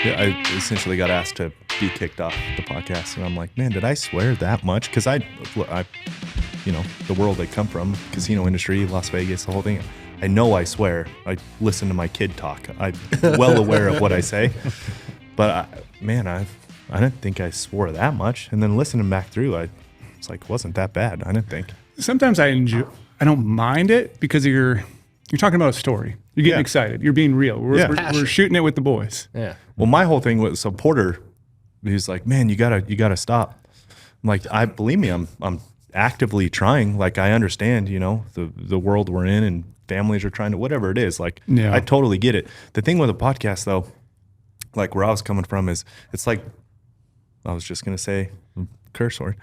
Yeah, I essentially got asked to be kicked off the podcast, and I'm like, man, did I swear that much? Because I, you know, the world I come from, casino industry, Las Vegas, the whole thing. I know I swear. I listen to my kid talk. I'm well aware of what I say, but I didn't think I swore that much. And then listening back through, it's like, it wasn't that bad. I didn't think. Sometimes I don't mind it because you're talking about a story. You're getting excited. You're being real. We're shooting it with the boys. Yeah. Well, my whole thing was, so Porter, he was like, man, you gotta stop. I'm like, believe me, I'm actively trying. Like, I understand, you know, the world we're in and families are trying to, whatever it is. Like, I totally get it. The thing with a podcast though, like where I was coming from is, it's like, I was just gonna say curse word.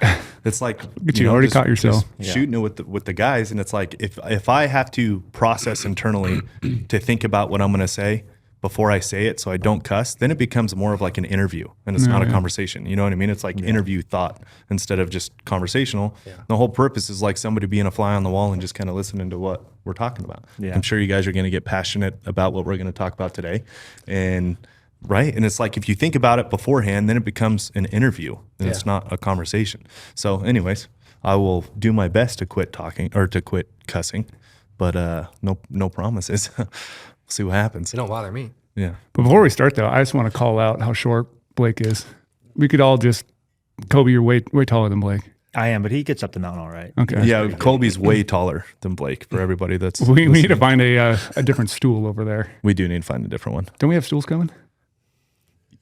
It's like you already caught yourself shooting it with the guys, and it's like if I have to process internally to think about what I'm gonna say before I say it, so I don't cuss, then it becomes more of like an interview, and it's not a conversation. You know what I mean? It's like interview thought instead of just conversational. Yeah. The whole purpose is like somebody being a fly on the wall and just kind of listening to what we're talking about. Yeah. I'm sure you guys are going to get passionate about what we're going to talk about today, and right. And it's like, if you think about it beforehand, then it becomes an interview and it's not a conversation. So anyways, I will do my best to quit talking or to quit cussing, but no promises. We'll see what happens. It don't bother me. Yeah. But before we start though, I just want to call out how short Blake is. We could all just, Colby, you're way taller than Blake. I am, but he gets up the mountain all right. Okay. Yeah, Colby's way taller than Blake. For everybody that's we need to find a different stool over there. We do need to find a different one. Don't we have stools coming?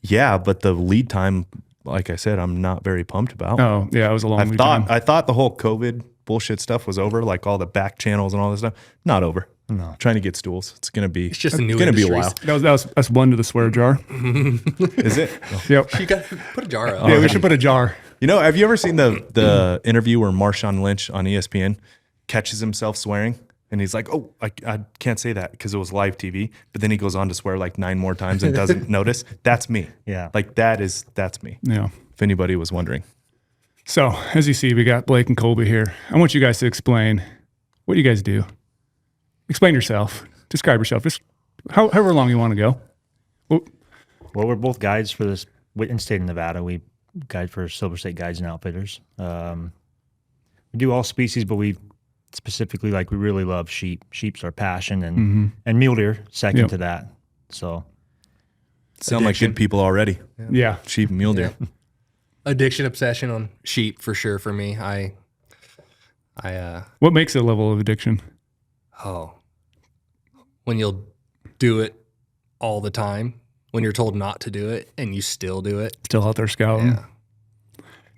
Yeah, but the lead time, like I said, I'm not very pumped about. Oh, yeah, it was a long lead time. I thought the whole COVID bullshit stuff was over, like all the back channels and all this stuff. Not over. No. Trying to get stools. It's gonna be. It's just a new. It's gonna be a while. That's one to the swear jar. Is it? Yep. You got to put a jar up. Yeah, we should put a jar. You know, have you ever seen the interview where Marshawn Lynch on ESPN catches himself swearing? And he's like, oh, I can't say that because it was live TV. But then he goes on to swear like 9 more times and doesn't notice. That's me. Yeah. Like that's me. Yeah. If anybody was wondering. So as you see, we got Blake and Colby here. I want you guys to explain what you guys do. Explain yourself. Describe yourself. Just however long you want to go. Well, we're both guides for this in state of Nevada. We guide for Silver State Guides and Outfitters. We do all species, but we specifically, like, we really love sheep. Sheep's our passion, and mule deer second to that. So sound like good people already. Yeah. Sheep and mule deer. Addiction, obsession on sheep for sure for me. What makes it a level of addiction? When you'll do it all the time, when you're told not to do it and you still do it. Still out there scouting. Yeah.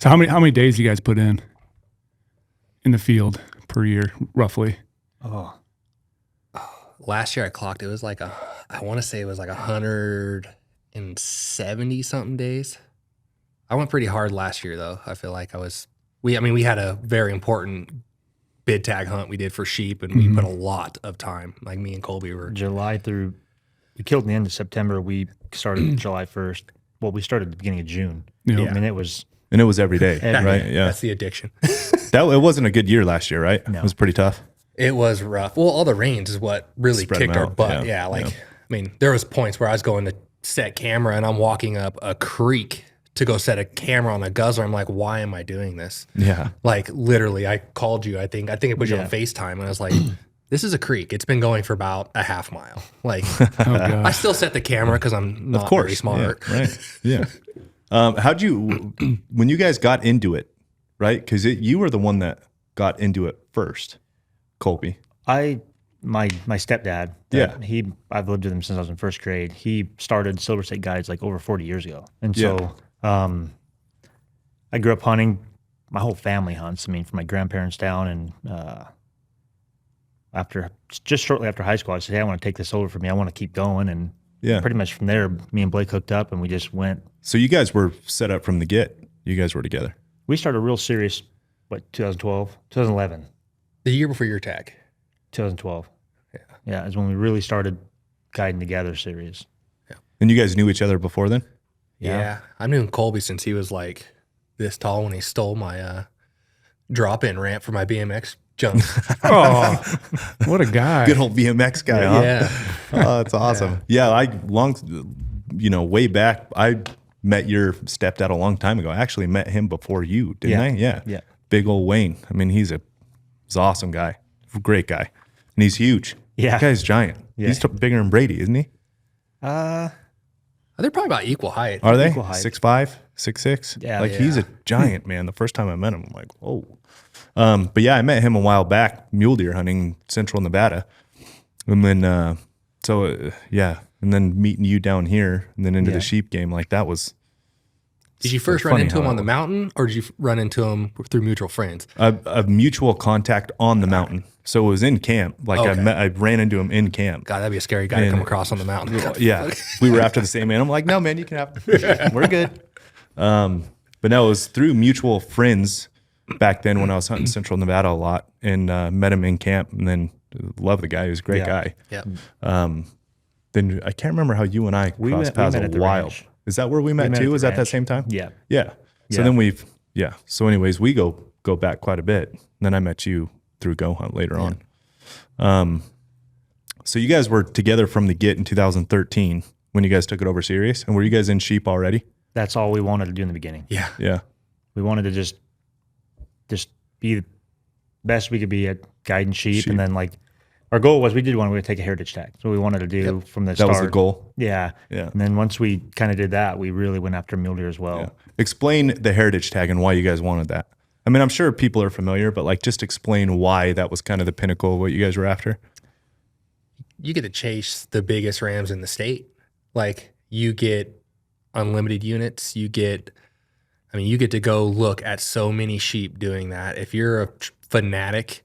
So how many days do you guys put in the field per year, roughly? Last year I clocked, it was like I want to say it was like 170 something days. I went pretty hard last year though. I feel like we had a very important bid tag hunt we did for sheep, and we put a lot of time. Like, me and Colby were July through, we killed in the end of September. We started July 1st. Well, we started at the beginning of June. Yeah. I mean, it was every day, right? Yeah. That's the addiction. It wasn't a good year last year, right? No. It was pretty tough. It was rough. Well, all the rains is what really kicked our butt. Yeah. I mean, there was points where I was going to set camera and I'm walking up a creek to go set a camera on a guzzler. I'm like, why am I doing this? Yeah. Like, literally, I called you. I think it put you on FaceTime, and I was like, this is a creek. It's been going for about a half mile. Like, I still set the camera because I'm not very smart. Yeah, right. Yeah. How'd you, when you guys got into it, right? Because you were the one that got into it first, Colby. my stepdad. I've lived with him since I was in first grade. He started Silver State Guides like over 40 years ago. And so I grew up hunting. My whole family hunts. I mean, from my grandparents down, and shortly after high school, I said, hey, I want to take this over for me. I want to keep going. And pretty much from there, me and Blake hooked up, and we just went. So you guys were set up from the get. You guys were together. We started real serious, 2011? The year before your tag. 2012. Yeah, is when we really started guiding together serious. Yeah. And you guys knew each other before then? Yeah. I've known Colby since he was like this tall, when he stole my drop-in ramp for my BMX jump. Oh, what a guy. Good old BMX guy, huh? Yeah. Oh, that's awesome. Yeah, way back, I met your stepdad a long time ago. I actually met him before you, didn't I? Yeah. Big old Wayne. I mean, he's an awesome guy, great guy, and he's huge. Yeah. That guy's giant. Yeah. He's bigger than Brady, isn't he? They're probably about equal height. Are they? Equal height. 6'5", 6'6"? Yeah. He's a giant, man. The first time I met him, I'm like, whoa. But yeah, I met him a while back, mule deer hunting, Central Nevada. And then, and then meeting you down here and then into the sheep game, like that was. Did you first run into him on the mountain, or did you run into him through mutual friends? A mutual contact on the mountain. So it was in camp. Like I ran into him in camp. God, that'd be a scary guy to come across on the mountain. Yeah. We were after the same animal. I'm like, no, man, you can have it. We're good. But no, it was through mutual friends back then when I was hunting Central Nevada a lot, and met him in camp, and then love the guy. He was a great guy. Yeah. Then I can't remember how you and I crossed paths a while. ranch. Is that where we met too? Was that that same time? Yeah. Yeah. So then So anyways, we go back quite a bit. And then I met you through GOHUNT later on. So you guys were together from the get in 2013 when you guys took it over serious. And were you guys in sheep already? That's all we wanted to do in the beginning. Yeah. Yeah. We wanted to just be the best we could be at guiding sheep. And then our goal was we to take a heritage tag. So we wanted to do from the start. That was the goal. Yeah. Yeah. And then once we kind of did that, we really went after mule deer as well. Yeah. Explain the heritage tag and why you guys wanted that. I mean, I'm sure people are familiar, but just explain why that was kind of the pinnacle of what you guys were after. You get to chase the biggest rams in the state. You get unlimited units. You get to go look at so many sheep doing that. If you're a fanatic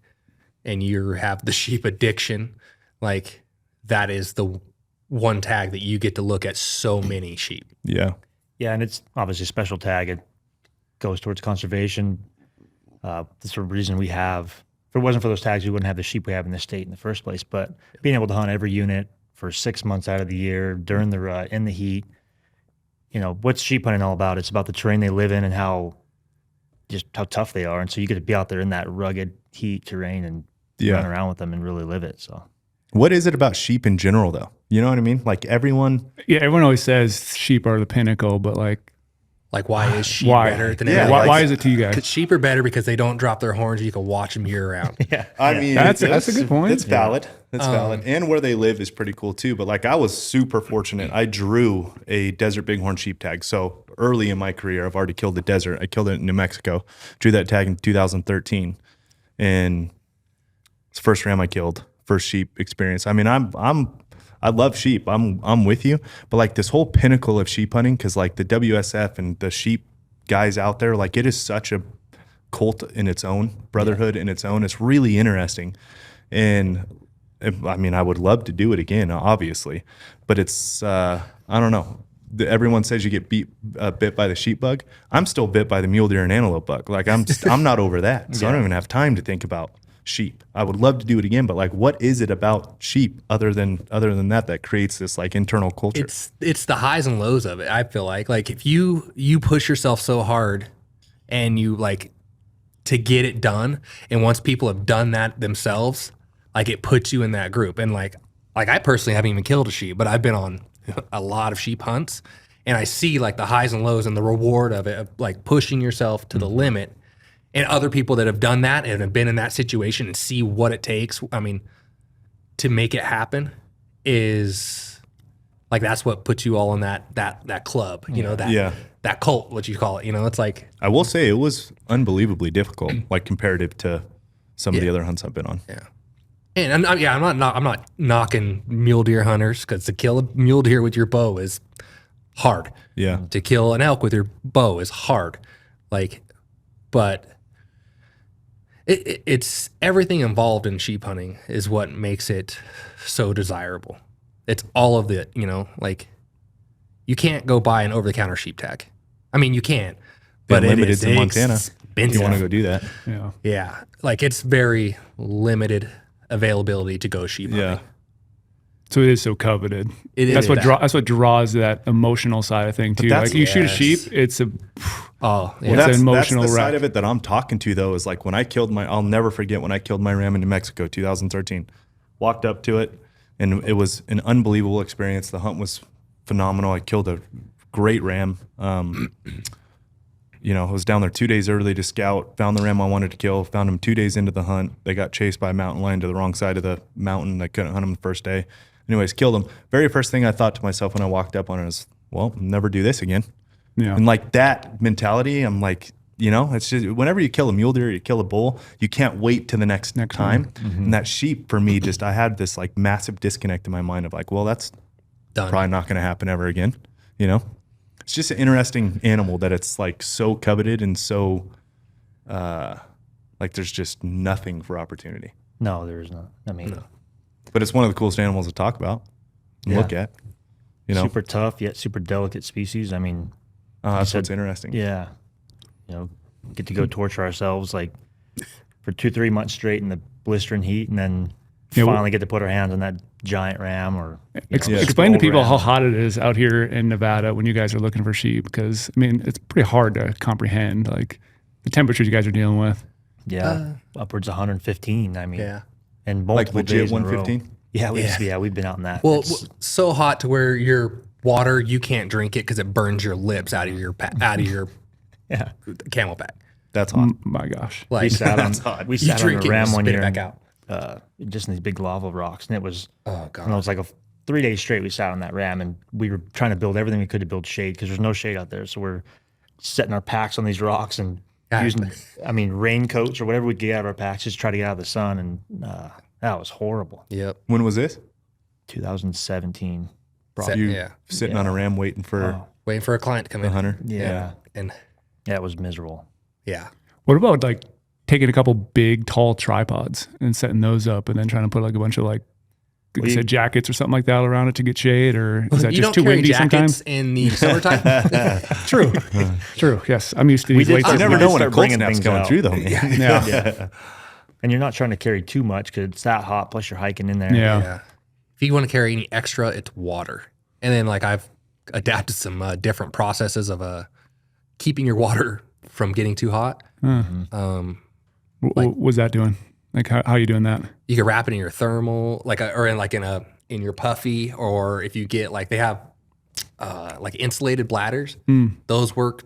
and you have the sheep addiction, that is the one tag that you get to look at so many sheep. Yeah. Yeah, and it's obviously a special tag. It goes towards conservation. That's the reason we have. If it wasn't for those tags, we wouldn't have the sheep we have in the state in the first place. But being able to hunt every unit for 6 months out of the year during the rut, in the heat, what's sheep hunting all about? It's about the terrain they live in and how tough they are. And so you get to be out there in that rugged heat terrain and run around with them and really live it. So, what is it about sheep in general, though? You know what I mean? Everyone. Yeah, everyone always says sheep are the pinnacle, but why is sheep better than everything? Why is it to you guys? Sheep are better because they don't drop their horns. You can watch them year round. I mean, that's a good point. It's valid. It's valid. And where they live is pretty cool too. But I was super fortunate. I drew a desert bighorn sheep tag. So early in my career, I've already killed the desert. I killed it in New Mexico. Drew that tag in 2013. And it's the first ram I killed, first sheep experience. I mean, I love sheep. I'm with you. But this whole pinnacle of sheep hunting, because the WSF and the sheep guys out there, it is such a cult in its own, brotherhood in its own. It's really interesting. And I would love to do it again, obviously. But it's, I don't know. Everyone says you get bit by the sheep bug. I'm still bit by the mule deer and antelope bug. I'm not over that. So I don't even have time to think about sheep. I would love to do it again, but what is it about sheep other than that creates this internal culture? It's the highs and lows of it. I feel like if you push yourself so hard and you to get it done, and once people have done that themselves, it puts you in that group. And I personally haven't even killed a sheep, but I've been on a lot of sheep hunts, and I see the highs and lows and the reward of it, of pushing yourself to the limit. And other people that have done that and have been in that situation and see what it takes, to make it happen is that's what puts you all in that club, that cult, what you call it. It's I will say it was unbelievably difficult, comparative to some of the other hunts I've been on. Yeah. And I'm not knocking mule deer hunters, because to kill a mule deer with your bow is hard. Yeah. To kill an elk with your bow is hard. But it's everything involved in sheep hunting is what makes it so desirable. It's all of the, you can't go buy an over-the-counter sheep tag. I mean, you can, but They're it limited is to Montana. expensive. You want to go do that? Yeah. Yeah, it's very limited availability to go sheep hunting. Yeah. So it is so coveted. That's what draws that emotional side of thing too. You shoot a sheep, it's a That's an emotional that's the wreck. side of it that I'm talking to though, is when I killed I'll never forget when I killed my ram in New Mexico, 2013. Walked up to it, and it was an unbelievable experience. The hunt was phenomenal. I killed a great ram. You know, I was down there 2 days early to scout, found the ram I wanted to kill, found him 2 days into the hunt. They got chased by a mountain lion to the wrong side of the mountain. I couldn't hunt him the first day. Anyways, killed him. Very first thing I thought to myself when I walked up on it is, well, never do this again. Yeah. And like that mentality, I'm like, you know, it's just whenever you kill a mule deer, you kill a bull, you can't wait to the next time. Mm-hmm. And that sheep for me, just I had this like massive disconnect in my mind of like, well, that's done. Probably not going to happen ever again. You know, it's just an interesting animal that it's like so coveted and so like there's just nothing for opportunity. No, there's not. I mean, no. But it's one of the coolest animals to talk about and look at. You know, super tough yet super delicate species. I mean, that's what's interesting. Yeah, you know, get to go torture ourselves like for 2-3 months straight in the blistering heat, and then finally get to put our hands on that giant ram. Or explain to people how hot it is out here in Nevada when you guys are looking for sheep, because I mean it's pretty hard to comprehend like the temperatures you guys are dealing with. Yeah, upwards of 115. I mean, and multiple like legit days 115. Yeah, we've been out in that. Well, so hot to where your water you can't drink it because it burns your lips out of your Camelback. That's hot. My gosh, like we sat on a ram one year, back out. Just in these big lava rocks, and it was God. And it was like 3 days straight. We sat on that ram, and we were trying to build everything we could to build shade because there's no shade out there. So we're setting our packs on these rocks and using, raincoats or whatever we get out of our packs just try to get out of the sun, and that was horrible. Yep. When was this? 2017. Sitting on a ram waiting for a client to come in. Hunter. Yeah. And it was miserable. Yeah. What about like taking a couple big tall tripods and setting those up and then trying to put like a bunch of like you said jackets or something like that around it to get shade, or is that just too windy sometimes? In the summertime? True. True. Yes. I'm used to these. I never know when a cold snap's coming through though. Yeah. And you're not trying to carry too much because it's that hot, plus you're hiking in there. Yeah. If you want to carry any extra, it's water. And then like I've adapted some different processes of keeping your water from getting too hot. What was that doing? Like how are you doing that? You can wrap it in your thermal, or in your puffy, or if you get like they have like insulated bladders, those work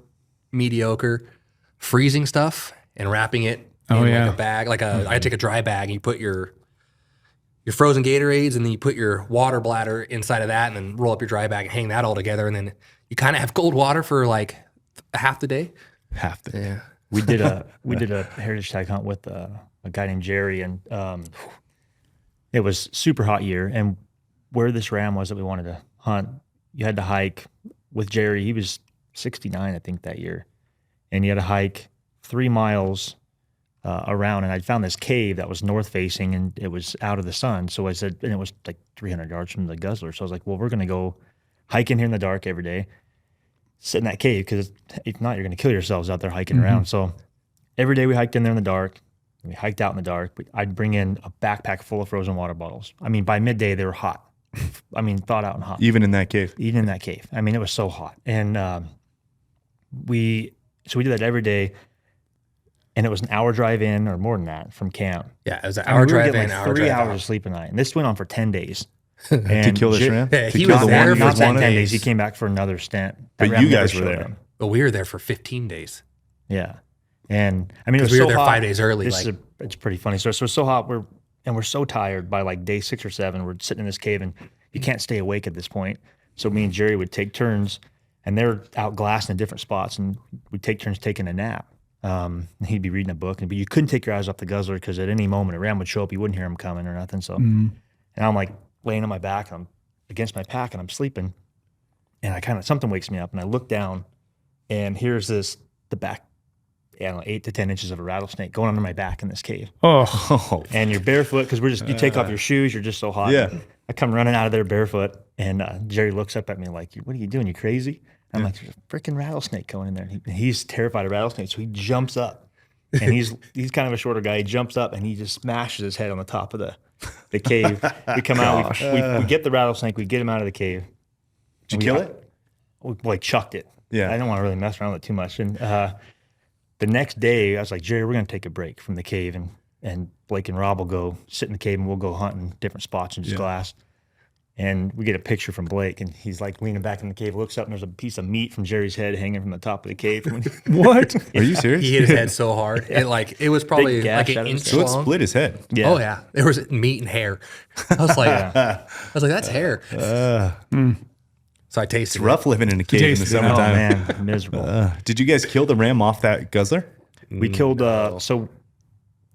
mediocre. Freezing stuff and wrapping it in like a bag, I take a dry bag and you put your frozen Gatorades and then you put your water bladder inside of that and then roll up your dry bag and hang that all together, and then you kind of have cold water for like half the day. Half the day. Yeah. We did a heritage tag hunt with a guy named Jerry, and it was super hot year. And where this ram was that we wanted to hunt, you had to hike with Jerry. He was 69, I think, that year, and you had to hike 3 miles around. And I found this cave that was north facing, and it was out of the sun. So I said, and it was like 300 yards from the guzzler. So I was like, well, we're going to go hike in here in the dark every day, sit in that cave, because if not, you're going to kill yourselves out there hiking around. So every day we hiked in there in the dark. We hiked out in the dark. I'd bring in a backpack full of frozen water bottles. I mean, by midday, they were hot. I mean, thawed out and hot. Even in that cave? Even in that cave. I mean, it was so hot. And we did that every day. And it was an hour drive in, or more than that, from camp. Yeah, it was an hour drive in, like 3 hours of sleep a night. And this went on for 10 days. To kill this ram? Yeah, he kill was the there one for you 10 wanted? days. He came back for another stint. That But ram you never guys were showed there. him. But we were there for 15 days. Yeah. And I mean, it was we were so there hot. 5 days early. It's pretty funny. So it's so hot. We're so tired by like day 6 or 7. We're sitting in this cave and you can't stay awake at this point. So me and Jerry would take turns, and they're out glassing in different spots, and we'd take turns taking a nap. And he'd be reading a book, but you couldn't take your eyes off the guzzler because at any moment a ram would show up. You wouldn't hear him coming or nothing. So, and I'm like laying on my back, and I'm against my pack, and I'm sleeping, and something wakes me up, and I look down, and here's the back, 8 to 10 inches of a rattlesnake going under my back in this cave. Oh, And you're barefoot because you take off your shoes, you're just so hot. Yeah. I come running out of there barefoot, and Jerry looks up at me like, "What are you doing? You crazy?" I'm like, "There's a freaking rattlesnake going in there." And he's terrified of rattlesnakes, so he jumps up, and he's kind of a shorter guy. He jumps up and he just smashes his head on the top of the cave. We come out, we get the rattlesnake, we get him out of the cave. Did you kill it? We chucked it. Yeah. I didn't want to really mess around with it too much. And the next day, I was like, "Jerry, we're going to take a break from the cave, and Blake and Rob will go sit in the cave, and we'll go hunt in different spots and just glass." And we get a picture from Blake, and he's like leaning back in the cave, looks up, and there's a piece of meat from Jerry's head hanging from the top of the cave. What? Are you serious? He hit his head so hard. It was probably like an inch So it long. split his head. Yeah. Oh yeah, there was meat and hair. I was like, that's hair. So I tasted it. Rough living in a cave in the tasted it. Oh summertime. man, miserable. Did you guys kill the ram off that guzzler? We killed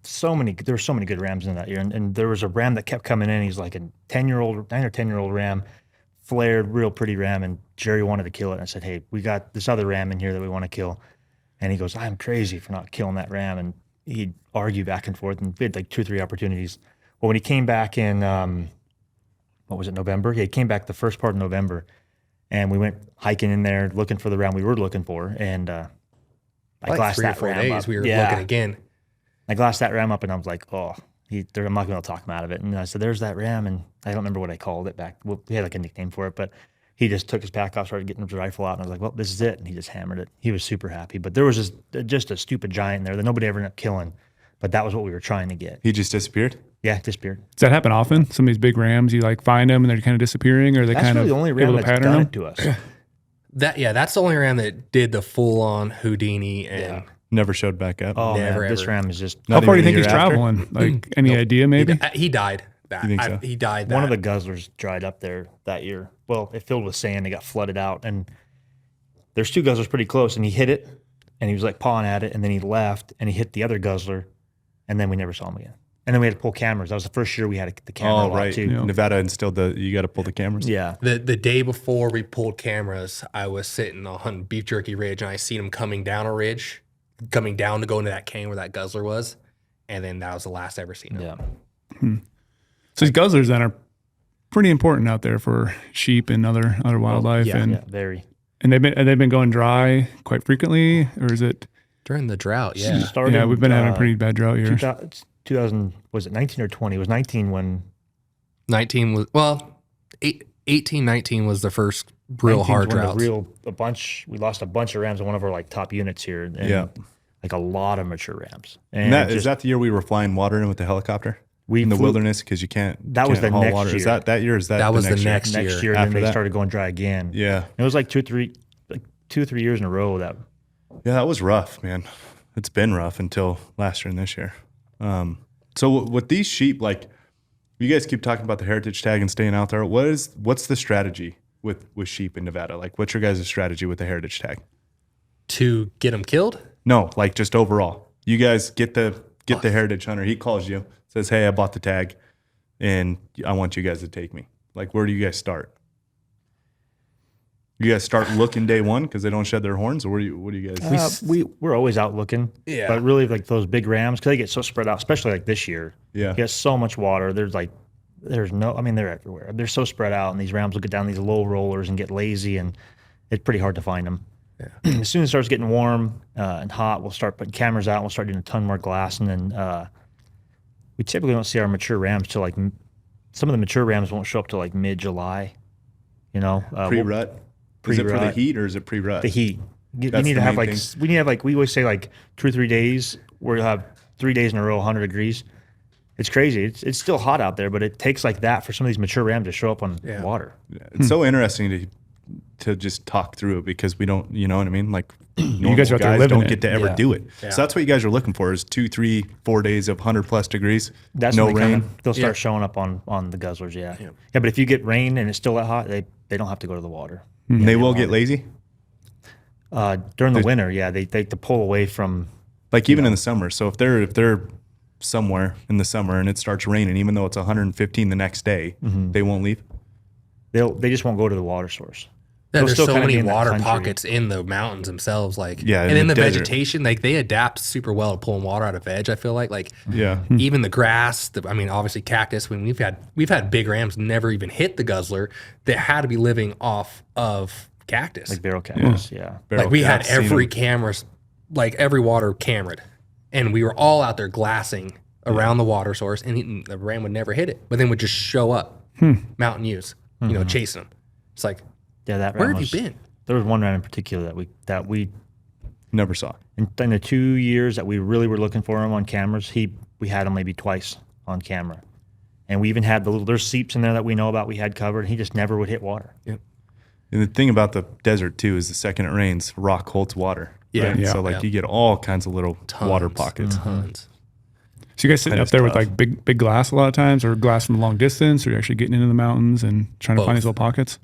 so many. There were so many good rams in that year, and there was a ram that kept coming in. He's like a 9 or 10-year-old ram, flared, real pretty ram, and Jerry wanted to kill it. And I said, hey, we got this other ram in here that we want to kill. And he goes, I'm crazy for not killing that ram. And he'd argue back and forth, and we had like 2 or 3 opportunities. Well, when he came back in, what was it, November? Yeah, he came back the first part of November, and we went hiking in there looking for the ram we were looking for. And I Like glassed 3 or that 4 ram days, up. we were Yeah. looking again. I glassed that ram up, and I was like, oh, I'm not going to be able to talk him out of it. And I said, there's that ram. And I don't remember what I called it back. Well, we had like a nickname for it, but he just took his pack off, started getting his rifle out. And I was like, well, this is it. And he just hammered it. He was super happy. But there was just a stupid giant there that nobody ever ended up killing. But that was what we were trying to get. He just disappeared? Yeah, disappeared. Does that happen often? Some of these big rams, you like find them and they're kind of disappearing, or they That's kind really of the only ram able to that's pattern done them? it to us. That's the only ram that did the full on Houdini and Never showed back up. Oh, Never, man, this ever. ram is just How far do you even think a he's year after? traveling? Like any idea maybe? he died. That You think so? he died. one of that. the guzzlers dried up there that year. Well, it filled with sand. It got flooded out. And there's 2 guzzlers pretty close, and he hit it, and he was like pawing at it, and then he left, and he hit the other guzzler, and then we never saw him again. And then we had to pull cameras. That was the first year we had the camera Oh, lot right. too. Yeah. Nevada instilled you got to pull the cameras. Yeah. The day before we pulled cameras, I was sitting on Beef Jerky Ridge, and I seen him coming down a ridge, coming down to go into that canyon where that guzzler was, and then that was the last I ever seen him. Yeah. So these guzzlers then are pretty important out there for sheep and other wildlife. yeah, and Yeah, very. and they've been going dry quite frequently, or is it? During the drought, yeah. Started, Yeah, we've been having a pretty bad drought here. 2000, was it 19 or 20? It was 19 when 19 was 18, 19 was the first real 19 's hard when droughts. we lost a bunch of rams in one of our like top units here. And Yeah. like a lot of mature rams. And it is just- that the year we were flying water in with the helicopter? we In the flew- wilderness because you can't. That was can't the haul next water. year. Is that year? Or is that That was the year? next next year. year, and After then they that. started going dry again. Yeah. It was like 2 or 3 years in a row that Yeah, that was rough, man. It's been rough until last year and this year. So with these sheep, like you guys keep talking about the heritage tag and staying out there. What's the strategy with sheep in Nevada? Like, what's your guys' strategy with the heritage tag? To get them killed? No, like just overall. You guys get the heritage hunter. He calls you, says, "Hey, I bought the tag, and I want you guys to take me." Like, where do you guys start? You guys start looking day one because they don't shed their horns, or what do you guys? we're always out looking. Yeah. But really, like those big rams, because they get so spread out, especially like this year. Yeah. You get so much water. They're everywhere. They're so spread out, and these rams will get down these low rollers and get lazy, and it's pretty hard to find them. Yeah. As soon as it starts getting warm and hot, we'll start putting cameras out. We'll start doing a ton more glass, and then we typically don't see our mature rams till like some of the mature rams won't show up till like mid-July. You know, Pre-rut. Is it for the pre-rut. heat or is it pre-rut? The heat. You That's need the to have main like thing. we need to have like we always say like 2 or 3 days where you'll have 3 days in a row 100 degrees. It's crazy. It's still hot out there, but it takes like that for some of these mature rams to show up on water. Yeah, it's so interesting to just talk through it because we don't, you know what I mean? Like You guys are out there guys living don't it. get to ever Yeah. do it. Yeah. So that's what you guys are looking for is 2, 3, 4 days of 100+ degrees. That's no when rain. they'll start Yeah. showing up on the guzzlers. Yeah. But if you get rain and it's still that hot, they don't have to go to the water. They will get lazy. During the winter, yeah, they to pull away from. Like even in the summer. So if they're somewhere in the summer and it starts raining, even though it's 115 the next day, they won't leave. They just won't go to the water source. Yeah, They'll there's still so kinda be many in that water country. pockets in the mountains themselves. Like, Yeah, and in in the the desert. vegetation, like they adapt super well to pulling water out of veg. I feel like Yeah. even the grass. Obviously cactus. When we've had big rams never even hit the guzzler that had to be living off of cactus. Like barrel cactus, yeah. Like we had I've seen every them. cameras, like every water camered, and we were all out there glassing around the water source, and the ram would never hit it, but then would just show up, mountain ewes, chasing them. It's like, Yeah, that where ram have was, you been? There was one ram in particular that we Never saw. in the 2 years that we really were looking for him on cameras, we had him maybe twice on camera. And we even had there's seeps in there that we know about we had covered. And he just never would hit water. Yep. And the thing about the desert too is the second it rains, rock holds water. Yeah. Right? Yeah. So like you get all kinds of little water pockets. Tons. So you guys sitting That up is there with tough. like big glass a lot of times, or glass from a long distance, or you're actually getting into the mountains and trying to Both. find these little pockets?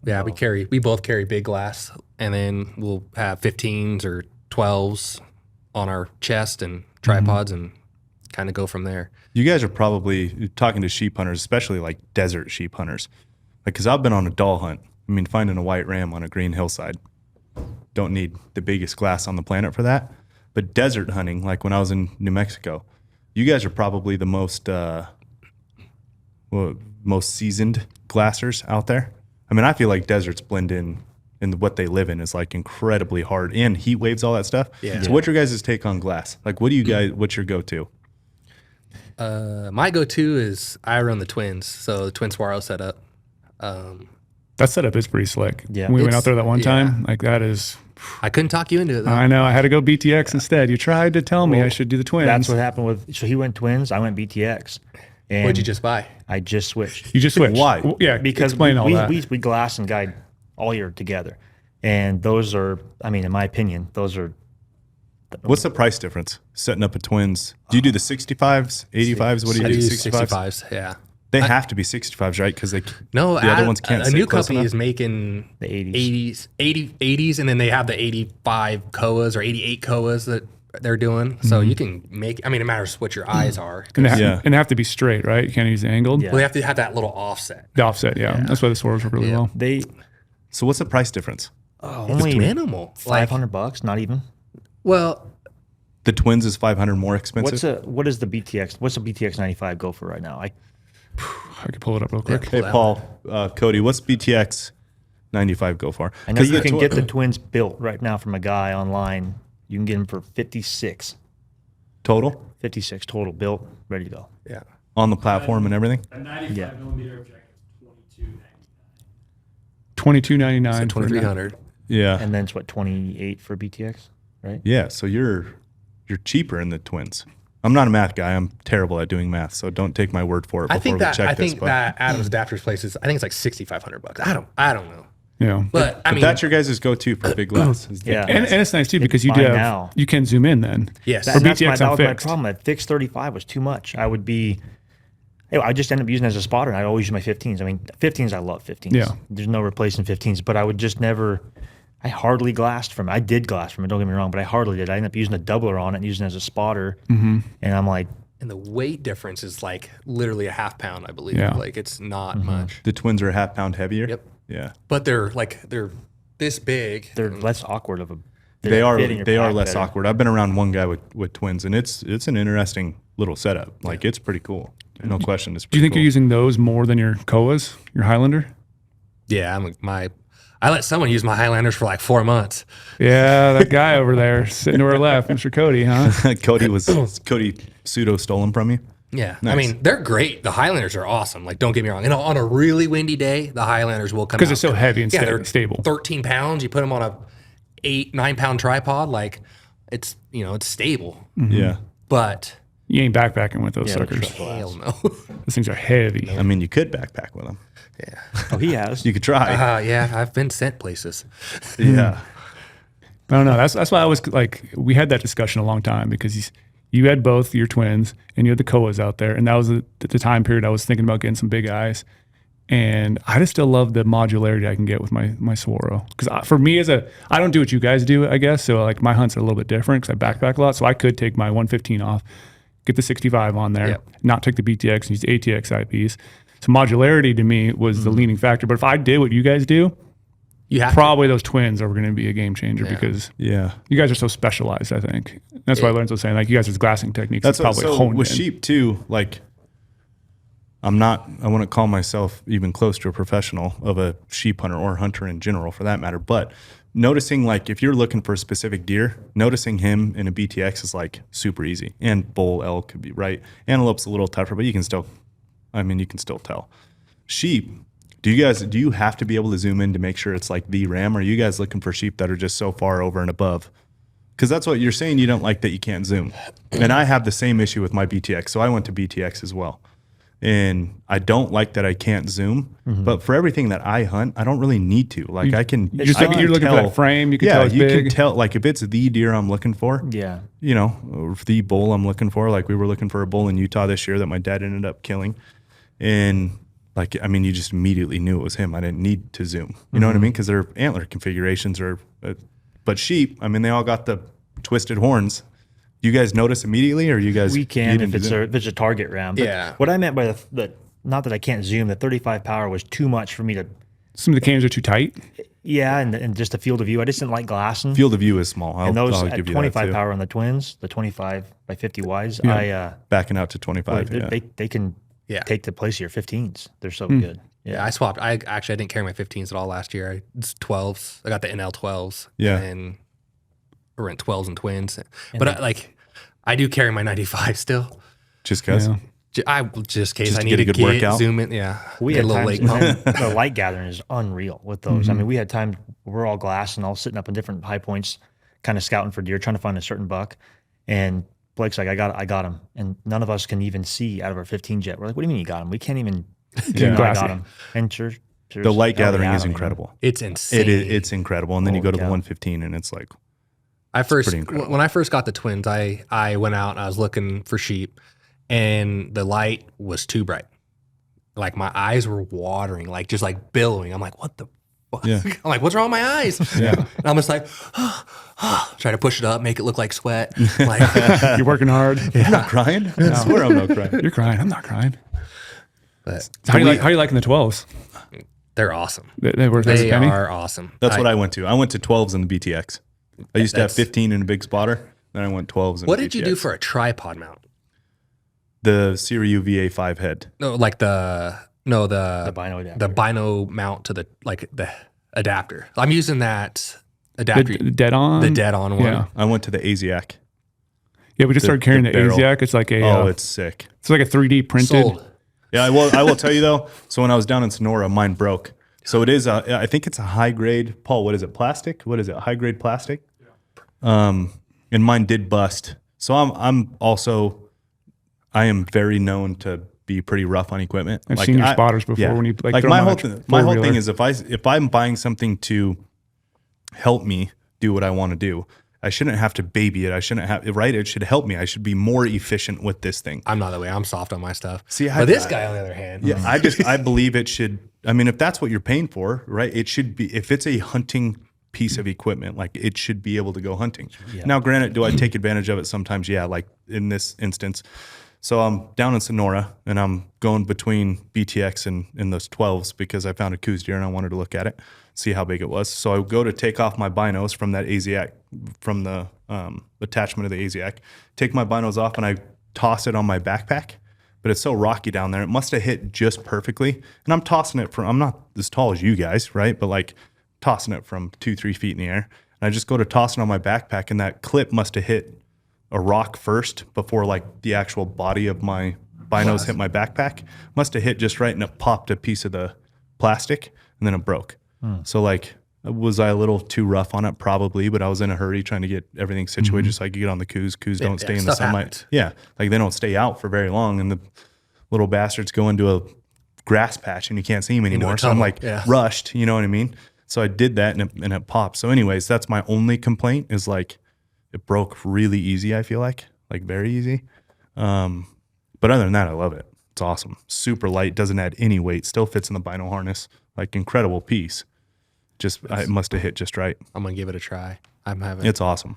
Yeah, we both carry big glass, and then we'll have 15s or 12s on our chest and tripods, and kind of go from there. You guys are probably talking to sheep hunters, especially like desert sheep hunters. Like, cause I've been on a doll hunt. I mean, finding a white ram on a green hillside. Don't need the biggest glass on the planet for that. But desert hunting, like when I was in New Mexico, you guys are probably the most seasoned glassers out there. I mean, I feel like deserts blend in what they live in is like incredibly hard, and heat waves, all that stuff. Yeah. So what's your guys' take on glass? Like, what's your go-to? My go-to is I run the twins, so the twin Swaro setup. That setup is pretty slick. Yeah. When we went out It's- there that one yeah. time, like that is, I couldn't talk you into it though. I know, I had to go BTX instead. You tried to tell me I should do the twins. That's what happened so he went twins, I went BTX. And What'd you just buy? I just switched. You just switched. Why? Well, yeah, Because explain all we, that. we glass and guide all year together. And those are, I mean, in my opinion, those are, What's the price difference setting up a twins? Do you do the 65s, 85s? What do you I do? do 65s? 65s, yeah. They have to be 65s, right? Because No, the other ones can't a sit new close company enough? is making The 80s. 80s, and then they have the 85 koas or 88 koas that they're doing. So you can make, I mean, it matters what your eyes are. and, they Yeah. and they have to be straight, right? You can't use the angled. Yeah. Well, they have to have that little offset. The offset, yeah. That's why the swords work really well. they So what's the price difference? only Minimal. Like, $500, not even. well, The twins is 500 more expensive. What is the BTX? What's the BTX 95 go for right now? I could pull it up real quick. Hey, Paul, Cody, what's BTX 95 go for? I know 'Cause you the can tw- get the twins built right now from a guy online. You can get them for 56 total 56 total built, ready to go. yeah. on the platform and everything. A 95 Yeah. millimeter objective, $22.99. So 2300. Yeah, And then it's what, 28 for BTX, right? yeah. So you're cheaper in the twins. I'm not a math guy. I'm terrible at doing math, so don't take my word for it. I Before think we that check this, but Adam's Adapters place is, I think it's like $6,500. I don't know. Yeah. But I mean, that's your guys' go-to for big glass. is the- Yeah. And it's nice too because you fine do have, now. you can zoom in then. yes. Or And that's BTX that was my unfixed. problem. That fixed 35 was too much. I just end up using it as a spotter, and I'd always use my 15s. I mean, 15s, I love 15s. Yeah. There's no replacing 15s, but I would just never, I hardly glassed from it. I did glass from it, don't get me wrong, but I hardly did. I ended up using a doubler on it and using it as a spotter. And I'm like, And the weight difference is like literally a half pound, I believe. Yeah. Like it's not much. The twins are a half pound heavier. Yep. Yeah. But they're this big. they're less awkward of a, They are fit in your they are pack less better. awkward. I've been around one guy with twins, and it's an interesting little setup. Like it's pretty cool. No question. It's Do you pretty think cool. you're using those more than your Koas, your Highlander? Yeah, I let someone use my Highlanders for like 4 months. Yeah, that guy over there sitting to our left, Mr. Cody, huh? Cody pseudo stole them from you? Yeah. Nice. I mean, they're great. The Highlanders are awesome. Like, don't get me wrong. And on a really windy day, the Highlanders will come out. Because it's so heavy and they're stable. 13 pounds. You put them on a 8-9 pound tripod. Like, it's stable. Yeah. But You ain't backpacking with those Yeah, suckers. hell no. Those things are heavy. I mean, you could backpack with them. Oh, he has. You could try. Yeah, I've been sent places. Yeah. I don't know. That's why I was like, we had that discussion a long time because you had both your twins and you had the Koas out there. And that was the time period I was thinking about getting some big eyes. And I just still love the modularity I can get with my Swaro. Because for me, I don't do what you guys do, I guess. So like my hunts are a little bit different because I backpack a lot. So I could take my 115 off, get the 65 on there, Yep. not take the BTX and use the ATX IPs. So modularity to me was the leading factor. But if I did what you guys do, You have probably those twins are going to be a game changer because Yeah. you guys are so specialized, I think. That's why Lorenzo was saying, like, you guys' glassing techniques That's is probably so honed with in. sheep too. Like, I wouldn't call myself even close to a professional of a sheep hunter or hunter in general for that matter. But noticing, like, if you're looking for a specific deer, noticing him in a BTX is like super easy. And bull elk could be right. Antelope's a little tougher, but you can still tell. Sheep, do you have to be able to zoom in to make sure it's like the ram? Or are you guys looking for sheep that are just so far over and above? Because that's what you're saying. You don't like that you can't zoom. And I have the same issue with my BTX. So I went to BTX as well. And I don't like that I can't zoom, but for everything that I hunt, I don't really need to. Like I can, You're looking for that frame. You can yeah, tell it's you big. can tell. Like if it's the deer I'm looking for, Yeah. you know, or the bull I'm looking for. Like we were looking for a bull in Utah this year that my dad ended up killing, and like I mean, you just immediately knew it was him. I didn't need to zoom. You know what I mean? Because their antler configurations are, but sheep. I mean, they all got the twisted horns. You guys notice immediately, or you guys? We can if it's a target round. But Yeah. what I meant by the not that I can't zoom, the 35 power was too much for me to. Some of the cams are too tight. Yeah, and just the field of view. I just didn't like glassing. Field of view is small. And those I'll at give you 25 that too. power on the twins, the 25 by 50 wise, Backing out to 25. Yeah. they can take the place of your 15s. They're so good. Yeah, I swapped. I didn't carry my 15s at all last year. It's 12s. I got the NL 12s. Yeah. And I rent 12s and twins. But I do carry my 95 still. Just because. Yeah. Just in case Just I to need get a to good workout? zoom in. Yeah. We Get had a little times, late pump. the light gathering is unreal with those. I mean, we had times we're all glass and all sitting up in different high points, kind of scouting for deer, trying to find a certain buck. And Blake's like, I got him. And none of us can even see out of our 15 jet. We're like, what do you mean you got him? We can't even I got him. And sure, The light gathering is incredible. It's insane. It's incredible. And then you go to the cow. 115 and it's like, when incredible. I first got the twins, I went out and I was looking for sheep, and the light was too bright. Like my eyes were watering, like just like billowing. I'm like, what the fuck? Yeah. I'm like, what's wrong with my eyes? Yeah. And I'm just like, try to push it up, make it look like sweat. Like, You're working hard. I'm not crying. I swear I'm not crying. You're crying. I'm not crying. but How do you liking the 12s? they're awesome. They work as a They penny? are awesome. That's what I went to. I went to 12s in the BTX. I used to have 15 in a big spotter. Then I went 12s in What the did you BTX. do for a tripod mount? The Siriu VA5 head? No, like the bino adapter. the bino mount to the adapter. I'm using that adapter, The dead on? the dead on one. Yeah. I went to the ASIAC. Yeah, we just started carrying the barrel. ASIAC. It's like a It's sick. it's like a 3D printed. Sold. Yeah, I will tell you though. So when I was down in Sonora, mine broke. So it is. I think it's a high grade. Paul, what is it? Plastic? What is it? High grade plastic. And mine did bust. So I'm also. I am very known to be pretty rough on equipment. I've seen your spotters before when you like throw my them whole on a my whole four-wheeler. thing is if I'm buying something to help me do what I want to do, I shouldn't have to baby it. I shouldn't have right. It should help me. I should be more efficient with this thing. I'm not that way. I'm soft on my stuff. See, but this guy, on the other hand, Yeah, I believe it should. I mean, if that's what you're paying for, right? It should be. If it's a hunting piece of equipment, like it should be able to go hunting. Now, granted, do I take advantage of it sometimes? Yeah, like in this instance. So I'm down in Sonora and I'm going between BTX and those 12s because I found a coos deer and I wanted to look at it, see how big it was. So I go to take off my binos from that ASIAC, from the attachment of the ASIAC, take my binos off and I toss it on my backpack. But it's so rocky down there. It must have hit just perfectly. And I'm tossing it from, I'm not as tall as you guys, right? But like tossing it from 2-3 feet in the air. And I just go to toss it on my backpack and that clip must have hit a rock first before like the actual body of my binos hit my backpack. Must have hit just right and it popped a piece of the plastic and then it broke. So like, was I a little too rough on it? Probably, but I was in a hurry trying to get everything situated so I could get on the coos. Coos don't stay in the stuff sunlight. happens. Yeah, like they don't stay out for very long and the little bastards go into a grass patch and you can't see them anymore. So I'm tunnel, like yeah. rushed, you know what I mean? So I did that and it popped. So anyways, that's my only complaint is like, it broke really easy, I feel like very easy. But other than that, I love it. It's awesome. Super light, doesn't add any weight, still fits in the bino harness. Like incredible piece. Just it must have hit just right. I'm gonna give it a try. I'm having. It's awesome.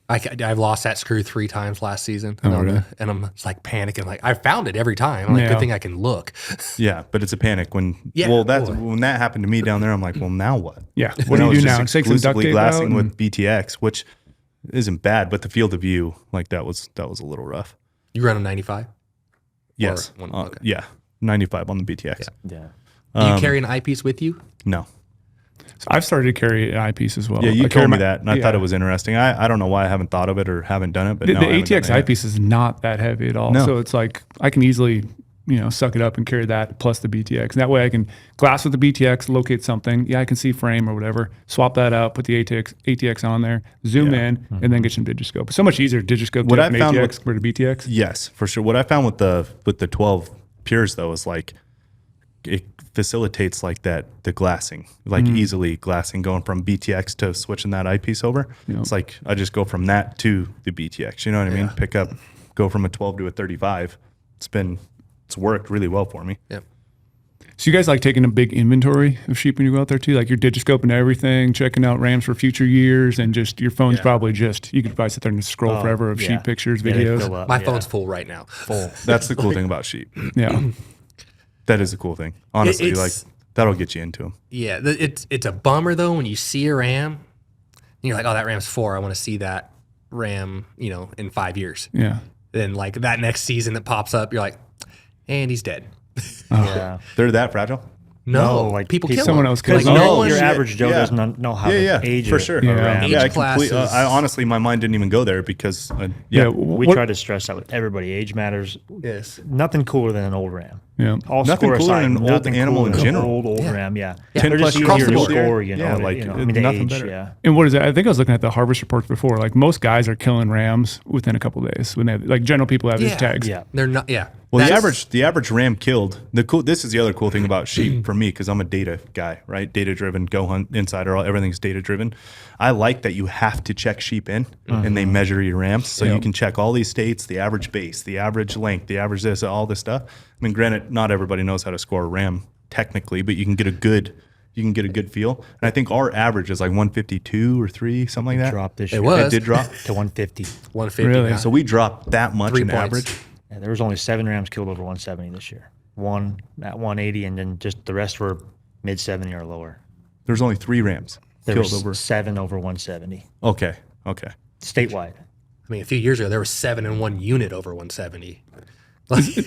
I've lost that screw 3 times last season, really? and I'm just like panicking. Like I found it every time. I'm like, Yeah. good thing I can look. Yeah, but it's a panic when Yeah, when that happened to me down there. I'm like, well, now what? Yeah. What When do I you was do just now? Take some duct exclusively tape glassing out with BTX, which isn't bad, but the field of view, like that was a little rough. You run a 95? Yes, okay. yeah, 95 on the BTX. Yeah. Do you carry an eyepiece with you? No, I've started to carry an eyepiece as well. yeah, you I carry told me my- that, and I yeah. thought it was interesting. I don't know why I haven't thought of it or haven't done it, but The, no, the I haven't done ATX it yet. eyepiece is not that heavy at all. No. So it's like I can easily, suck it up and carry that plus the BTX. And that way I can glass with the BTX, locate something. Yeah, I can see frame or whatever. Swap that out, put the ATX on there, zoom in, and then get some digiscope. It's so much easier to digiscope What to I an found ATX compared to BTX. Yes, for sure. What I found with the 12 Pures though is like, it facilitates like the glassing, like easily glassing, going from BTX to switching that eyepiece over. It's like I just go from that to the BTX. You know what I mean? Go from a 12 to a 35. It's worked really well for me. Yep. So you guys like taking a big inventory of sheep when you go out there too? Like you're digiscoping everything, checking out rams for future years, and just your phone's probably just, you could probably sit there and scroll forever of sheep pictures, videos. My phone's full right now. Full. That's the cool thing about sheep. Yeah. That is a cool thing. Honestly, like that'll get you into them. Yeah. It's a bummer though when you see a ram and you're like, oh, that ram's 4. I want to see that ram, in 5 years. Yeah. Then like that next season that pops up, you're like, and he's dead. Yeah. They're that fragile? No, like people kill someone them. else kills Like, them. no one, your average Joe doesn't know how to age for sure. a ram. Age Yeah, classes. I honestly, my mind didn't even go there because We try to stress that with everybody. Age matters. Yes. Nothing cooler than an old ram. Yeah. All Nothing score cooler aside, than an old nothing animal cooler in than an general. Old ram, yeah. 10 They're plus just years easier to older. score, Yeah, like, nothing better. yeah. And what is it? I think I was looking at the harvest reports before. Like most guys are killing rams within a couple of days when they have, like general people have these tags. Yeah. They're not. Yeah. Well, the average ram killed. This is the other cool thing about sheep for me, because I'm a data guy, right? Data driven, go hunt insider, everything's data driven. I like that you have to check sheep in and they measure your rams, so you can check all these states, the average base, the average length, the average this, all this stuff. I mean, granted, not everybody knows how to score a ram technically, but you can get a good feel. And I think our average is like 152 or 3, something like that. Dropped this year. It was. It did drop. to 150. 150. Really? now. So we dropped that much 3 in points. average. Yeah, there was only 7 rams killed over 170 this year. 1 at 180, and then just the rest were mid 70 or lower. There's only 3 rams There killed was over. 7 over 170 Okay. statewide. I mean, a few years ago, there was 7 in 1 unit over 170.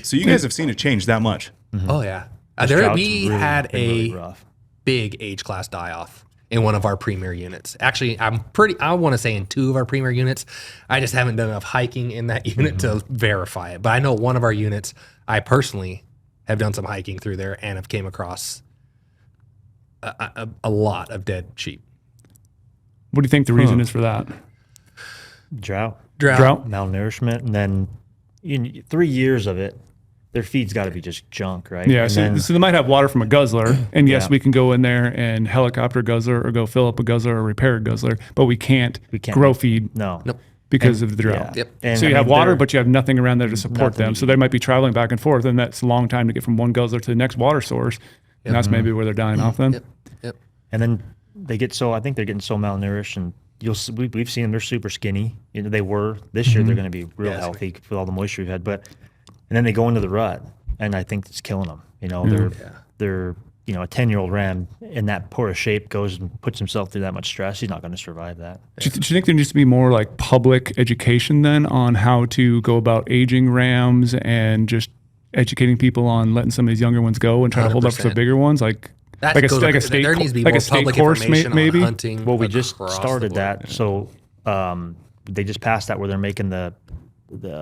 So you guys have seen it change that much. Oh, yeah. Drought's We really had been really a rough. big age class die off in one of our premier units. Actually, I want to say in 2 of our premier units. I just haven't done enough hiking in that unit to verify it. But I know one of our units, I personally have done some hiking through there and have came across a lot of dead sheep. What do you think the reason is for that? Drought, malnourishment, and then 3 years of it, their feed's got to be just junk, right? Yeah, And so, then- so they might have water from a guzzler, and yes, Yeah. we can go in there and helicopter a guzzler or go fill up a guzzler or repair a guzzler, but we can't can't. grow feed no. Nope. because of the drought. Yeah. Yep. And So you I have mean, water, they're- but you have nothing around there to support Nothing them. to So they might be traveling back and forth, and that's a long time to get from one guzzler to the next water source. And that's maybe where they're dying off then. Yep. And then they get I think they're getting so malnourished, and we've seen them, they're super skinny. They were this year. They're going to be real healthy with all the moisture we've had, and then they go into the rut, and I think it's killing them. They're a 10-year-old ram in that poor shape goes and puts himself through that much stress. He's not going to survive that. Do you think there needs to be more like public education then on how to go about aging rams and just educating people on letting some of these younger ones go and try to hold up for the 100%. bigger ones? Like That like a, goes like a up- state there needs to be like more a state public course information maybe. on hunting. Well, we just across the started board. that, so they just passed that where they're making the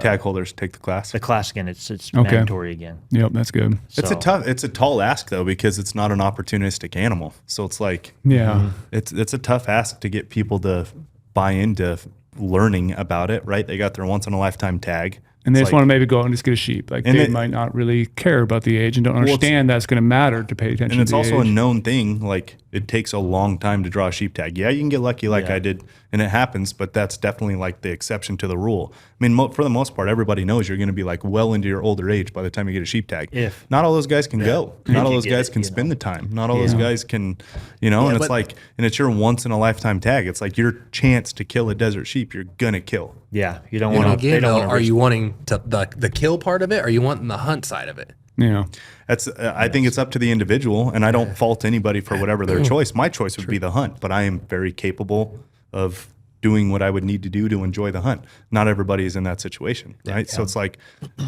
Tag holders take the class. class again. It's mandatory again. Yep, that's good. It's a tall ask though, because it's not an opportunistic animal. So it's like, Yeah. it's a tough ask to get people to buy into learning about it, right? They got their once in a lifetime tag. And they It's just want to maybe go out and just get a sheep. Like And they it- might not really care about the age and don't understand that's going to matter to pay attention and it's to the also age. a known thing. Like it takes a long time to draw a sheep tag. Yeah, you can get lucky like Yeah. I did, and it happens, but that's definitely like the exception to the rule. I mean, for the most part, everybody knows you're going to be like well into your older age by the time you get a sheep tag. If- not all those guys can go, not all you those get guys it, can you spend know. the time. Not all those guys can, and it's but- like, and it's your once in a lifetime tag. It's like your chance to kill a desert sheep. You're gonna kill. Yeah, you don't And want to. again, though, are you wanting the kill part of it, or are you wanting the hunt side of it? Yeah. That's I think it's up to the individual, and I don't fault anybody for whatever their choice. My choice would be the hunt, but I am very capable of doing what I would need to do to enjoy the hunt. Not everybody is in that situation, right? So it's like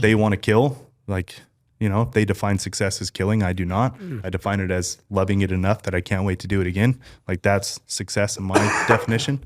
they want to kill, like, if they define success as killing, I do not. I define it as loving it enough that I can't wait to do it again. Like that's success in my definition.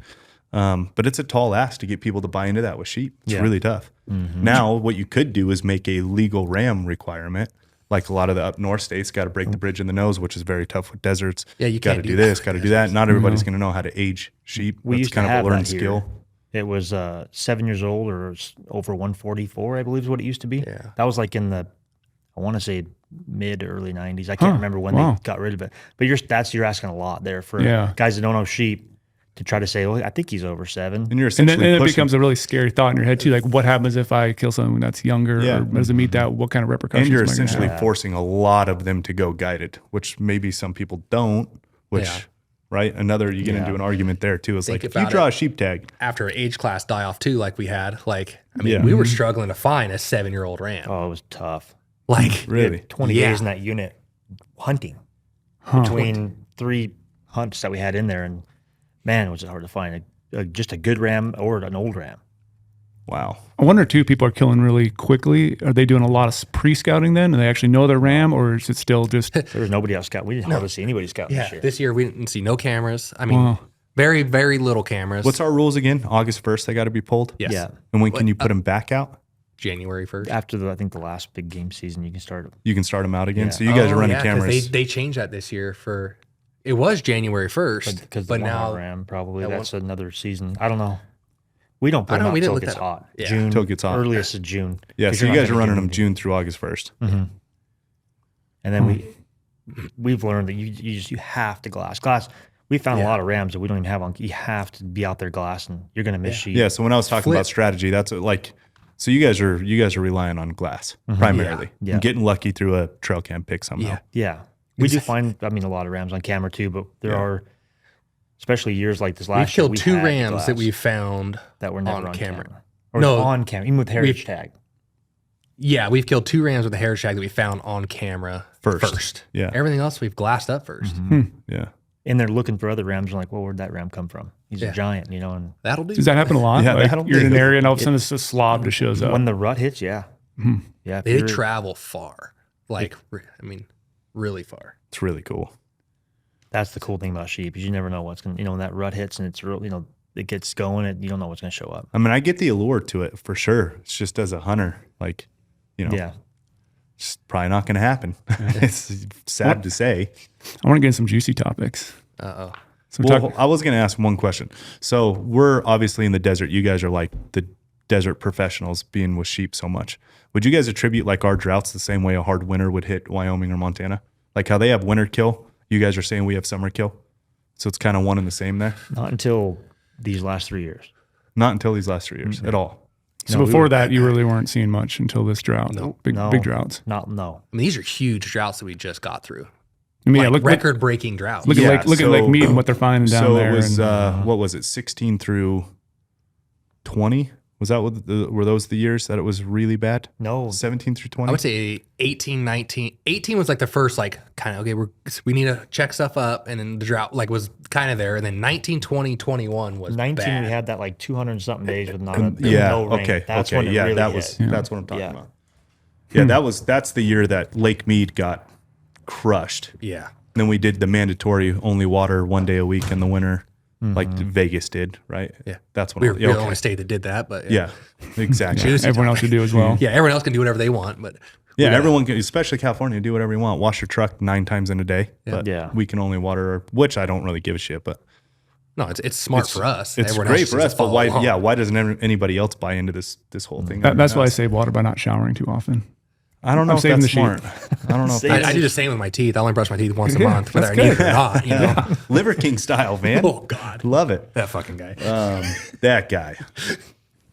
But it's a tall ask to get people to buy into that with sheep. It's really tough. Now, what you could do is make a legal ram requirement. Like a lot of the up north states got to break the bridge in the nose, which is very tough with deserts. Yeah, you got to can't do do this, that. got to do that. Not everybody's going to know how to age sheep. We That's used to kind of have a learned that here. skill. It was 7 years old or over 144, I believe is what it used to be. Yeah. That was like in the I want to say mid to early 90s. I can't remember when they got rid of it. But you're asking a lot there for guys that don't know sheep to try to say, well, I think he's over 7. And you're essentially and then it becomes a really scary thought in your head too. Like, what happens if I kill someone that's younger or doesn't meet that? What kind of repercussions? And you're am I gonna essentially have? forcing a lot of them to go guided, which maybe some people don't, right? You get into an argument there too. It's like, if you draw a sheep tag. After age class die off too, like we had, like, I mean, we were struggling to find a 7-year-old ram. Oh, it was tough. Like, Really? 20 days in that unit hunting between 3 hunts that we had in there. And man, was it hard to find just a good ram or an old ram. Wow. I wonder too, people are killing really quickly. Are they doing a lot of pre-scouting then? And they actually know their ram, or is it still just There was nobody else scouting. We didn't hardly see anybody scouting this year. This year we didn't see no cameras. I mean, very, very little cameras. What's our rules again? August 1st, they got to be pulled? Yes. Yeah. And when can you put them back out? January 1st. After I think the last big game season, you can start them. You can start them out again. Yeah. So you guys are running 'cause cameras. They changed that this year it was January 1st, Because but the now ram probably that's another season. I don't know. We don't put them out we didn't until it look gets that hot. Yeah. June, Till it gets hot. Earliest is June. Yeah, 'Cause so you're you not guys are gonna running get them anything. June through August 1st. And then we've learned that you have to glass. We found a lot of rams that we don't even have on. You have to be out there glassing. You're going to miss sheep. Yeah, so when I was talking about strategy, that's like, so you guys are relying on glass primarily. Yeah. And getting lucky through a trail cam pick somehow. Yeah. We do find, a lot of rams on camera too, but there are, especially years like this last year. we've killed 2 rams that we found that were never on camera. Or on camera, even with heritage tag. Yeah, we've killed 2 rams with a heritage tag that we found on camera first. Yeah. Everything else we've glassed up first. Yeah. And they're looking for other rams. I'm like, well, where'd that ram come from? He's a giant, and That'll do. does that happen a lot? Yeah, like that'll you're in do. an area and all of a sudden it's a slob that shows up. when the rut hits, yeah. Yeah. They travel far. Like, really far. It's really cool. That's the cool thing about sheep is you never know what's going to, when that rut hits and it's real, it gets going and you don't know what's going to show up. I mean, I get the allure to it for sure. It's just as a hunter, like, Yeah. it's probably not going to happen. It's sad to say. I want to get in some juicy topics. Uh-oh. So we're Well, talking, I was going to ask one question. So we're obviously in the desert. You guys are like the desert professionals being with sheep so much. Would you guys attribute like our droughts the same way a hard winter would hit Wyoming or Montana? Like how they have winter kill, you guys are saying we have summer kill. So it's kind of one and the same there. Not until these last 3 years. Not until these last 3 years at all. so before that, you really weren't seeing much until this drought. Big droughts. No. I mean, these are huge droughts that we just got through. I mean, Like record-breaking droughts. Look Yeah, at Lake so- Mead and what they're finding down So there. it was, and, what was it, 16 through 20? Was that were those the years that it was really bad? No. 17 through 20? I would say 18, 19. 18 was like the first, like, kind of, okay, we need to check stuff up. And then the drought, like, was kind of there. And then 19, 20, 21 was 19, bad. we had that like 200 and something days with not Yeah. no rain. Okay. That's okay. when it Yeah. really That hit. was. That's what I'm talking Yeah. about. Yeah. That's the year that Lake Mead got crushed. Yeah. And then we did the mandatory only water 1 day a week in the winter, like Vegas did. Right. Yeah. That's what. We were yeah, the okay. only state that did that. But Yeah. Exactly. Juicy everyone else should do as well. Yeah, everyone else can do whatever they want. But Yeah, everyone can, especially California, do whatever you want. Wash your truck 9 times in a day. But Yeah. we can only water, which I don't really give a shit. But no, it's smart for us. it's Everyone great else for just us. But follow why? along. Yeah, why doesn't anybody else buy into this whole thing? That's why I save water by not showering too often. I don't know I'm if saving that's the sheep. smart. I don't know if I that's do the same with my teeth. I only brush my teeth once a month, whether I need it or not. You know? Liver King style, man. Oh God, Love it. that fucking guy. That guy.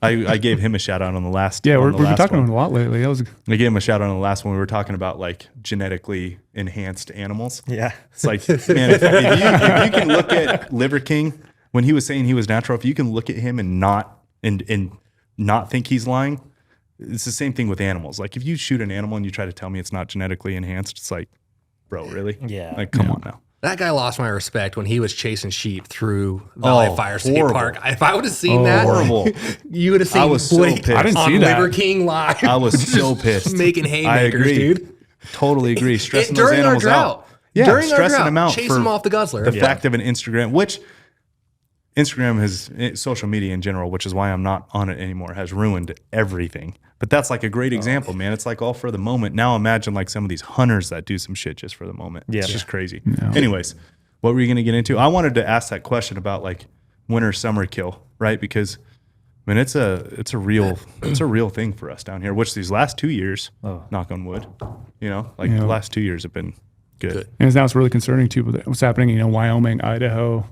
I gave him a shout out on the last. Yeah, on we've the been last talking one. about it a lot lately. That was I gave him a shout out on the last one. We were talking about like genetically enhanced animals. Yeah. It's like, man, if you can look at Liver King when he was saying he was natural, if you can look at him and not think he's lying, it's the same thing with animals. Like if you shoot an animal and you try to tell me it's not genetically enhanced, it's like, bro, really? Yeah. Like, come on now. That guy lost my respect when he was chasing sheep through Valley Fire State horrible. Park. If I would have seen that, Horrible. you would have seen I was so Blake pissed. I didn't on see that. Liver King live. I was so pissed. making I haymakers, agree. dude. Totally agree. Stressing those During our animals drought. out. Yeah, During our stressing drought, them out chase for them off the guzzler. the fact of an Instagram, which Instagram has social media in general, which is why I'm not on it anymore, has ruined everything. But that's like a great example, man. It's like all for the moment. Now imagine like some of these hunters that do some shit just for the moment. Yeah. It's just crazy. Anyways, what were you going to get into? I wanted to ask that question about like winter, summer kill, right? Because I mean, it's a real thing for us down here. Which these last 2 years, knock on wood, the last 2 years have been good. And now it's really concerning too. What's happening? Wyoming, Idaho.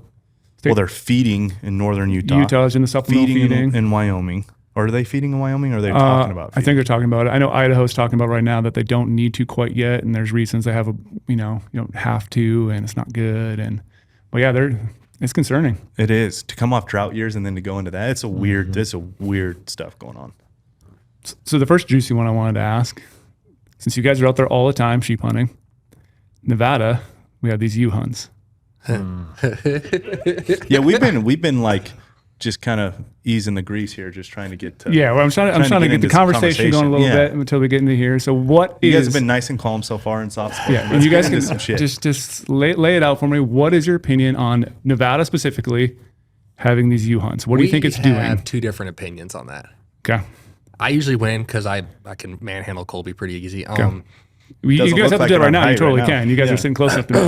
Well, they're feeding in northern Utah. Utah's in the supplemental feeding in Wyoming. Or are they feeding in Wyoming? Or are they talking about feeding? I think they're talking about it. I know Idaho's talking about right now that they don't need to quite yet, and there's reasons they have you don't have to, and it's not good. It's concerning. It is to come off drought years and then to go into that. It's a weird. There's a weird stuff going on. So the first juicy one I wanted to ask, since you guys are out there all the time sheep hunting, Nevada, we have these GOHUNTs. Yeah, we've been like just kind of easing the grease here, just trying to get to. Yeah, well, I'm trying to get the conversation going a little bit until we get into here. So you guys have been nice and calm so far in soft spot. Yeah, and you guys can just lay it out for me. What is your opinion on Nevada specifically having these GOHUNTs? What do you think it's doing? We have two different opinions on that. Okay. I usually win because I can manhandle Colby pretty easy. You guys have to do it right now. You totally can. You guys are sitting close enough to me.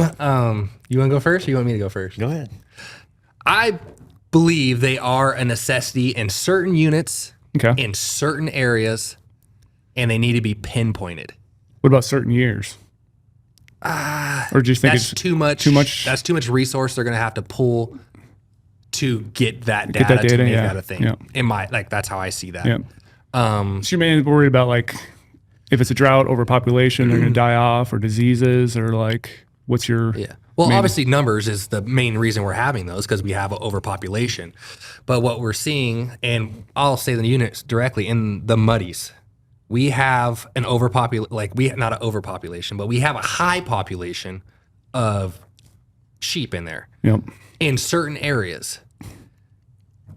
You want to go first or you want me to go first? Go ahead. I believe they are a necessity in certain units, in certain areas, and they need to be pinpointed. What about certain years? Or do you think that's too much? That's too much resource they're going to have to pull to get that data to make that a thing. Yeah. That's how I see that. Yeah. So you're mainly worried about if it's a drought, overpopulation, they're going to die off, or diseases, or what's your... Yeah. Well, obviously numbers is the main reason we're having those because we have an overpopulation. But what we're seeing, and I'll say the units directly, in the muddies, we have an overpopulation, not an overpopulation, but we have a high population of sheep in there in certain areas.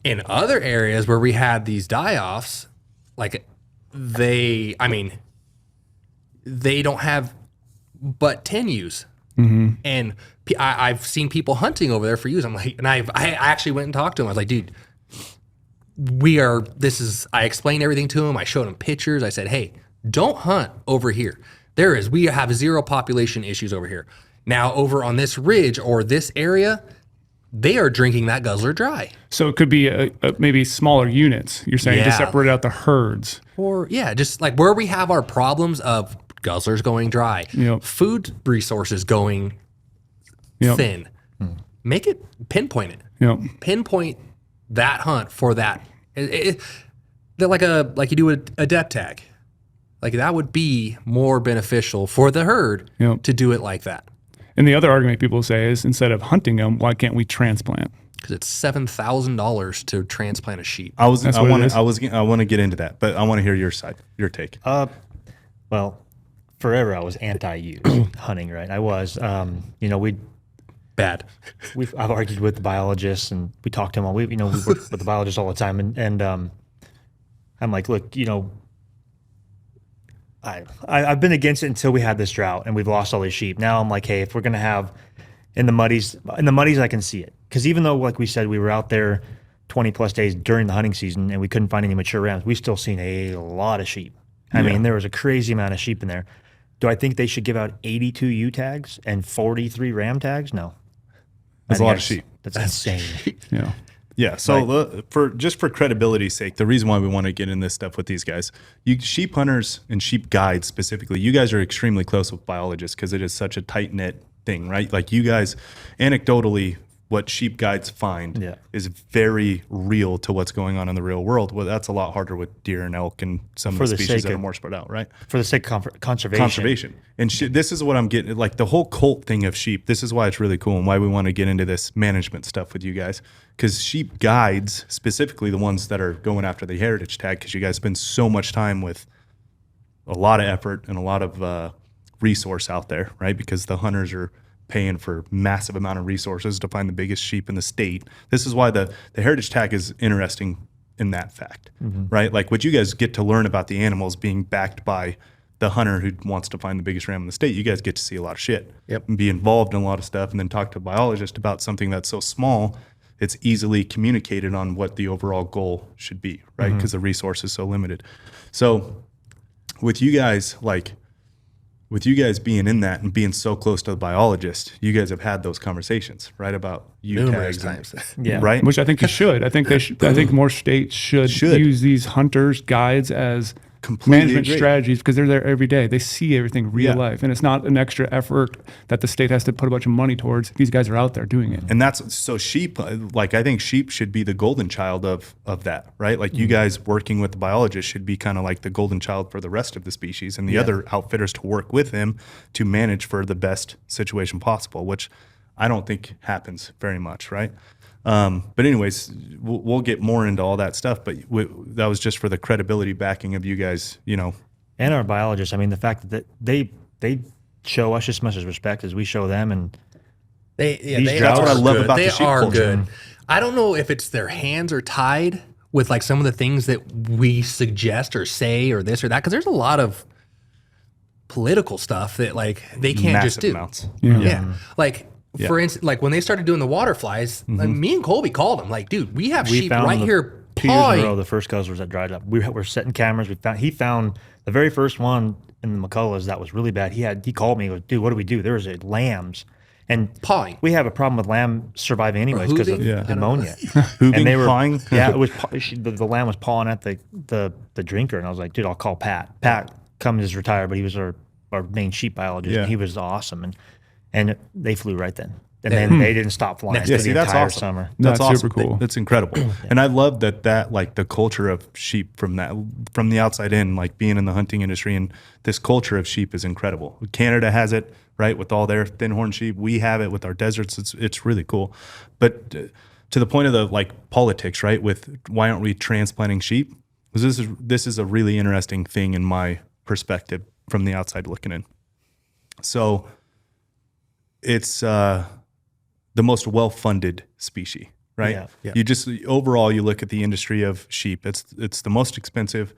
In other areas where we had these die-offs, they don't have but 10 ewes. Mm-hmm. And I've seen people hunting over there for ewes. I'm like, and I actually went and talked to him. I was like, dude, I explained everything to him. I showed him pictures. I said, hey, don't hunt over here. We have zero population issues over here. Now over on this ridge or this area, they are drinking that guzzler dry. So it could be maybe smaller units, you're saying, to separate out the herds. Or just where we have our problems of guzzlers going dry, food resources going thin. Make it, pinpoint it. Pinpoint that hunt for that. They're like you do a depth tag. That would be more beneficial for the herd to do it like that. And the other argument people say is, instead of hunting them, why can't we transplant? Because it's $7,000 to transplant a sheep. I want to get into that, but I want to hear your side, your take. Well, forever I was anti-use hunting, right? I was. Bad. I've argued with the biologists, and we talk to them all. We work with the biologists all the time, and I'm like, look, I've been against it until we had this drought and we've lost all these sheep. Now I'm like, hey, if we're gonna have in the muddies, I can see it, because even though, like we said, we were out there 20 plus days during the hunting season and we couldn't find any mature rams, we still seen a lot of sheep. I mean, there was a crazy amount of sheep in there. Do I think they should give out 82 ewe tags and 43 ram tags? No. That's a lot of sheep. That's insane. Yeah. So for credibility's sake, the reason why we want to get in this stuff with these guys, sheep hunters and sheep guides specifically, you guys are extremely close with biologists because it is such a tight knit thing, right? Like you guys, anecdotally, what sheep guides find is very real to what's going on in the real world. Well, that's a lot harder with deer and elk and some of the species that are more spread out, right? For the sake of conservation. And this is what I'm getting, like the whole cult thing of sheep. This is why it's really cool and why we want to get into this management stuff with you guys. Because sheep guides, specifically the ones that are going after the heritage tag, because you guys spend so much time with a lot of effort and a lot of resource out there, right? Because the hunters are paying for massive amount of resources to find the biggest sheep in the state. This is why the heritage tag is interesting in that fact, right? Like what you guys get to learn about the animals being backed by the hunter who wants to find the biggest ram in the state. You guys get to see a lot of shit and be involved in a lot of stuff, and then talk to a biologist about something that's so small, it's easily communicated on what the overall goal should be, right? Because the resource is so limited. So with you guys, like, with you guys being in that and being so close to the biologist, you guys have had those conversations, right? About numerous tags times. Yeah. right? Which I think you should. I think they should. I think more states should use these hunters guides as Completely management agree. strategies, because they're there every day. They see everything real life, and it's not an extra effort that the state has to put a bunch of money towards. These guys are out there doing it. And that's so sheep, like I think sheep should be the golden child of that, right? Like you guys working with the biologist should be kind of like the golden child for the rest of the species, and the other outfitters to work with him to manage for the best situation possible, which I don't think happens very much, right? But anyways, we'll get more into all that stuff, but that was just for the credibility backing of you guys, you know. And our biologists. I mean, the fact that they show us just as much as respect as we show them, and They That's what I love about they the sheep are culture. good. I don't know if it's their hands are tied with like some of the things that we suggest or say or this or that, because there's a lot of political stuff that like they can't just Massive do. amounts. Yeah. Like for instance, like when they started doing the water flies, like, me and Colby called them like, dude, we have sheep right here 2 years in a row, pawing. the first guzzlers that dried up. We were setting cameras. He found the very first one in the McCulloughs that was really bad. He called me. He goes, dude, what do we do? There was lambs. And Pawing. we have a problem with lamb surviving anyways because of hooving? Yeah. pneumonia. Hooving, And they were pawing? Yeah, it was the lamb was pawing at the drinker, and I was like, dude, I'll call Pat. Pat Cummins is retired, but he was our main sheep biologist, Yeah. and he was awesome. And they flew right then. And then they didn't stop flying for the that's entire awesome. summer. That's That's awesome. super cool. That's incredible. And I love that like the culture of sheep from the outside in, like being in the hunting industry, and this culture of sheep is incredible. Canada has it, right, with all their thin horn sheep. We have it with our deserts. It's really cool. But to the point of the like politics, right, with why aren't we transplanting sheep? Because this is a really interesting thing in my perspective from the outside looking in. So it's the most well-funded species, right? Yeah. Yeah. You just overall, you look at the industry of sheep. It's the most expensive.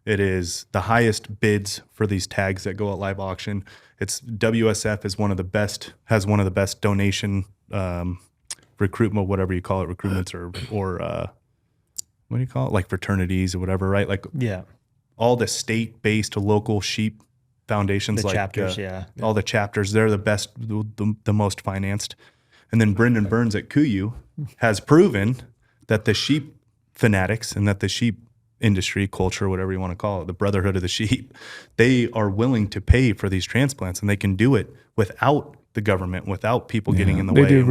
It is the highest bids for these tags that go at live auction. It's WSF is has one of the best donation recruitment, whatever you call it, recruitments or what do you call it, like fraternities or whatever, right? Like Yeah. all the state-based local sheep foundations, The like chapters, all the chapters, they're the best, the most financed. And then Brendan Burns at KUIU has proven that the sheep fanatics and that the sheep industry, culture, whatever you want to call it, the brotherhood of the sheep, they are willing to pay for these transplants, and they can do it without the government, without people getting in the way. They do and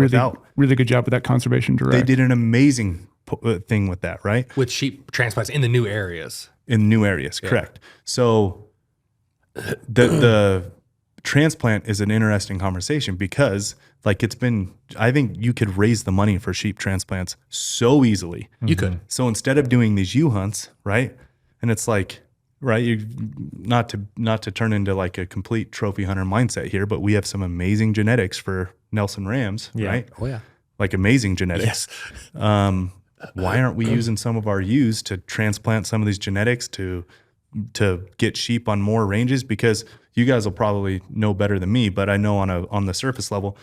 really good job with that conservation direct. they did an amazing thing with that, right? With sheep transplants in the new areas. In new areas, correct. So the transplant is an interesting conversation because like I think you could raise the money for sheep transplants so easily. You could. So instead of doing these hunts, right? And it's like, right, you not to turn into like a complete trophy hunter mindset here, but we have some amazing genetics for Nelson Rams, right? Oh yeah. Like amazing genetics. Why aren't we using some of our ewes to transplant some of these genetics to get sheep on more ranges? Because you guys will probably know better than me, but I know on the surface level,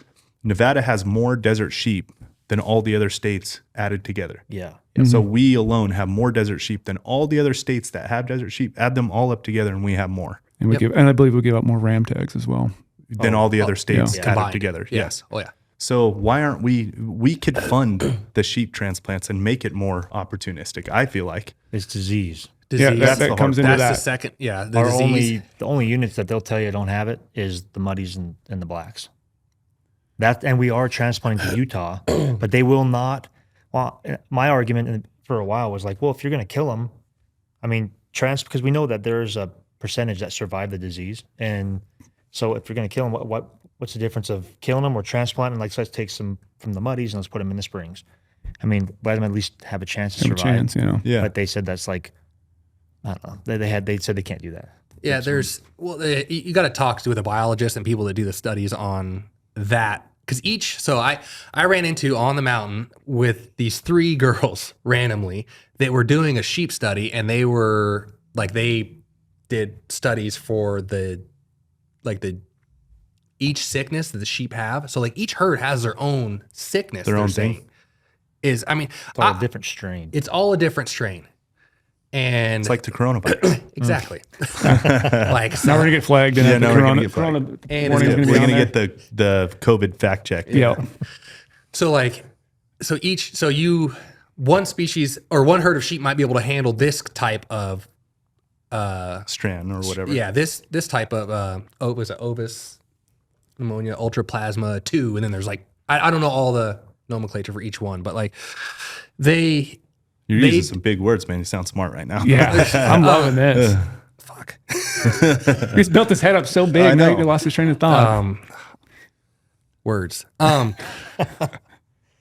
Nevada has more desert sheep than all the other states added together. Yeah. So we alone have more desert sheep than all the other states that have desert sheep. Add them all up together, and we have more And I believe we give out more ram tags as well. than all the other states yeah. added Combined. together. Yeah. Yes. Oh yeah. So why aren't we could fund the sheep transplants and make it more opportunistic, I feel like. It's disease. Yeah, Disease. that comes into That's that. the second. Yeah. The Our disease. the only units that they'll tell you don't have it is the muddies and the blacks. And we are transplanting to Utah, but they will not. Well, my argument for a while was like, well, if you're going to kill them, I mean, because we know that there's a percentage that survive the disease, and so if you're going to kill them, what's the difference of killing them or transplanting? Like, so let's take some from the muddies and let's put them in the springs. I mean, let them at least have a chance to Have a survive. chance, you know. Yeah. But they said that's like, I don't know. They said they can't do that. Yeah, you got to talk with a biologist and people that do the studies on that. Because so I ran into on the mountain with these 3 girls randomly that were doing a sheep study, and they did studies for each sickness that the sheep have. So like each herd has their own sickness. Their they're own thing. saying. It's It's all a different strain. It's all a different strain. And It's like the coronavirus. exactly. Like Now we're gonna get flagged, and Yeah, the now we're gonna corona, get flagged. corona And warning's it's gonna We're be going on to there. get the COVID fact check. Yeah. one species or one herd of sheep might be able to handle this type of Strand or whatever. yeah, this type of was it Ovis pneumonia ultraplasma 2, and then there's like I don't know all the nomenclature for each one, but like You're using some big words, man. You sound smart right now. Yeah, I'm loving this. fuck. He's built his head up so big, I now know. he lost his train of thought. Words.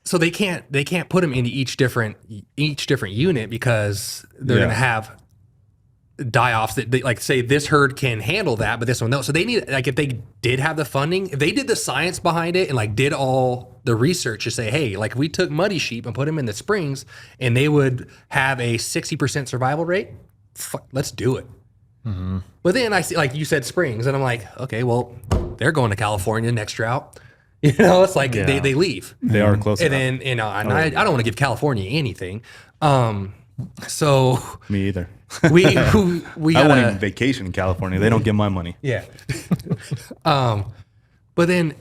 So they can't put them into each different unit because they're Yeah. going to have die-offs that they, like say this herd can handle that, but this one no. So they need, like, if they did have the funding, if they did the science behind it and like did all the research to say, hey, like we took muddy sheep and put them in the springs and they would have a 60% survival rate, let's do it. But then I see, like you said, springs, and I'm like, okay, well, they're going to California next drought. You know, it's like they leave. They are close And enough. then, you know, and I don't want to give California anything. So Me either. we I won't gotta, even vacation in California. They don't get my money. yeah. But then,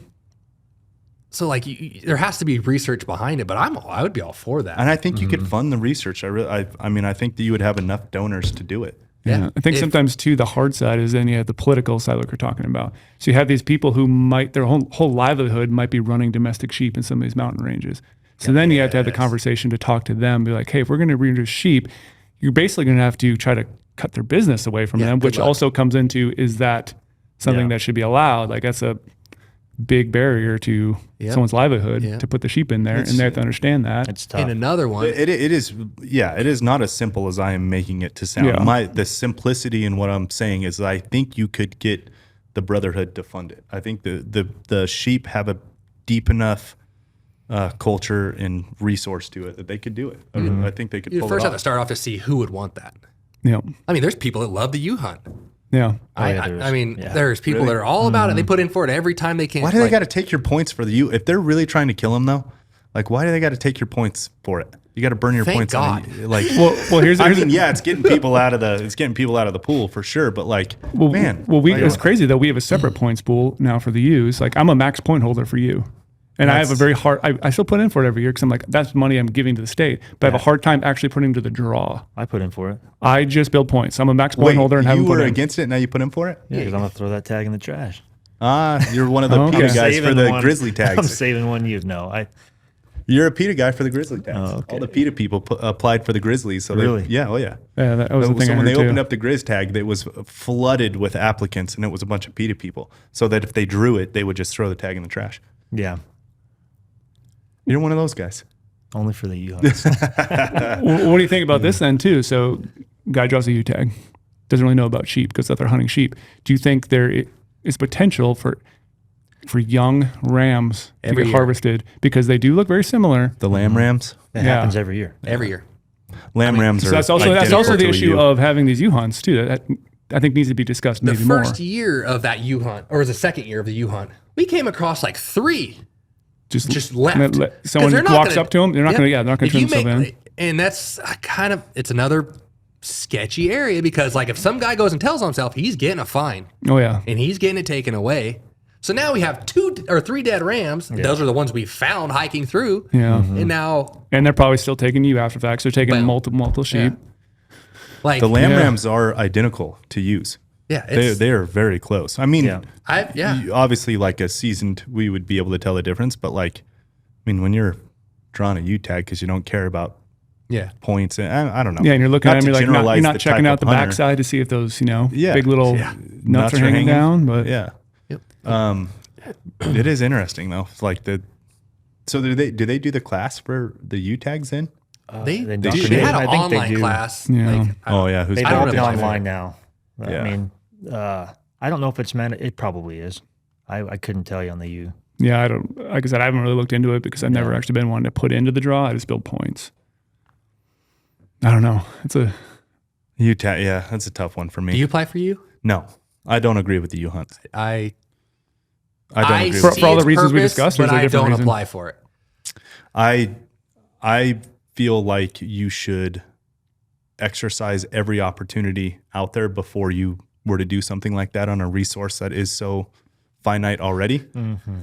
so like there has to be research behind it, but I would be all for that. And I think you could fund the research. I mean, I think that you would have enough donors to do it. Yeah. I think sometimes too the hard side is then you have the political side like we're talking about. So you have these people who might their whole livelihood might be running domestic sheep in some of these mountain ranges. So then you have to have the conversation to talk to them, be like, hey, if we're going to reintroduce sheep, you're basically going to have to try to cut their business away from them, which also comes into, is that something that should be allowed? Like that's a big barrier to someone's livelihood to put the sheep in there, and they have to understand that. It's tough. And another one, It is, it is not as simple as I am making it to sound. Yeah. The simplicity in what I'm saying is I think you could get the Brotherhood to fund it. I think the sheep have a deep enough culture and resource to it that they could do it. I think they could you pull first it have to off. start off to see who would want that. Yeah. I mean, there's people that love the U-Hunt. Yeah. I mean, there's people that are all about it. They put in for it every time they can. Why do they got to take your points for the U? If they're really trying to kill them, though, like why do they got to take your points for it? You got to burn your Thank points. God. Like, Well, here's I mean, yeah, it's getting people out of the pool for sure. But like, man, it's crazy that we have a separate points pool now for the U's. Like I'm a max point holder for you. And I have a very hard, I still put in for it every year because I'm like, that's money I'm giving to the state. But I have a hard time actually putting to the draw. I put in for it. I just build points. I'm a max point holder and haven't you put were in. against it. Now you put in for it. Yeah, because I'm gonna throw that tag in the trash. You're one of the Okay. PETA guys Saving for the one- Grizzly I'm tags. saving one. You're a PETA guy for the Grizzly tags. Oh, okay. All the PETA people applied for the Grizzlies. So Really? Oh yeah. Yeah, that was the thing So I when heard they opened too. up the Grizz tag, it was flooded with applicants, and it was a bunch of PETA people. So that if they drew it, they would just throw the tag in the trash. Yeah, You're one of those guys. only for the U-Hunts. What do you think about this then too? So guy draws a U tag, doesn't really know about sheep because they're hunting sheep. Do you think there is potential for young rams to Every get year. harvested because they do look very similar? The lamb rams. It happens every year. every year. Lamb rams So are. that's also identical the to a issue ewe. of having these U hunts too. That I think needs to be discussed The maybe more. first year of that U-Hunt, or the second year of the U-Hunt, we came across like 3 just left. Someone 'Cause they're not walks gonna- up to them. They're not going to. Yeah, they're not going If to you turn themselves in. And that's it's another sketchy area because like if some guy goes and tells on himself, he's getting a fine Oh yeah. and he's getting it taken away. So now we have 2 or 3 dead rams. Those are the ones we found hiking through. Yeah. And now And they're probably still taking you after facts. They're taking Well, multiple sheep. like The lamb Yeah. rams are identical to ewes. They are very close. I mean, you- obviously, like a seasoned, we would be able to tell the difference. But like, I mean, when you're drawing a U tag because you don't care about points, and I don't know. Yeah, and you're looking Not at them, to you're like, generalize you're not the checking type out the of hunter. backside to see if those, big little Yeah. nuts are hanging down. But Yeah. Yep. It is interesting though. It's like so do they do the class for the U tags then? they they do. do. They had an I think they online do. class. Yeah. Like, Oh yeah, who's They I don't do it know. online now. Yeah. I mean, I don't know if it's meant. It probably is. I couldn't tell you on the U. yeah, I don't. Like I said, I haven't really looked into it because I've never actually been one to put into the draw. I just build points. I don't know. It's a U tag? Yeah, that's a tough one for me. do you apply for you? No, I don't agree with the U hunt. I I don't agree. see With For all the its reasons we purpose, discussed, or is but there a I different don't reason? apply for it. I feel like you should exercise every opportunity out there before you were to do something like that on a resource that is so finite already.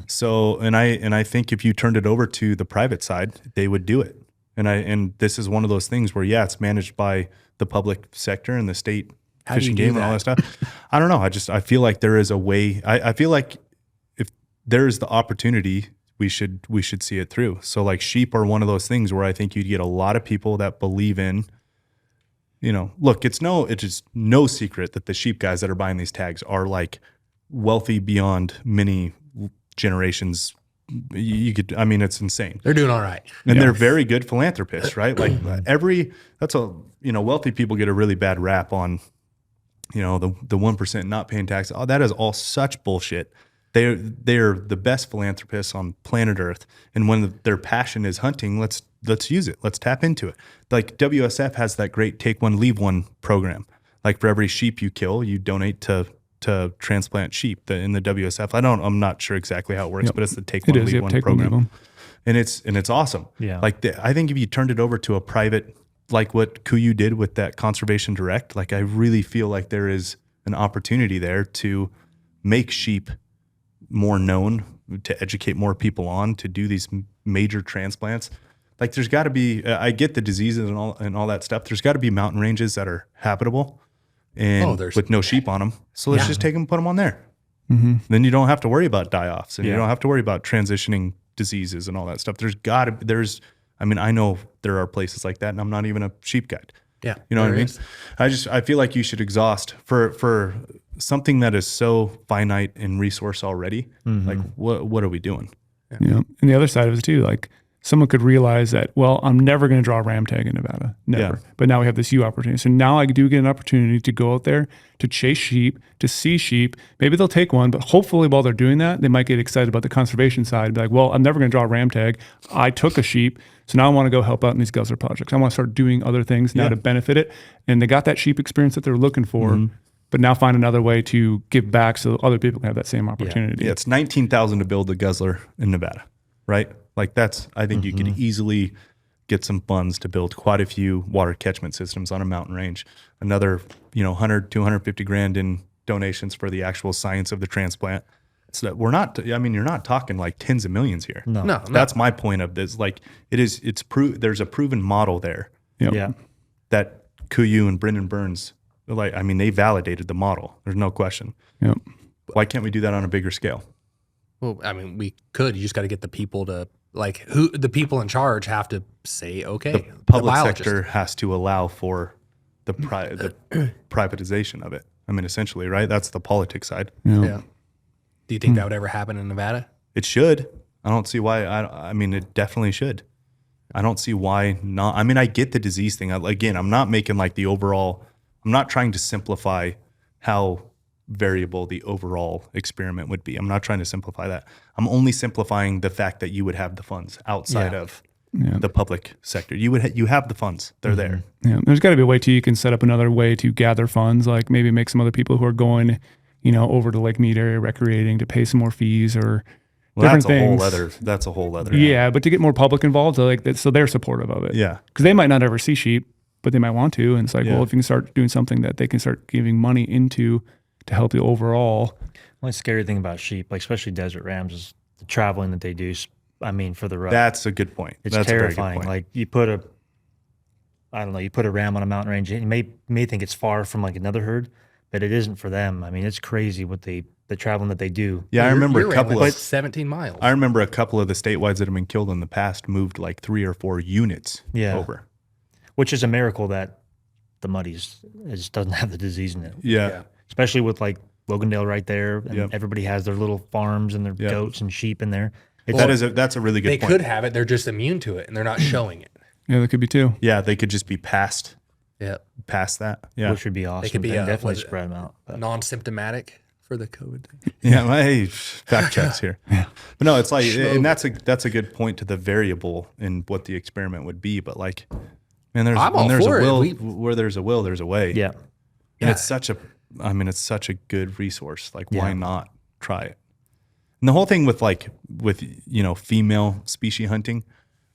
So, and I think if you turned it over to the private side, they would do it. And this is one of those things where, yeah, it's managed by the public sector and the state Fish and Game and all that stuff. I don't know. I feel like there is a way. I feel like if there is the opportunity, we should see it through. So like sheep are one of those things where I think you'd get a lot of people that believe in, look, it's just no secret that the sheep guys that are buying these tags are like wealthy beyond many generations. It's insane. They're doing all right. And they're very good philanthropists, right? Like wealthy people get a really bad rap on, the 1% not paying tax. Oh, that is all such bullshit. They're the best philanthropists on planet Earth. And when their passion is hunting, let's use it. Let's tap into it. Like WSF has that great take one, leave one program. Like for every sheep you kill, you donate to transplant sheep in the WSF. I'm not sure exactly how it works, but it's the take one, leave one program. And it's awesome. Yeah. Like I think if you turned it over to a private, like what KOHU did with that Conservation Direct, like I really feel like there is an opportunity there to make sheep more known, to educate more people on, to do these major transplants. Like there's got to be, I get the diseases and all that stuff. There's got to be mountain ranges that are habitable and with no sheep on them. So let's just take them and put them on there. Mm-hmm. Then you don't have to worry about die-offs and you don't have to worry about transitioning diseases and all that stuff. I know there are places like that, and I'm not even a sheep guide. Yeah. You know what I mean? I feel like you should exhaust for something that is so finite in resource already. Like what are we doing? Yeah. And the other side of it too, like someone could realize that, well, I'm never going to draw a ram tag in Nevada. Never. Yeah. But now we have this opportunity. So now I do get an opportunity to go out there to chase sheep, to see sheep. Maybe they'll take one, but hopefully while they're doing that, they might get excited about the conservation side and be like, well, I'm never going to draw a ram tag. I took a sheep. So now I want to go help out in these guzzler projects. I want to start doing other things now to benefit it. And they got that sheep experience that they're looking for, but now find another way to give back so other people can have that same opportunity. Yeah, it's $19,000 to build a guzzler in Nevada, right? Like I think you could easily get some funds to build quite a few water catchment systems on a mountain range. Another, 100, 250 grand in donations for the actual science of the transplant. So that you're not talking like tens of millions here. No. That's my point of this. Like there's a proven model there. Yep. Yeah. That KOHU and Brendan Burns, they validated the model. There's no question. Yep. Why can't we do that on a bigger scale? Well, we could. You just got to get the people to the people in charge have to say, okay. The public sector has to allow for the privatization of it. Essentially, right? That's the politics side. Yeah. Do you think that would ever happen in Nevada? It should. I don't see why. It definitely should. I don't see why not. I get the disease thing. Again, I'm not making like the overall. I'm not trying to simplify how variable the overall experiment would be. I'm not trying to simplify that. I'm only simplifying the fact that you would have the funds outside of the public sector. You have the funds. They're there. Yeah. There's got to be a way too. You can set up another way to gather funds, like maybe make some other people who are going, over to Lake Mead area recreating to pay some more fees or different things. That's a whole other. Yeah, but to get more public involved, so they're supportive of it. Yeah, because they might not ever see sheep, but they might want to, and it's like, well, if you can start doing something that they can start giving money into to help the overall. Only scary thing about sheep, like especially desert rams, is the traveling that they do. For the rut. That's a good point. It's That's terrifying. A very good point. Like you put a ram on a mountain range, and you may think it's far from like another herd, but it isn't for them. It's crazy what the traveling that they do. Yeah, I remember a couple of 17 miles. I remember a couple of the statewides that have been killed in the past moved like 3 or 4 units over. Which is a miracle that the Muddies doesn't have the disease in it. Yeah. Especially with like Logandale right there, and everybody has their little farms and their goats and sheep in there. That's a really good point. They could have it. They're just immune to it, and they're not showing it. Yeah, that could be too. Yeah, they could just be past Yeah. past that. Yeah. Which would be awesome. They could be definitely spread them out. Non-symptomatic for the COVID. Yeah, hey, fact checks here. But no, it's like, and that's a good point to the variable in what the experiment would be. But like, man, there's where there's a will, there's a way. Yeah. And it's such a good resource. Like, why not try it? And the whole thing with female species hunting,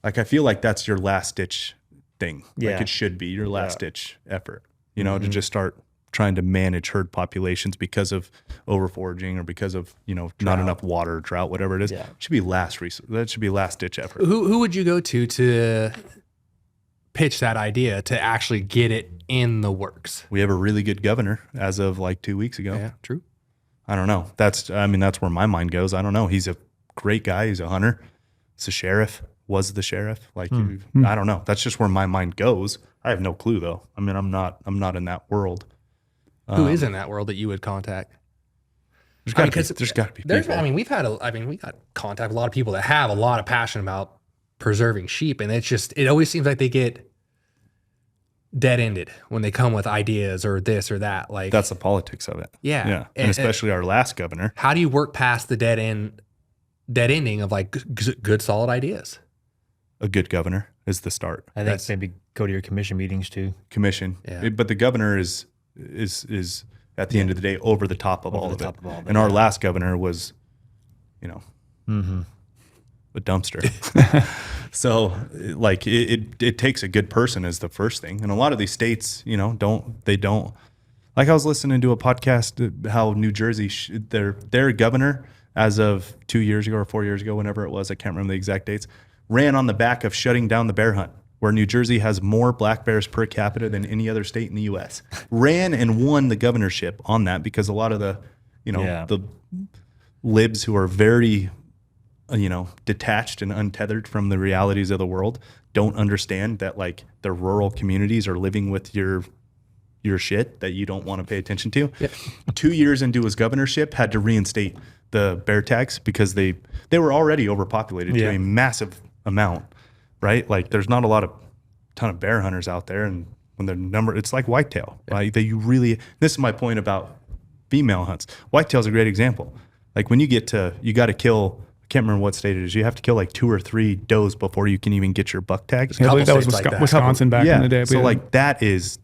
like I feel like that's your last ditch thing. Yeah. Like it should be your last ditch effort, you know, to just start trying to manage herd populations because of overforaging or because of, you know, not enough water, drought, whatever it is. Yeah. It should be that should be last ditch effort. Who would you go to pitch that idea to actually get it in the works? We have a really good governor as of like 2 weeks ago. Yeah, true. I don't know. That's where my mind goes. I don't know. He's a great guy. He's a hunter. He's a sheriff. Was the sheriff. Like, I don't know. That's just where my mind goes. I have no clue though. I mean, I'm not in that world. Who is in that world that you would contact? There's got to be people. We got contact with a lot of people that have a lot of passion about preserving sheep, and it always seems like they get dead-ended when they come with ideas or this or that. Like That's the politics of it. Yeah. Yeah. And especially our last governor. How do you work past the dead ending of like good solid ideas? A good governor is the start. I think maybe go to your commission meetings too. Commission. Yeah. But the governor is at the end of the day over the top of all of it. And our yeah. last governor was, you know, a dumpster. So like it takes a good person as the first thing. And a lot of these states, you know, don't like I was listening to a podcast how New Jersey, their governor as of 2 years ago or 4 years ago, whenever it was, I can't remember the exact dates, ran on the back of shutting down the bear hunt, where New Jersey has more black bears per capita than any other state in the U.S. Ran and won the governorship on that because a lot of the, you know, the libs who are very, you know, detached and untethered from the realities of the world don't understand that like the rural communities are living with your shit that you don't want to pay attention to. Yep. 2 years into his governorship, had to reinstate the bear tax because they were already overpopulated to a massive amount, right? Like there's not a ton of bear hunters out there, and when the number, it's like whitetail, right? That you really, this is my point about female hunts. Whitetail's a great example. Like when you got to kill, I can't remember what state it is, you have to kill like 2 or 3 does before you can even get your buck tag. Yeah, I believe that was Wisconsin back in the day. So like that is,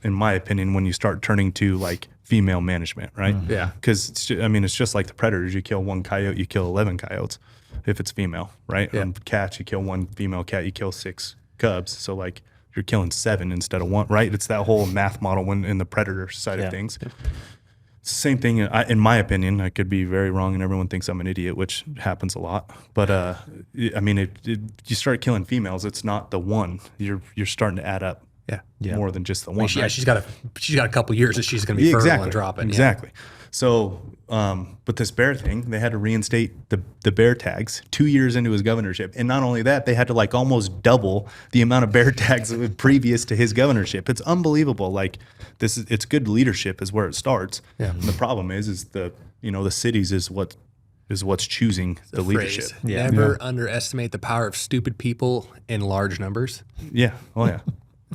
in my opinion, when you start turning to like female management, right? Yeah. Because it's just like the predators. You kill 1 coyote, you kill 11 coyotes if it's female, right? Yeah. Cats, you kill 1 female cat, you kill 6 cubs. So like you're killing 7 instead of 1, right? It's that whole math model when in the predator side of things. It's the same thing, in my opinion. I could be very wrong, and everyone thinks I'm an idiot, which happens a lot. But you start killing females. It's not the one. You're starting to add up. Yeah. More than just the one. Yeah, she's got a couple years that she's going to be fertile and drop it. Exactly. So, but this bear thing, they had to reinstate the bear tags 2 years into his governorship, and not only that, they had to like almost double the amount of bear tags previous to his governorship. It's unbelievable. Like it's good leadership is where it starts. Yeah. And the problem is the cities is what's choosing the leadership. Never underestimate the power of stupid people in large numbers. Yeah. Oh yeah.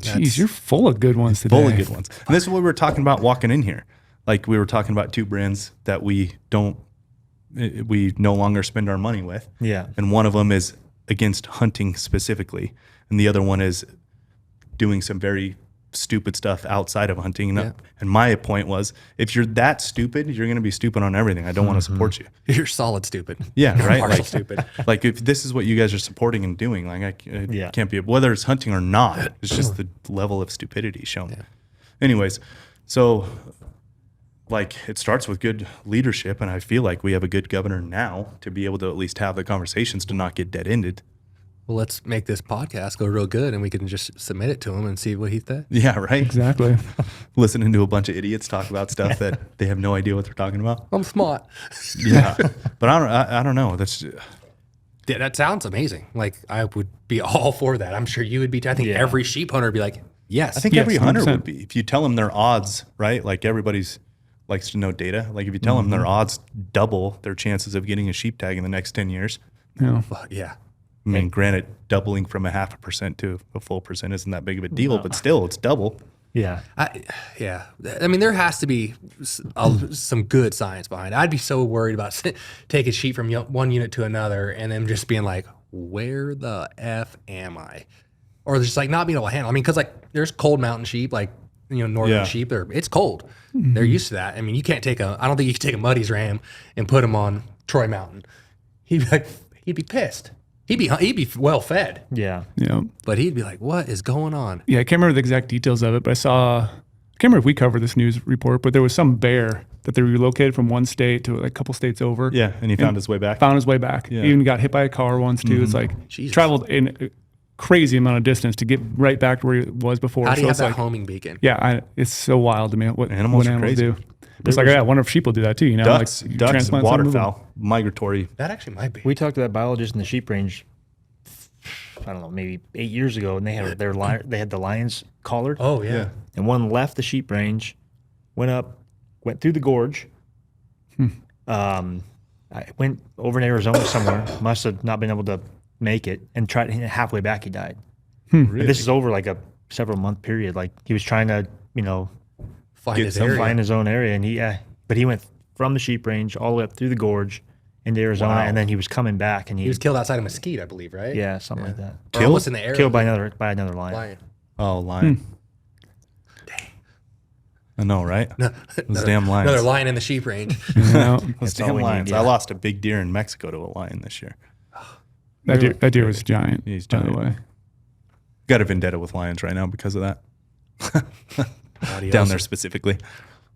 Jeez, you're full of good ones today. Full of good ones. And this is what we were talking about walking in here. Like we were talking about 2 brands that we no longer spend our money with. Yeah. And one of them is against hunting specifically. And the other one is doing some very stupid stuff outside of hunting. And my point was, if you're that stupid, you're going to be stupid on everything. I don't want to support you. You're solid stupid. Yeah, right. Partial stupid. Like if this is what you guys are supporting and doing, like I can't be, whether it's hunting or not, it's just the level of stupidity shown. Yeah. Anyways, so like it starts with good leadership, and I feel like we have a good governor now to be able to at least have the conversations to not get dead-ended. Well, let's make this podcast go real good, and we can just submit it to him and see what he thinks. Yeah, right. Exactly. Listening to a bunch of idiots talk about stuff that they have no idea what they're talking about. I'm smart. Yeah, but I don't know. That sounds amazing. Like I would be all for that. I'm sure you would be. I think every sheep hunter would be like, yes. I think every hunter would be. If you tell them their odds, right? Like everybody's likes to know data. Like if you tell them their odds double their chances of getting a sheep tag in the next 10 years. Yeah. I mean, granted, doubling from 0.5% to a full percent isn't that big of a deal, but still, it's double. Yeah. I mean, there has to be some good science behind it. I'd be so worried about taking sheep from one unit to another and then just being like, where the F am I? Or just like not being able to handle. I mean, because like there's cold mountain sheep, like, northern sheep, it's cold. Mm-hmm. They're used to that. I mean, I don't think you can take a Muddy's ram and put him on Troy Mountain. He'd be pissed. He'd be well fed, Yeah. Yeah. but he'd be like, "What is going on?" Yeah, I can't remember the exact details of it, but I can't remember if we covered this news report, but there was some bear that they relocated from one state to like a couple states over. Yeah, and he found his way back. Found his way back. Yeah. He even got hit by a car once too. It's like Jesus. traveled in a crazy amount of distance to get right back to where he was before. How do you have it's that like, homing beacon? yeah, it's so wild to me what Animals what are crazy. do. It's like, I wonder if sheep will do that too. You know, Ducks, like you ducks, transplant some of them. waterfowl, migratory. That actually might be. We talked to that biologist in the sheep range. I don't know, maybe 8 years ago, and they had they had the lions collared. Oh yeah. And one left the sheep range, went through the gorge. I went over in Arizona somewhere. Must have not been able to make it, and tried halfway back he died. But this is over like a several month period. Like he was trying to, Find find his own area, and but he went from the sheep range all the way up through the gorge into Arizona, and then he was coming back, and He was killed outside of Mesquite, I believe, right? yeah, something like that. Or almost in the area. Killed by another lion. lion. Oh, lion. I know, right? Those damn lions. Another lion in the sheep range. You know, Those all damn we need, lions. yeah. I lost a big deer in Mexico to a lion this year. that deer was giant. He's by the giant. way. Got a vendetta with lions right now because of that. Adios. Down there specifically.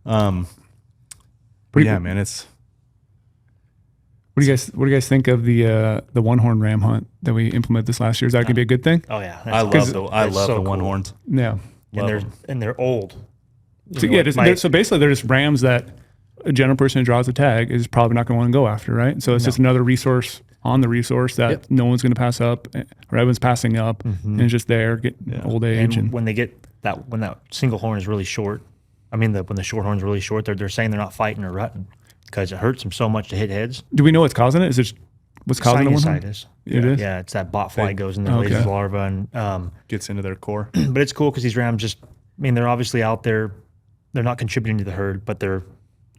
Pretty Yeah, cool. man, it's What do you guys think of the one horn ram hunt that we implemented this last year? Is that gonna be a good thing? Oh yeah, I that's love awesome. the so one cool. horns. Yeah. And they're old. So yeah, so basically they're just rams that a general person who draws a tag is probably not going to want to go after, right? So it's just another resource on the resource that no one's going to pass up, or everyone's passing up, and it's just there, getting old age. And when they get when that single horn is really short, when the short horn is really short, they're saying they're not fighting or rutting because it hurts them so much to hit heads. Do we know what's causing it? Is it what's causing the one horn? Sinusitis. It is? Yeah, it's that bot fly goes in the Okay. laser larva, and Gets into their core. but it's cool because these rams they're obviously out there. They're not contributing to the herd, but they're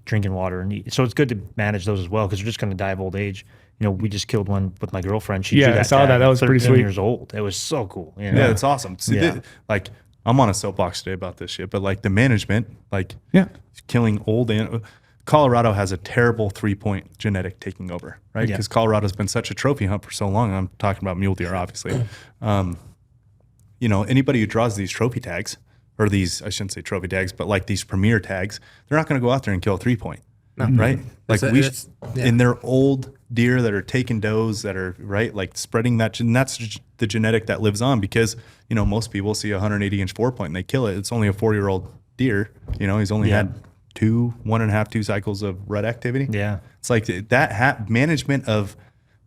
drinking water, and so it's good to manage those as well because they're just going to die of old age. We just killed one with my girlfriend. She drew I saw that. That was pretty 13 sweet. years old. It was so cool. Yeah, it's awesome. See, Yeah. like I'm on a soapbox today about this shit, but like the management, like killing old Colorado has a terrible 3-point genetic taking over, right? Yeah. Because Colorado's been such a trophy hunt for so long. I'm talking about mule deer, obviously. Anybody who draws these trophy tags, or these, I shouldn't say trophy tags, but like these premier tags, they're not going to go out there and kill a 3-point, right? Like and they're old deer that are taking does that are like spreading that, and that's the genetic that lives on because, most people see a 180-inch 4-point and they kill it. It's only a 4-year-old deer. He's only had 1.5-2 cycles of rut activity. Yeah. It's like that management of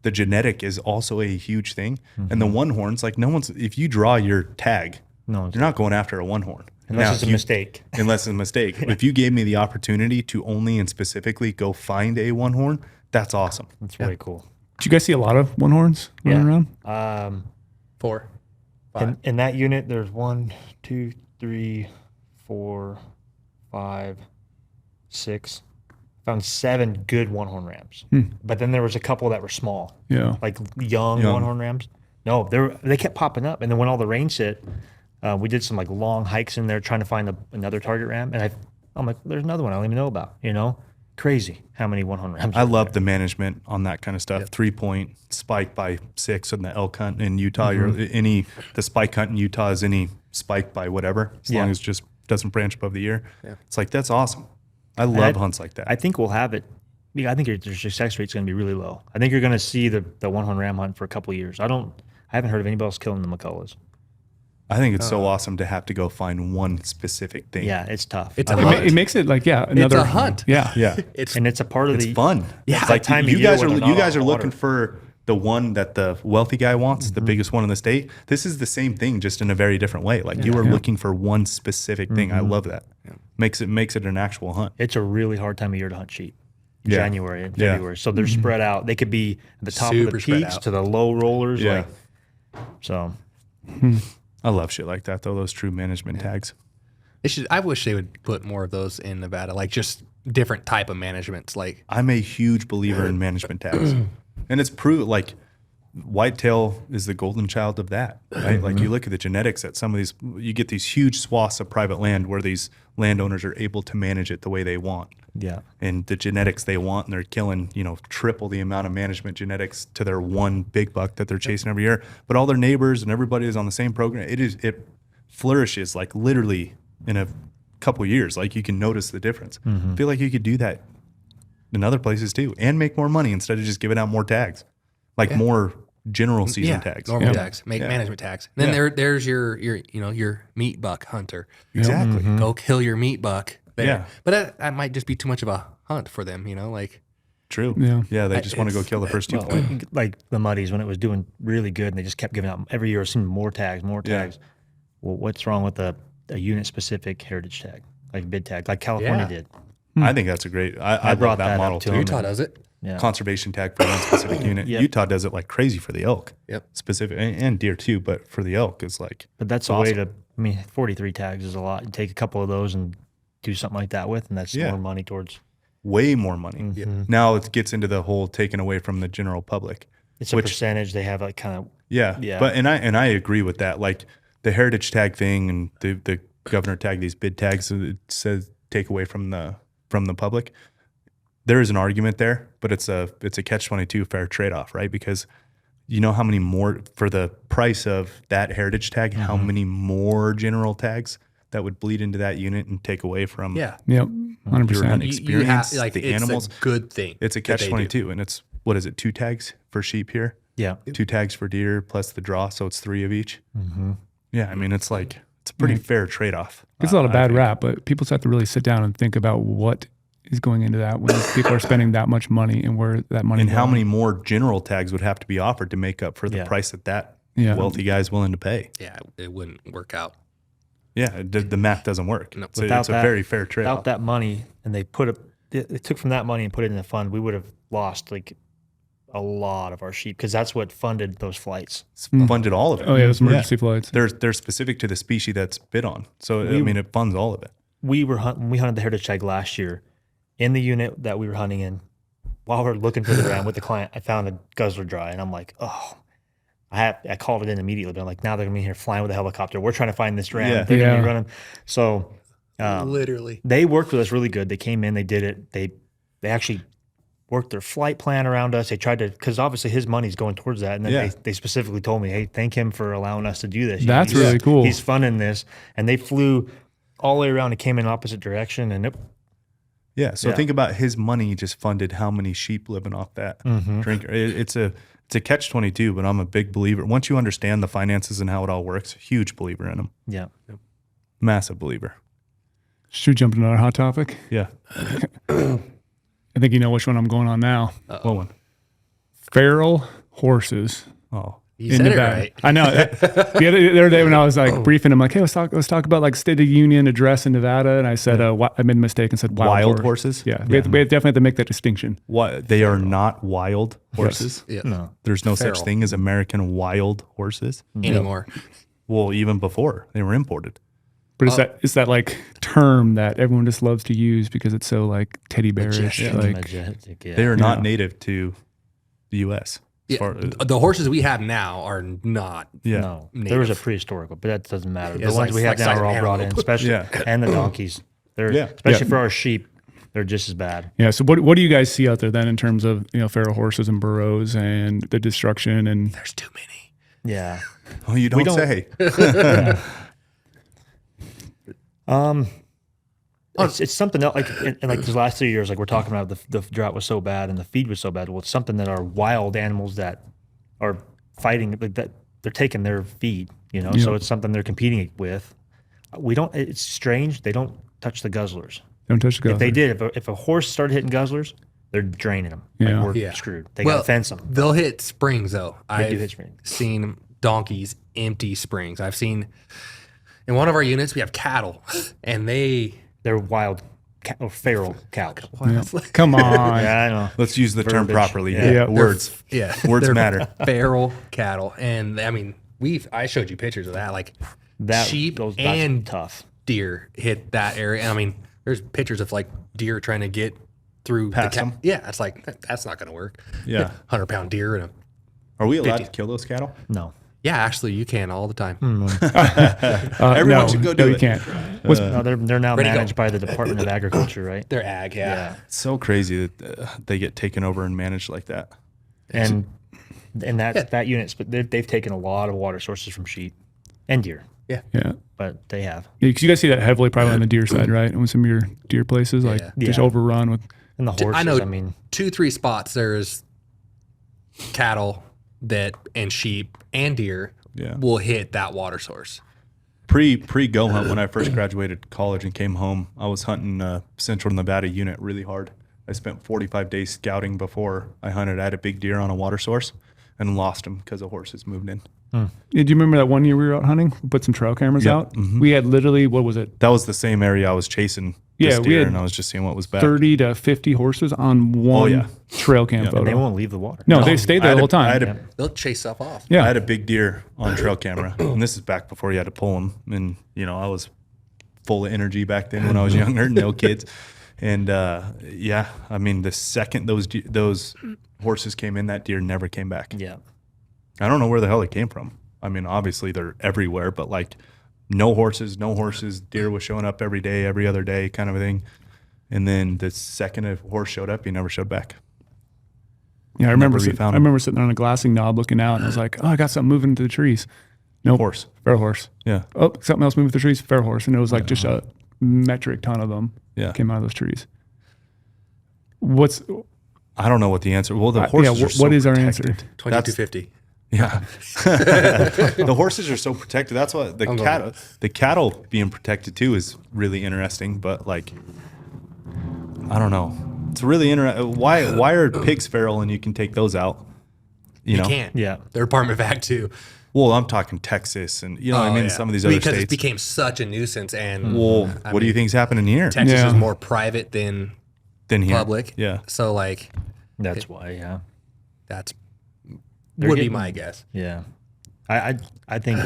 the genetic is also a huge thing. And the one horns, like if you draw your tag, you're not going after a one horn. Unless it's a mistake. Unless it's a mistake. If you gave me the opportunity to only and specifically go find a one horn, that's awesome. That's really cool. Did you guys see a lot of one horns running around? 4, 5. In that unit, there's 1, 2, 3, 4, 5, 6. Found 7 good one horn rams, but then there was a couple that were small, like young. one horn rams. No, they kept popping up, and then when all the rain hit, we did some like long hikes in there trying to find another target ram, and I'm like, there's another one I don't even know about. Crazy how many one horn rams. I love the management on that kind of stuff. 3-point spike by 6 in the elk hunt in Utah. The spike hunt in Utah is any spike by whatever, as long as it just doesn't branch above the ear. Yeah. It's like that's awesome. I love hunts like that. I think we'll have it. I think your success rate's going to be really low. I think you're going to see the one horn ram hunt for a couple of years. I haven't heard of anybody else killing the McCullochs. I think it's so awesome to have to go find one specific thing. Yeah, it's tough. It's a hunt. It makes it like another. It's a hunt. Yeah, Yeah. and it's a part of It's the fun. Yeah. It's like time of you year guys when are they're you not guys on are water. looking for the one that the wealthy guy wants, the biggest one in the state. This is the same thing, just in a very different way. Like you are looking for one specific thing. I love that. Makes it an actual hunt. It's a really hard time of year to hunt sheep. Yeah. January and Yeah. February. So they're spread out. They could be at the top of Super the spread peaks out. to the low rollers. Yeah. So I love shit like that though. Those true management tags. I wish they would put more of those in Nevada, like just different type of managements. Like I'm a huge believer in management tags, and it's proved. Like whitetail is the golden child of that, right? Like you look at the genetics at some of these, you get these huge swaths of private land where these landowners are able to manage it the way they want. Yeah. And the genetics they want, and they're killing, triple the amount of management genetics to their one big buck that they're chasing every year. But all their neighbors and everybody is on the same program. It flourishes like literally in a couple years. Like you can notice the difference. I feel like you could do that in other places too, and make more money instead of just giving out more tags, like more general season tags, normal tags, management tags. And then there's your meat buck hunter. Exactly. Go kill your meat buck there. Yeah. But that might just be too much of a hunt for them, like. True. Yeah. Yeah. They just want to go kill the first 2 points. Like the Muddies when it was doing really good and they just kept giving out every year, it seemed more tags. Well, what's wrong with a unit specific heritage tag, like bid tag, like California did? I think that's a great, I brought that model too. Utah does it. Yeah. Conservation tag for one specific unit. Yep. Utah does it like crazy for the elk. Yep. Specific and deer too, but for the elk is like. But that's a way to. 43 tags is a lot. You take a couple of those and do something like that with, and that's more money towards. Way more money. Now it gets into the whole taken away from the general public. It's a percentage they have, like kind of. Yeah. But and I agree with that. Like the heritage tag thing and the governor tag, these bid tags, it says take away from the public. There is an argument there, but it's a catch-22 fair trade-off, right? Because you know how many more for the price of that heritage tag, how many more general tags that would bleed into that unit and take away from Yep. your 100%. hunting experience, like the it's animals. a good thing. It's a catch-22, and it's what is it? 2 tags for sheep here, Yeah. 2 tags for deer plus the draw, so it's 3 of each. Yeah, I mean it's like it's a pretty fair trade-off. It's a lot of bad rap, but people have to really sit down and think about what is going into that when people are spending that much money and where that money And is how going. many more general tags would have to be offered to make up for the price that wealthy guy is willing to pay? Yeah, it wouldn't work out. Yeah, the math doesn't work. No. So it's a very fair trade-off. Without that money, and they took from that money and put it in the fund, we would have lost like a lot of our sheep because that's what funded those flights. It's funded all of it. Oh yeah, those emergency flights. They're specific to the species that's bid on. So I mean, it funds all of it. We hunted the heritage tag last year in the unit that we were hunting in. While we were looking for the ram with the client, I found a guzzler dry, and I'm like, oh. I called it in immediately, but I'm like, now they're gonna be here flying with a helicopter. We're trying to find this ram. Yeah. They're gonna be running. So Literally. they worked with us really good. They came in, they did it. They actually worked their flight plan around us. They tried to, because obviously his money's going towards that. And then they specifically told me, hey, thank him for allowing us to do this. That's really cool. He's funding this. And they flew all the way around and came in opposite direction. And Yeah. So think about his money just funded how many sheep living off that drinker. It's a catch-22, but I'm a big believer. Once you understand the finances and how it all works, huge believer in them. yeah. Massive believer. Should we jump into another hot topic? Yeah. I think you know which one I'm going on now. What one? Feral horses. Oh. You said it right. I know. The other day when I was like briefing, I'm like, hey, let's talk about like State of the Union address in Nevada, and I said I made a mistake and said wild horses. Yeah, we definitely have to make that distinction. What they are not wild horses. Yeah. No. There's no Feral. such thing as American wild horses. Anymore. Well, even before they were imported. But it's that like term that everyone just loves to use because it's so like teddy bearish. Majestic, They are not native to the U.S. Yeah. The horses we have now are not. Yeah. No, there was a prehistoric, but that doesn't matter. Yeah, The it's ones like- we have like now size are of all brought in, antelope. especially and the donkeys. They're especially for our sheep, they're just as bad. Yeah. So what do you guys see out there then in terms of feral horses and burros and the destruction and There's too many. Yeah. Oh, you don't, don't- say. It's something else. Like in like these last 3 years, like we're talking about the drought was so bad and the feed was so bad. Well, it's something that are wild animals that are fighting, like that they're taking their feed. So it's something they're competing with. We don't. It's strange. They don't touch the guzzlers. don't touch the If they guzzler? did, if a horse started hitting guzzlers, they're draining them. Yeah. Like we're Yeah. screwed. They got to fence them. They'll hit springs though. They do I've hit springs. seen donkeys empty springs. I've seen in one of our units we have cattle, and They're wild or feral cows. Yeah. Come on. Yeah, I know. Let's use the term Verbiage. properly. Yeah. Yeah. Words. yeah, Words they're matter. Feral cattle, and I mean I showed you pictures of that. Like sheep that's and tough. deer hit that area. And I mean, there's pictures of like deer trying to get through Past the them? Yeah, it's like that's not going to work. Yeah. 100-pound deer in a Are we allowed 50. to kill those cattle? No. Yeah, actually, you can all the time. Everyone should go do you it. can't. No, they're now Ready to go. managed by the Department of Agriculture, right? They're ag, yeah. It's so crazy that they get taken over and managed like that. And that unit, but they've taken a lot of water sources from sheep and deer, Yeah. but they have. Yeah, 'cause you guys see that heavily probably on the deer side, right? And with some of your deer places, like just Yeah. overrun with. And the horses, I know I mean, 2-3 spots there's cattle and sheep and deer will hit that water source. Pre GOHUNT, when I first graduated college and came home, I was hunting Central Nevada unit really hard. I spent 45 days scouting before I hunted. I had a big deer on a water source and lost him because the horses moved in. Yeah, do you remember that one year we were out hunting? We put some trail cameras out. We had literally, what was it? That was the same area I was chasing this we deer, had and I was just seeing what was back. 30 to 50 horses on one trail cam photo. and they won't leave the water. No, they stayed there the whole time. They'll chase stuff off. Yeah. I had a big deer on trail camera, and this is back before you had to pull them. And I was full of energy back then when I was younger, no kids. And I mean, the second those horses came in, that deer never came back. Yeah. I don't know where the hell they came from. I mean, obviously they're everywhere, but like no horses. Deer was showing up every day, every other day, kind of a thing. And then the second a horse showed up, he never showed back. Yeah, I remember refound I remember sitting on a glassing knob looking out, and I was like, "Oh, I got something moving into the trees." No Horse. feral horse. Yeah. Oh, something else moving through the trees. Feral horse, and it was like just a metric ton of them. Yeah. Came out of those trees. I don't know what the answer. Well, the horses are so what is our protected. answer? 2250. Yeah. The horses are so protected. That's what the cattle being protected too is really interesting. But like, I don't know. It's really interesting. Why are pigs feral and you can take those out? You know? can't. Yeah. They're Department of Ag too. Well, I'm talking Texas and what I mean, some of these other because states. it became such a nuisance. And Well, what do you think's happening here? Texas Yeah. is more private than Than here. public. Yeah. So like That's why, yeah. that's They're would be getting- my guess. Yeah. I think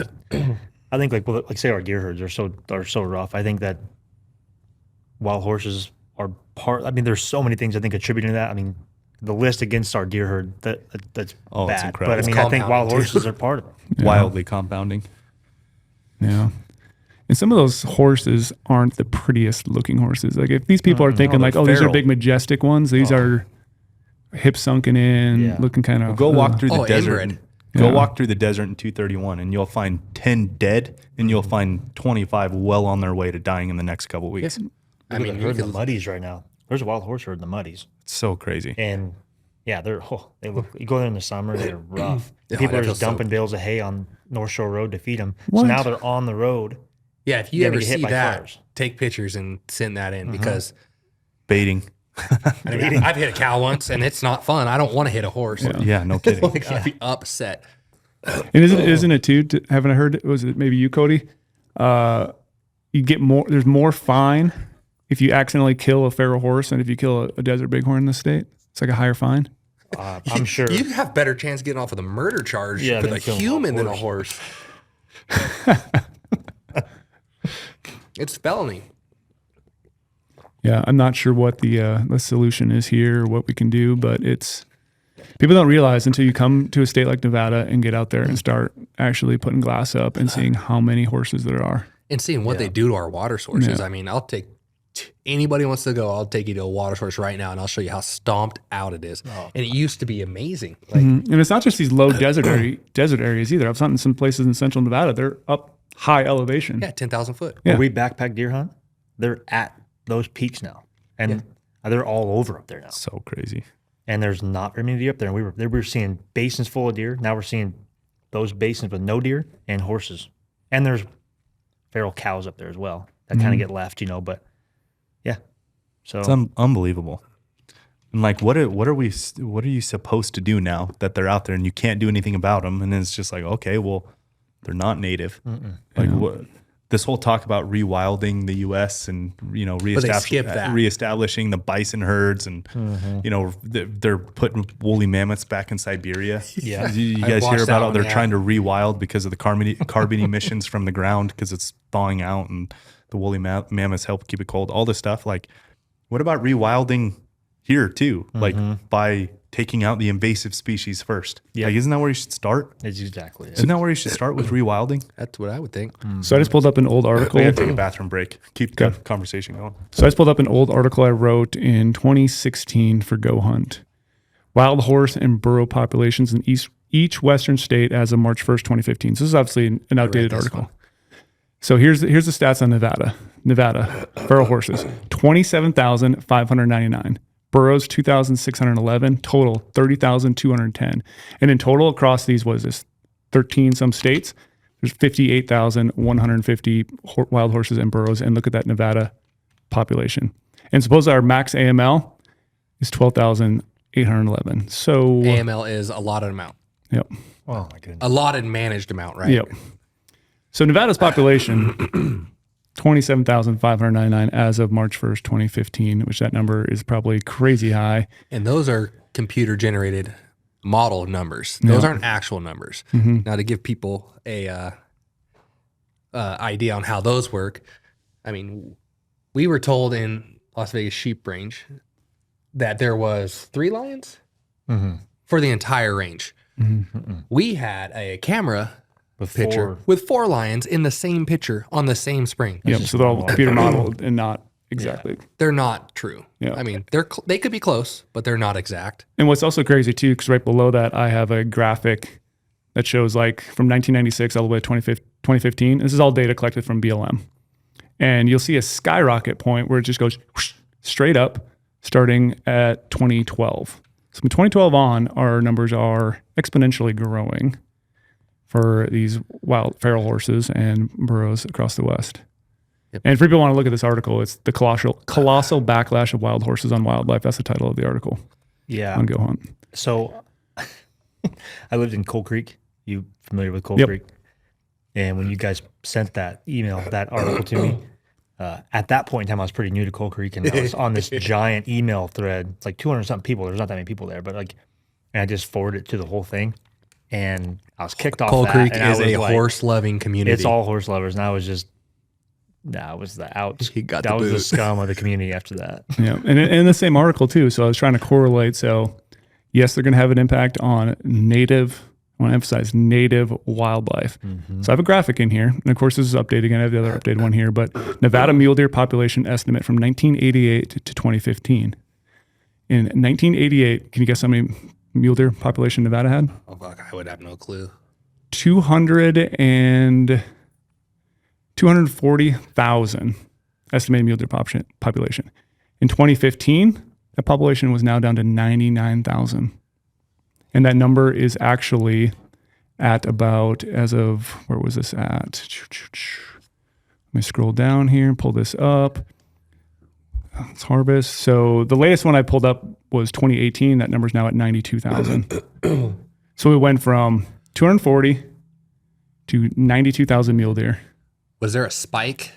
like say our deer herds are so rough. I think that wild horses are part. I mean, there's so many things I think attributing to that. I mean, the list against our deer herd that's Oh, it's bad. incredible. But I mean, It's I think wild compounding, too. horses are part of it. Wildly compounding. Yeah. And some of those horses aren't the prettiest looking horses. Like if these people are thinking they're like, oh, these are feral. big majestic ones. These are hips sunken in, Yeah. looking kind of. Go walk through the Oh, desert. inbred. Go walk through the desert in 231 and you'll find 10 dead and you'll find 25 well on their way to dying in the next couple of weeks. I mean, Herd you in the could, muddies right now. There's a wild horse herd in the muddies, It's so crazy. and yeah, they look. You go there in the summer, they're rough. Yeah, People I are feel just dumping bales of hay on North Shore Road to feed them. What? So now they're on the road. yeah, if you You're ever gonna get hit see by that, cars. take pictures and send that in because Baiting. I mean, I've hit a cow once and it's not fun. I don't want to hit a horse. Yeah, no kidding. Like, I'd be upset. And isn't it too? Haven't I heard? Was it maybe you, Cody? You get more. There's more fine if you accidentally kill a feral horse than if you kill a desert bighorn in the state. It's like a higher fine. I'm sure. You have better chance getting off with a murder charge Yeah, with than a killing a human than a horse. It's felony. Yeah, I'm not sure what the solution is here or what we can do, but it's people don't realize until you come to a state like Nevada and get out there and start actually putting glass up and seeing how many horses there are. And seeing what they do to our water sources. I mean, I'll take anybody wants to go, I'll take you to a water source right now and I'll show you how stomped out it is. And it used to be amazing. Like And it's not just these low desert areas either. I've hunted some places in central Nevada. They're up high elevation. yeah, 10,000 foot. Yeah. Where we backpack deer hunt, they're at those peaks now, and they're all over up there now. So crazy. And there's not very many deer up there. And we were seeing basins full of deer. Now we're seeing those basins with no deer and horses, and there's feral cows up there as well that kind of get left, But yeah, so It's unbelievable. And like, what are you supposed to do now that they're out there and you can't do anything about them? And then it's just like, okay, well, they're not native. Like what? This whole talk about rewilding the U.S. and skip that. reestablishing the bison herds and they're putting woolly mammoths back in Siberia. Yeah. you I guys watched hear that about how one, they're yeah. trying to rewild because of the carbon emissions from the ground because it's thawing out and the woolly mammoths help keep it cold. All this stuff. Like, what about rewilding here too? Like by taking out the invasive species first. Yeah. Like, isn't that where you should start? That's exactly it. Isn't that where you should start with rewilding? That's what I would think. So I just pulled up an old article. We got to take a bathroom break. Keep the conversation going. So I just pulled up an old article I wrote in 2016 for GOHUNT. Wild horse and burro populations in each Western state as of March 1st, 2015. So this is obviously an outdated article. So here's the stats on Nevada. Nevada, feral horses, 27,599. Burros, 2,611. Total, 30,210. And in total across these, what is this, 13 some states, there's 58,150 wild horses and burros. And look at that Nevada population. And suppose our max AML is 12,811. So AML is allotted amount. Yep. Oh my goodness. Allotted managed amount, right? Yep. So Nevada's population, 27,599 as of March 1st, 2015, which that number is probably crazy high. And those are computer generated model numbers. Those aren't actual numbers. Now, to give people a idea on how those work, I mean, we were told in Las Vegas sheep range that there was 3 lions for the entire range. We had a camera picture with 4 lions in the same picture on the same spring. Yep. So they're all computer modeled and not exactly. They're not true. Yeah. I mean, they could be close, but they're not exact. And what's also crazy too, because right below that, I have a graphic that shows like from 1996 all the way to 2015. This is all data collected from BLM. And you'll see a skyrocket point where it just goes whoosh, straight up starting at 2012. So from 2012 on, our numbers are exponentially growing for these wild feral horses and burros across the West. Yep. And if people want to look at this article, it's the colossal backlash of wild horses on wildlife. That's the title of the article. Yeah. On GOHUNT. So I lived in Coal Creek. You familiar with Coal Yep. Creek? And when you guys sent that article to me, at that point in time, I was pretty new to Coal Creek, and I was on this giant email thread. It's like 200 something people. There's not that many people there, but and I just forwarded it to the whole thing, and I was kicked off. Coal Creek and I is was a horse loving community. It's all horse lovers, and I was just, I was the out. He got that the was the boot. scum of the community after that. Yeah. And in the same article too. So I was trying to correlate. So yes, they're going to have an impact on native, I want to emphasize native wildlife. So I have a graphic in here. And of course, this is updated again. I have the other updated one here, but Nevada mule deer population estimate from 1988 to 2015. In 1988, can you guess how many mule deer population Nevada had? Oh, fuck, I would have no clue. 240,000 estimated mule deer population. In 2015, that population was now down to 99,000. And that number is actually at about, as of, where was this at? Let me scroll down here and pull this up. Let's harvest. So the latest one I pulled up was 2018. That number's now at 92,000. So we went from 240 to 92,000 mule deer. Was there a spike?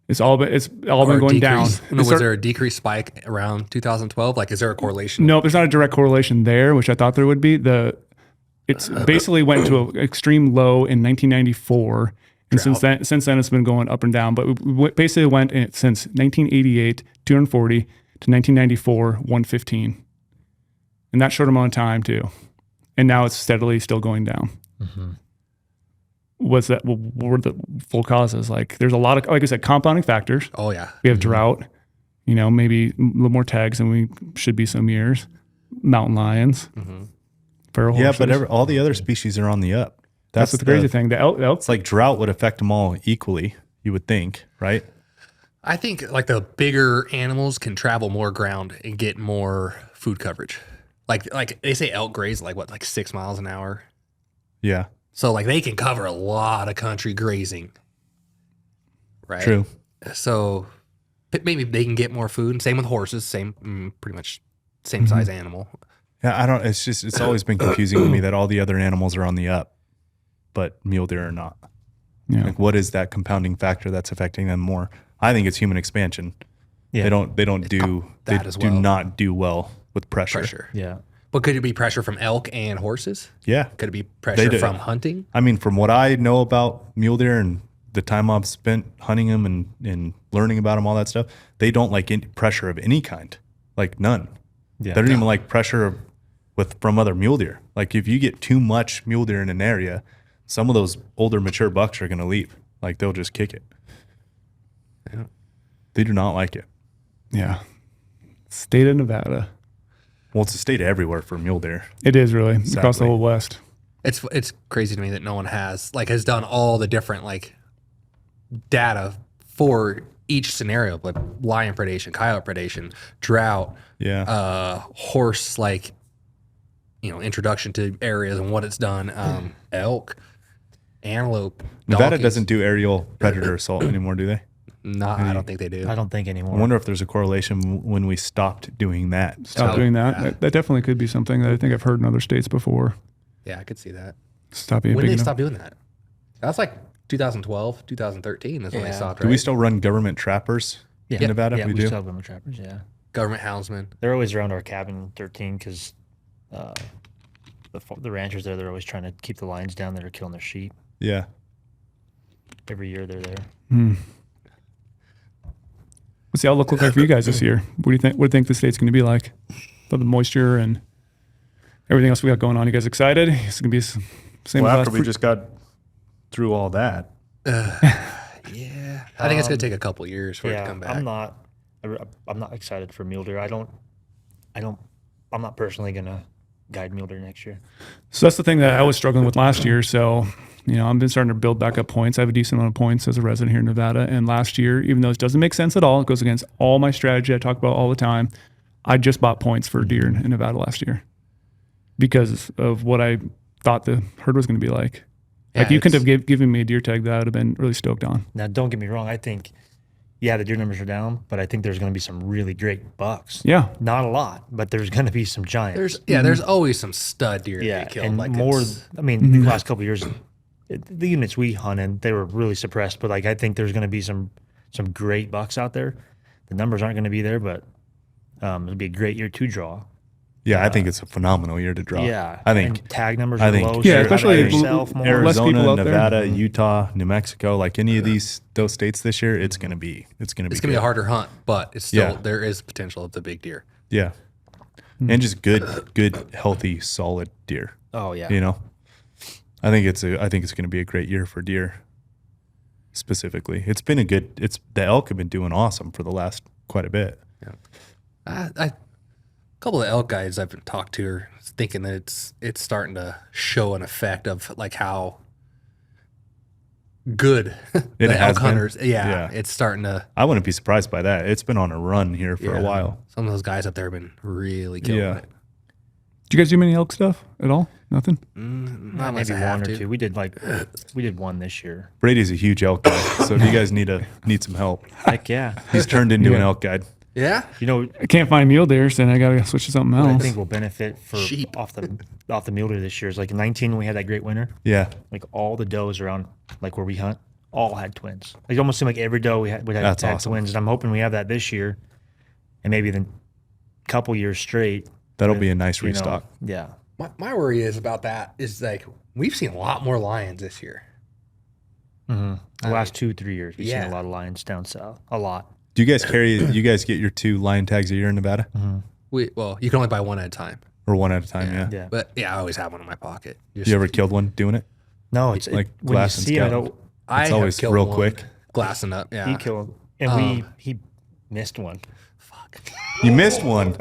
It's all been going down. No, was there a decreased spike around 2012? Like, is there a correlation? No, there's not a direct correlation there, which I thought there would be. It's basically went to an extreme low in 1994, and since then it's been going up and down. But we basically went since 1988 240 to 1994 115, in that short amount of time too, and now it's steadily still going down. What were the full causes? Like, there's a lot of, like I said, compounding factors. Oh yeah, We have drought, maybe a little more tags than we should be some years. Mountain lions, feral horses. Yeah, but all the other species are on the up. That's the crazy thing. The elk, It's like drought would affect them all equally, you would think, right? I think like the bigger animals can travel more ground and get more food coverage. Like they say elk graze like 6 miles an hour. Yeah, So like they can cover a lot of country grazing. Right. true. So maybe they can get more food. And same with horses, pretty much same size animal. Yeah, it's always been confusing to me that all the other animals are on the up, but mule deer are not. Yeah. Like, what is that compounding factor that's affecting them more? I think it's human expansion. Yeah. They do not do well with pressure. Yeah. But could it be pressure from elk and horses? Yeah. Could it be They pressure do. from hunting? I mean, from what I know about mule deer and the time I've spent hunting them and learning about them, all that stuff, they don't like any pressure of any kind, like none. Yeah. They don't even like pressure of from other mule deer. Like if you get too much mule deer in an area, some of those older mature bucks are going to leave. Like they'll just kick it. Yeah. They do not like it. Yeah. State of Nevada. Well, it's a state everywhere for mule deer. It is really across the whole West. It's crazy to me that no one has done all the different like data for each scenario, like lion predation, coyote predation, drought, horse, like, you know, introduction to areas and what it's done, elk, antelope. Nevada donkeys. doesn't do aerial predator assault anymore, do they? No, I don't think they do. I don't think anymore. I wonder if there's a correlation when we stopped doing that. Stop doing that. That definitely could be something that I think I've heard in other states before. Yeah, I could see that. Stop being When big did they enough. stop doing that? That's like 2012, 2013 is when they stopped, right? Do we still run government trappers in Nevada? Yeah, we we do. still have government trappers, yeah. Government houndsmen. They're always around our cabin 13 because the ranchers there, they're always trying to keep the lions down that are killing their sheep. Yeah. Every year they're there. What's the outlook look like for you guys this year? What do you think? What do you think the state's going to be like? About the moisture and everything else we got going on. You guys excited? It's going to be same Well, as after last we just got through all that. Yeah. I think it's going to take a couple years for it to come back. I'm not excited for mule deer. I'm not personally gonna guide mule deer next year. So that's the thing that I was struggling with last year. So, you know, I've been starting to build back up points. I have a decent amount of points as a resident here in Nevada. And last year, even though it doesn't make sense at all, it goes against all my strategy I talk about all the time. I just bought points for deer in Nevada last year because of what I thought the herd was going to be like. Yeah, Like you couldn't have given me a deer tag that I would have been really stoked on. Now, don't get me wrong. I think, the deer numbers are down, but I think there's going to be some really great bucks. Yeah. Not a lot, but there's going to be some giants. There's always some stud deer that get killed. and like more. it's- I mean, the last couple of years, the units we hunted, they were really suppressed. But like, I think there's going to be some great bucks out there. The numbers aren't going to be there, but it'll be a great year to draw. Yeah, I think it's a phenomenal year to draw. Yeah, I think and tag numbers I are think- low. Yeah, so especially you're yourself more. less people Arizona, out there. Nevada, Utah, New Mexico, like any of those states this year, it's gonna be It's going to be good. a harder hunt, but it's still Yeah. there is potential of the big deer. Yeah. And just good, healthy, solid deer. Oh yeah, You know? I think it's gonna be a great year for deer specifically. It's been the elk have been doing awesome for the last quite a bit. A couple of elk guys I've talked to are thinking that it's starting to show an effect of like how good It the has elk been? hunters. Yeah. It's starting to. I wouldn't be surprised by that. It's been on a run here for a Yeah. while. Some of those guys up there have been really killing Yeah. it. Did you guys do many elk stuff at all? Nothing? Not unless maybe I have one or to. two. We did one this year. Brady's a huge elk guy, so if you guys need some help, Heck yeah. he's turned into an elk guide. Yeah. You know, I can't find mule deer, so then I got to switch to something what I else. think will benefit for Sheep. off the mule deer this year is like in 19 when we had that great winter. Yeah. Like all the does around like where we hunt all had twins. Like it almost seemed like every doe we had That's awesome. twins, and I'm hoping we have that this year, and maybe then a couple years straight. That'll be a nice you know, restock. yeah. My worry is about that is like we've seen a lot more lions this year. The last 2-3 years, we've seen Yeah. a lot of lions down south. A lot. Do you guys get your 2 lion tags a year in Nevada? You can only buy one at a time. Or one at a time, yeah. Yeah. But yeah, I always have one in my pocket. Just- You ever killed one doing it? No, it's Like when you glass and see him, I scalp. don't. I It's have always killed real one, quick. glassing up. Yeah. He killed him, and he missed one. You missed one.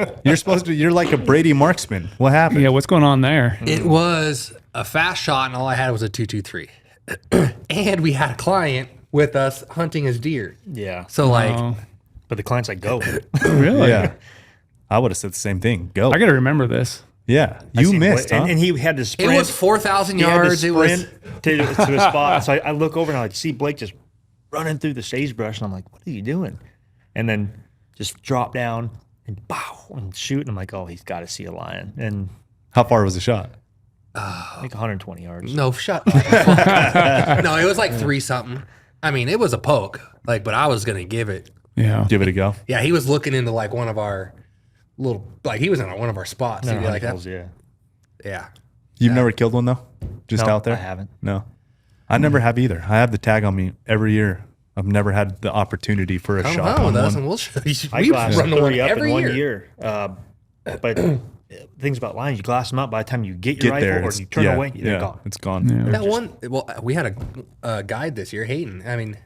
You're like a Brady marksman. What happened? Yeah, what's going on there? It was a fast shot, and all I had was a 223. And we had a client with us hunting his deer. Yeah. So like, Oh, But the client's like, go. really? Yeah. I would have said the same thing. Go. I got to remember this. Yeah. I You seen missed, Blake- huh? and he had to it sprint. was 4,000 He had to yards. It was sprint to a spot. So I look over and I see Blake just running through the sagebrush, and I'm like, what are you doing? And then just drop down and bow and shoot. And I'm like, oh, he's got to see a lion. And How far was the shot? like 120 yards. no shut up. No, it was like 3 something. I mean, it was a poke. Like, but I was gonna give it. Yeah. Give it a go. Yeah, he was looking into like one of our little, like he was in one of our spots. No, He'd be like that. holes, yeah. Yeah. You've never killed one though? Just No, out there? I haven't. No. I never have either. I have the tag on me every year. I've never had the opportunity for a Come shot on on with us, one. and we'll show you. I We've glassed run the one 30 up every in 1 year. year. But things about lions, you glass them up. By the time you get your rifle or you turn away, they're gone. It's gone. Yeah. That one, well, we had a guide this year, Hayden. I mean,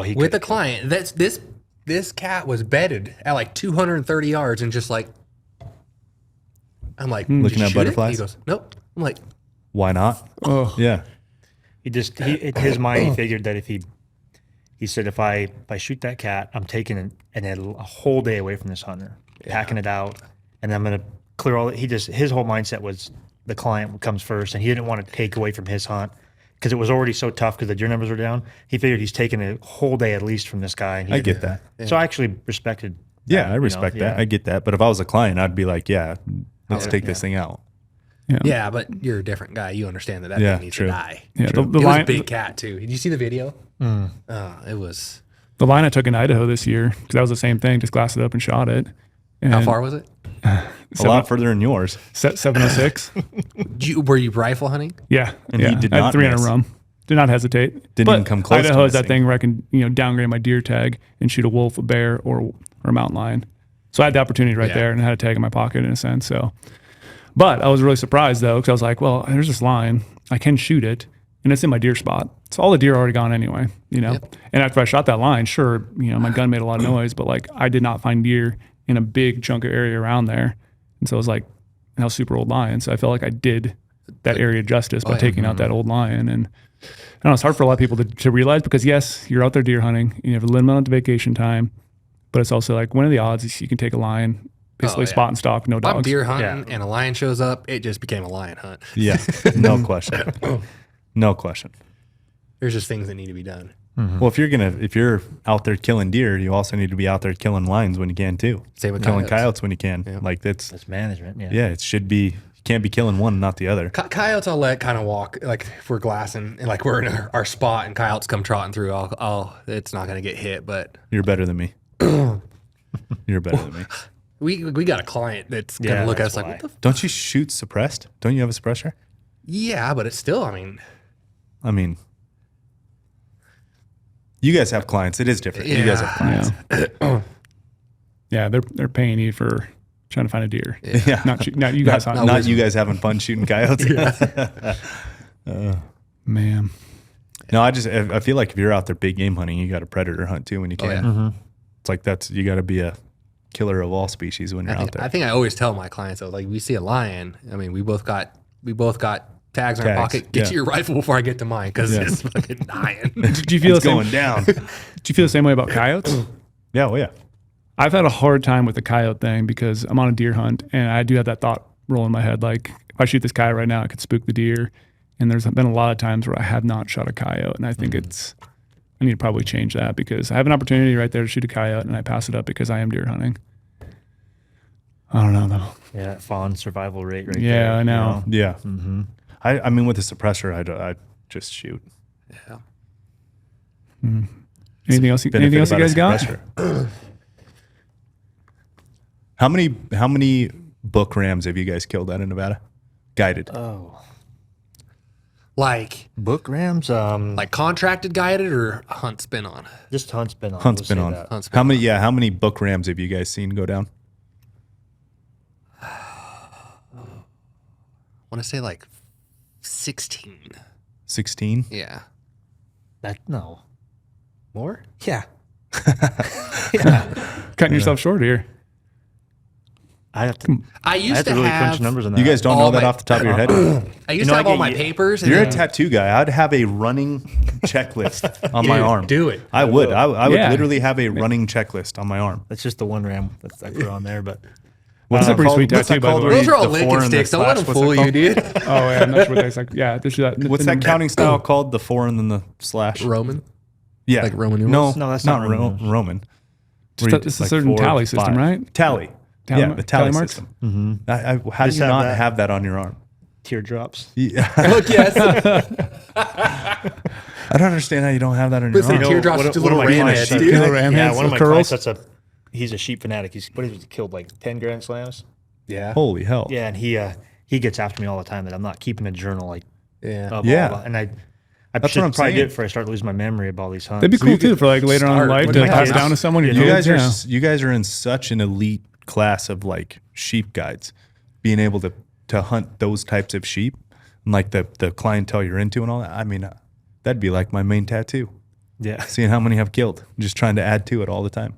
he with a client, this cat was bedded at like 230 yards and just like, I'm like, looking at shoot butterflies. He goes, nope. I'm like, why not? Oh, Yeah. in his mind, he figured that he said, if I shoot that cat, I'm taking a whole day away from this hunter, packing it out, and I'm going to clear all. His whole mindset was the client comes first, and he didn't want to take away from his hunt because it was already so tough because the deer numbers were down. He figured he's taking a whole day at least from this guy. And I get that. So I actually respected. Yeah, I respect that. I get that. But if I was a client, I'd be like, yeah, let's take this thing out. yeah, but you're a different guy. You understand that Yeah, thing needs true. to die. yeah. The It was a lion, big cat too. Did you see the video? It was. the lion I took in Idaho this year, because that was the same thing. Just glassed it up and shot it. And How far was it? A lot further than yours. 706. Were you rifle hunting? Yeah, And yeah. he did I had not 300 miss. rum. Did not hesitate. Didn't even come close to Idaho is that missing. thing where I can downgrade my deer tag and shoot a wolf, a bear, or a mountain lion. So I had the opportunity right there and I had a tag in my pocket in a sense. So, but I was really surprised though, because I was like, well, there's this lion. I can shoot it, and it's in my deer spot. So all the deer are already gone anyway, Yep. And after I shot that lion, sure, my gun made a lot of noise, but like I did not find deer in a big chunk of area around there. And so it was like, that was super old lion. So I felt like I did that area justice by taking out that old lion. And I don't know, it's hard for a lot of people to realize because yes, you're out there deer hunting, and you have a limited amount of vacation time, but it's also like, what are the odds is you can take a lion, basically spot and stalk, no If I'm dogs. deer hunting and a lion shows up, it just became a lion hunt. Yeah, no question. No question. There's just things that need to be done. Well, if you're out there killing deer, you also need to be out there killing lions when you can too. Same with killing coyotes. coyotes when you can. Like That's management. Yeah. yeah, it should be. You can't be killing one and not the other. Coyotes, I'll let kind of walk. Like if we're glassing and like we're in our spot and coyotes come trotting through, it's not gonna get hit. But You're better than me. You're better than me. we got a client that's gonna look at us like, what the? Don't you shoot suppressed? Don't you have a suppressor? Yeah, but it's still. I mean, you guys have clients. It is different. You guys have clients. Yeah, they're paying you for trying to find a deer. Yeah. Not you guys. Not you guys having fun shooting coyotes. Man. No, I feel like if you're out there big game hunting, you got to predator hunt too when you can. It's like you got to be a killer of all species when you're out there. I think I always tell my clients though, like we see a lion. I mean, we both got tags in our pocket. Get to your rifle before I get to mine because it's fucking dying. Did you feel It's going down. Did you feel the same way about coyotes? Yeah, well, yeah. I've had a hard time with the coyote thing because I'm on a deer hunt and I do have that thought roll in my head. Like if I shoot this coyote right now, it could spook the deer. And there's been a lot of times where I have not shot a coyote. And I think I need to probably change that because I have an opportunity right there to shoot a coyote and I pass it up because I am deer hunting. I don't know though. Yeah, that fawn survival rate right there. Yeah, I know. Yeah. I mean, with the suppressor, I just shoot. Yeah. Anything else you guys got? How many book rams have you guys killed out in Nevada? Guided. Like Book rams, like contracted guided or hunt spin on? just hunt spin on. Hunt we'll spin say on. that. Hunt spin How many? Yeah, how many book rams have you guys seen go down? I want to say like 16. 16. Yeah. No. More? Yeah. Cutting yourself short here. I have to. I used to really have crunch numbers on that. You guys don't all know that my- off the top of your head? I used know, to I have all get my you- papers. And You're a then- tattoo guy. I'd have a running checklist on my arm. do it. I would. I would Yeah. literally have a running checklist on my arm. That's just the one ram that I put on there, but That's a pretty sweet What's tattoo, that by the called? way. Those are all The Lincoln four and the sticks. Don't let slash, them what's fool that you, called? dude. Oh yeah, I'm not sure what that's like. Yeah, there's that. What's that counting style called? The 4 and then the slash? Roman. Yeah. Like Roman numerals? No, No, that's not not Roman. Roman. It's a certain tally system, right? Tally. Tally Yeah, mar- the tally tally marks? system. How do Just you have not that. have that on your arm? teardrops. Yeah. Look, yes. I don't understand how you don't have that on your Listen, arm. You know, teardrops one to of little my ram clients- heads, dude. Little ram Yeah, heads, one of my curls. clients, he's a sheep fanatic. He's killed like 10 Grand Slams. Yeah. Holy hell. Yeah, and he gets after me all the time that I'm not keeping a journal like Yeah. of Yeah. all, and I That's should what I'm probably saying. do it before I start losing my memory of all these hunts. That'd be cool too for like later on in start life with to my pass kids. down to someone. You guys yeah. are you guys are in such an elite class of like sheep guides. being able to hunt those types of sheep and like the clientele you're into and all that. I mean, that'd be like my main tattoo. Yeah. Seeing how many I've killed, just trying to add to it all the time.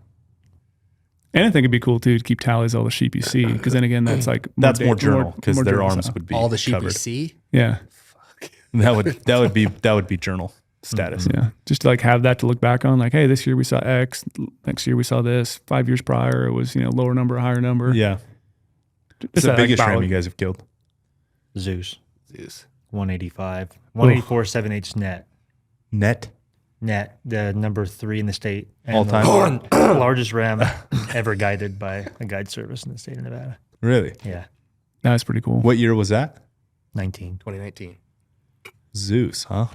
And I think it'd be cool too to keep tallies of all the sheep you see, because then again, that's like That's more journal because their journal arms style. would be All the sheep covered. you see. Yeah, That would be journal status. yeah. Just to like have that to look back on. Like, hey, this year we saw X. Next year we saw this. 5 years prior it was lower number, higher number. Yeah. Just It's the that, biggest like, ram you guys have killed. Zeus. 185. Oof. 184 7/8 net. Net. The number 3 in the state. And All time? the largest ram ever guided by a guide service in the state of Nevada. Really? Yeah. That's pretty cool. What year was that? 19. 2019. Zeus, huh?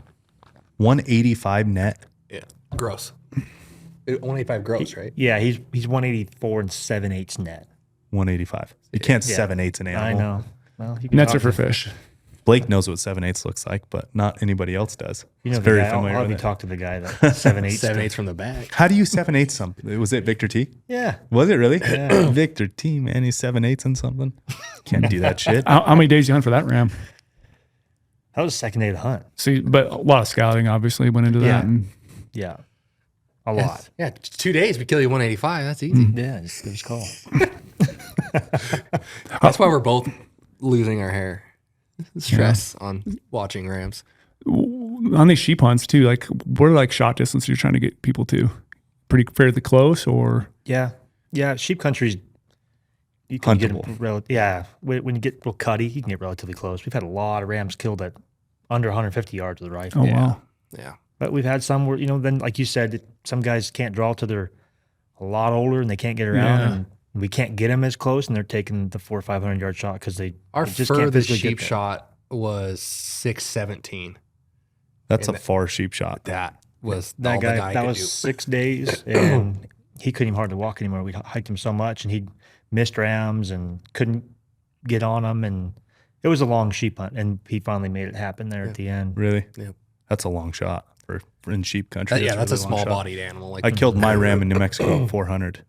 185 net. Yeah. Gross. 185 gross, right? Yeah, he's 184 and 7/8 net. 185. You can't Yeah. 7/8 an animal. I know. Well, you can Nets talk are for to- fish. Blake knows what 7/8 looks like, but not anybody else does. You know, He's the very guy, familiar I'll with have you it. talk to the guy that 7/8. 7/8 from the back. How do you 7/8 something? Was it Victor T? Yeah. Was it really? Yeah. Victor T, man, he's 7/8 and something. Can't do that shit. How many days you hunt for that ram? That was the second day of the hunt. See, but a lot of scouting obviously went into that. Yeah. And Yeah. A lot. Yeah. 2 days we kill you 185. That's easy. Yeah, it's a good call. That's why we're both losing our hair. Stress on watching rams. on these sheep hunts too, like what are like shot distance you're trying to get people to? Pretty fairly close or? Yeah. Yeah. Sheep country's, you can Huntable. get when you get real cutty, you can get relatively close. We've had a lot of rams killed at under 150 yards with a rifle. Oh wow. Yeah. But we've had some where, then like you said, some guys can't draw till they're a lot older and they can't get around Yeah. and we can't get them as close and they're taking the 400 or 500 yard shot because they Our just can't furthest physically sheep get there. shot was 617. That's a And far sheep shot. That was That all guy, the guy that could was do. 6 days and he couldn't even hardly walk anymore. We hiked him so much and he missed rams and couldn't get on them. And it was a long sheep hunt and he finally made it happen there at the end. Really? Yeah. That's a long shot for in sheep country. Yeah, that's a really long shot. small-bodied animal. Like I killed my ram in New Mexico at 400,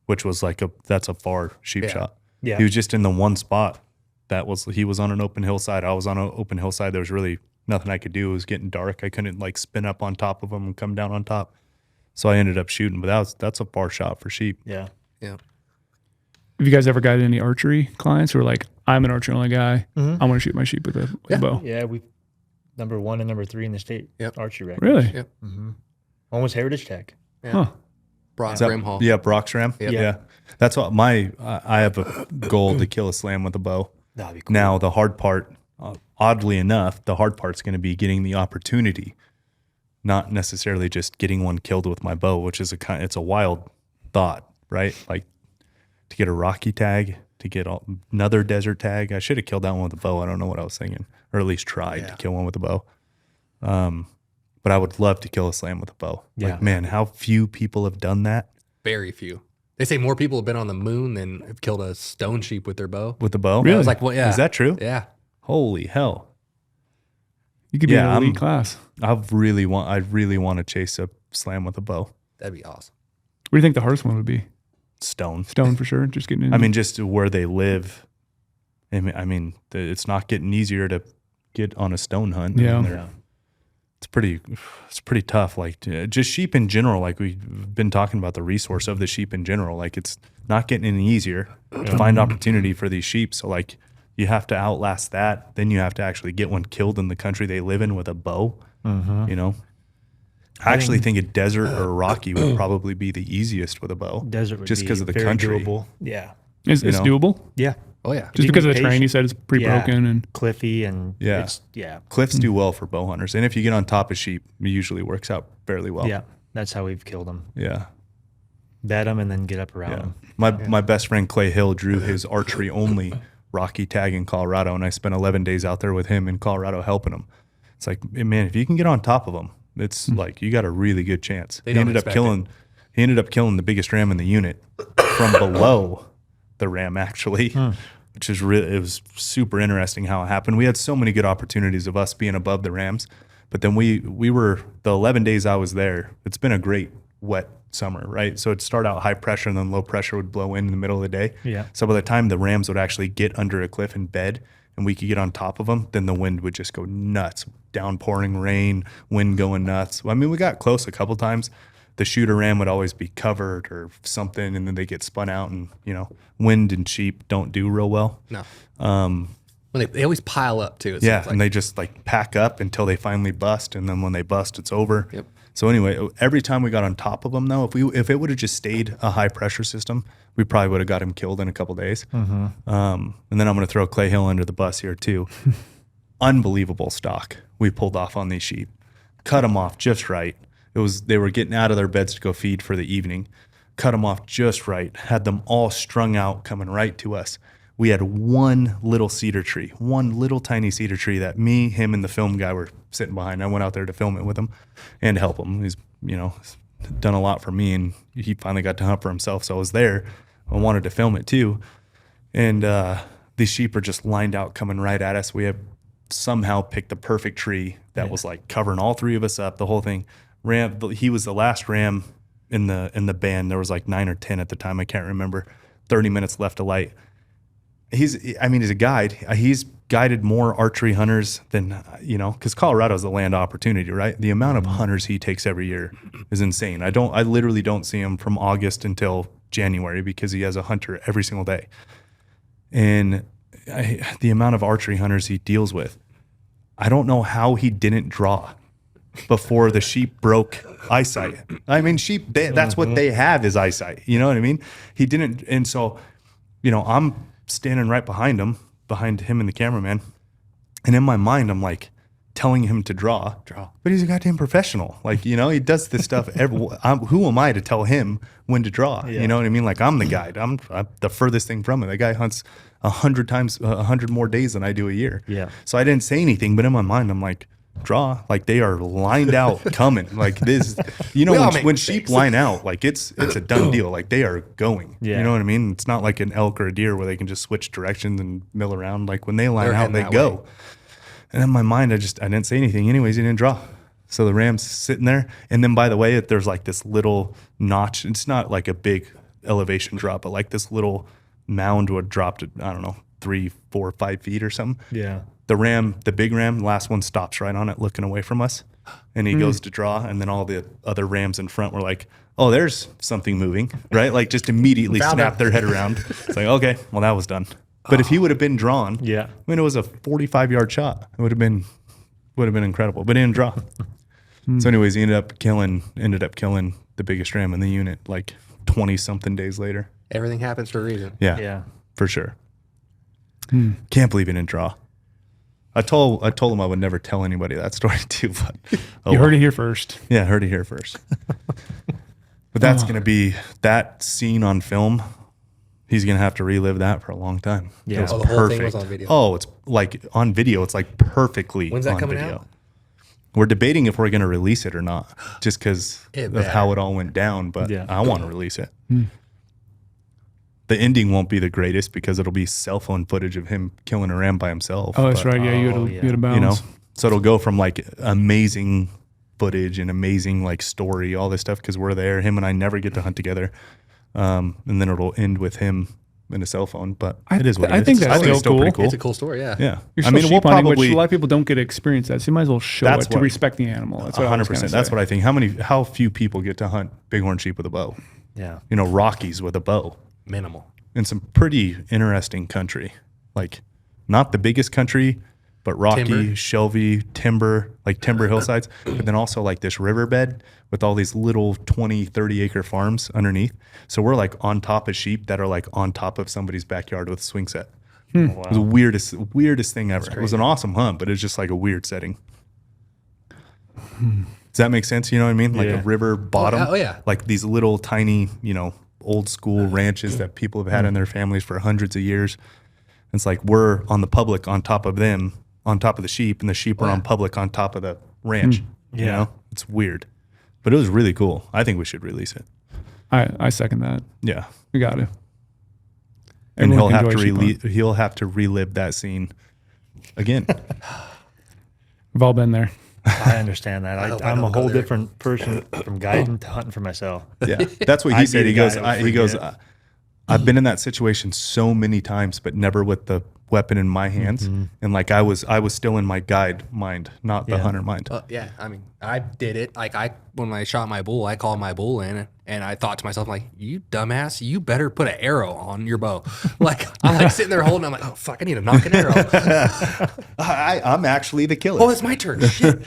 which was that's a far sheep Yeah. shot. Yeah. He was just in the one spot. He was on an open hillside. I was on an open hillside. There was really nothing I could do. It was getting dark. I couldn't like spin up on top of him and come down on top. So I ended up shooting, but that's a far shot for sheep. Yeah. yeah. Have you guys ever got any archery clients who are like, I'm an archery only guy. Mhm. I want to shoot my sheep with a Yeah. bow? Yeah. We number 1 and number 3 in the state Yep. archery record. Really? Yep. One was Heritage Tech. Yeah. Huh. Brock Is that- Brimhall. Yeah, Brock's ram. Yep. Yeah. That's what I have a goal to kill a slam with a bow. That'd be cool. Now the hard part, oddly enough, the hard part's going to be getting the opportunity, not necessarily just getting one killed with my bow, which is it's a wild thought, right? Like to get a Rocky tag, to get another desert tag. I should have killed that one with a bow. I don't know what I was thinking, or at least tried to kill one with a bow. But I would love to kill a slam with a bow. Yeah. Like, man, how few people have done that Very few. They say more people have been on the moon than have killed a stone sheep with their bow. with the bow. Really? I was like, well, yeah. Is that true? Yeah. Holy hell. You could be Yeah, in an elite I'm- class. I really want to chase a slam with a bow. That'd be awesome. What do you think the hardest one would be? Stone. Stone for sure. Just getting in. I mean, just where they live. I mean, it's not getting easier to get on a stone hunt. I Yeah. mean, it's pretty tough. Like just sheep in general. Like we've been talking about the resource of the sheep in general. Like it's not getting any easier to find opportunity for these sheep. So like you have to outlast that. Then you have to actually get one killed in the country they live in with a bow. You know. I actually think a desert or a rocky would probably be the easiest with a bow. Desert would just be because of the very country. doable. Yeah. it's you know. doable. Yeah. Oh, yeah. Just You because can of the terrain, patient- you said it's pretty Yeah. broken and Cliffy and Yeah. yeah. Cliffs do well for bow hunters, and if you get on top of sheep, it usually works out fairly well. Yeah. That's how we've killed them. Yeah. Bet them and then get up around Yeah. them. My best friend Clay Hill drew his archery only Rocky tag in Colorado, and I spent 11 days out there with him in Colorado helping him. It's like, man, if you can get on top of them, it's like you got a really good chance. They He don't ended up expect killing. He ended up killing the biggest ram in the unit from below the ram, actually, which is really, it was super interesting how it happened. We had so many good opportunities of us being above the rams, but then we were the 11 days I was there. It's been a great wet summer, right? So it'd start out high pressure and then low pressure would blow in the middle of the day. Yeah. So by the time the rams would actually get under a cliff and bed and we could get on top of them, then the wind would just go nuts. Downpouring rain, wind going nuts. I mean, we got close a couple times. The shooter ram would always be covered or something, and then they get spun out, and wind and sheep don't do real well. No. When they always pile up too. And they just like pack up until they finally bust, and then when they bust, it's over. Yep. So anyway, every time we got on top of them, though, if it would have just stayed a high pressure system, we probably would have got him killed in a couple days. Mm-hmm. And then I'm going to throw Clay Hill under the bus here too. Unbelievable stock we pulled off on these sheep, cut them off just right. They were getting out of their beds to go feed for the evening, cut them off just right, had them all strung out coming right to us. We had one little tiny cedar tree that me, him, and the film guy were sitting behind. I went out there to film it with him and help him. He's, done a lot for me, and he finally got to hunt for himself. So I was there. I wanted to film it too. And these sheep are just lined out coming right at us. We have somehow picked the perfect tree that was like covering all three of us up, the whole thing. He was the last ram in the band. There was like 9 or 10 at the time. I can't remember. 30 minutes left of light. He's a guide. He's guided more archery hunters than, because Colorado's the land of opportunity, right? The amount of hunters he takes every year is insane. I literally don't see him from August until January because he has a hunter every single day. And the amount of archery hunters he deals with, I don't know how he didn't draw before the sheep broke eyesight. I mean, sheep, that's what they have is eyesight. You know what I mean? He didn't. And so, I'm standing right behind him and the cameraman. And in my mind, I'm like telling him to draw. But he's a goddamn professional. Like, he does this stuff. Who am I to tell him when to draw? Yeah. You know what I mean? Like, I'm the guide. I'm the furthest thing from it. The guy hunts 100 more days than I do a year. Yeah. So I didn't say anything, but in my mind, I'm like, draw. Like, they are lined out coming. Like this, when sheep line out, like it's a done deal. Like they are going. Yeah. You know what I mean? It's not like an elk or a deer where they can just switch directions and mill around. Like when they line out, they go. Way. And in my mind, I didn't say anything. Anyways, he didn't draw. So the ram's sitting there. And then by the way, there's like this little notch. It's not like a big elevation drop, but like this little mound would drop to, I don't know, 3, 4, 5 feet or something. Yeah. The big ram, last one stops right on it, looking away from us. And he goes to draw. And then all the other rams in front were like, oh, there's something moving, right? Like just immediately snap their head around. It's like, okay, well, that was done. But if he would have been drawn, it was a 45-yard shot. It would have been incredible. But he didn't draw. So anyways, he ended up killing the biggest ram in the unit like 20-something days later. Everything happens for a reason. Yeah, for sure. Can't believe he didn't draw. I told him I would never tell anybody that story too, but you heard it here first. Yeah, heard it here first. But that's going to be that scene on film. He's going to have to relive that for a long time. Yeah. The whole thing was on video. Oh, it's like on video. It's like perfectly When's that on coming video. out? We're debating if we're going to release it or not, just because of how it all went down. But I want to release it. The ending won't be the greatest because it'll be cell phone footage of him killing a ram by himself. Oh, that's right. Yeah, you had a bounce. So it'll go from like amazing footage and amazing like story, all this stuff because we're there. Him and I never get to hunt together, and then it'll end with him in a cell phone. But it is what it is. I think that's it's still pretty cool. It's a cool story. Yeah. Yeah. You're still sheep hunting, which a lot of people don't get to experience that. So you might as well show it to respect the animal. That's 100%. That's what I think. How few people get to hunt bighorn sheep with a bow? Yeah. Rockies with a bow. Minimal. In some pretty interesting country, like not the biggest country, but rocky, shelvy, timber hillsides, but then also like this riverbed with all these little 20, 30 acre farms underneath. So we're like on top of sheep that are like on top of somebody's backyard with a swing set. Wow. It was the weirdest thing ever. It was an awesome hunt, but it's just like a weird setting. Does that make sense? You know what I mean? Like a river bottom. Oh yeah. Like these little tiny, old school ranches that people have had in their families for hundreds of years. It's like we're on the public on top of them, on top of the sheep, and the sheep are on public on top of the ranch. It's weird, but it was really cool. I think we should release it. I second that. Yeah, we got to. And he'll have to relive that scene again. We've all been there. I understand that. hope I I'm a don't go whole there. different person from guiding to hunting for myself. Yeah, that's what he I'd said. be He the goes, guy that would he goes, forget. I've been in that situation so many times, but never with the weapon in my hands. And like I was still in my guide mind, not the Yeah. hunter mind. Yeah, I mean, I did it. Like when I shot my bull, I called my bull in, and I thought to myself, like, you dumbass, you better put an arrow on your bow. Like I'm like sitting there holding, I'm like, oh fuck, I need to knock an arrow. I'm actually the killer. Oh, it's my turn. Shit.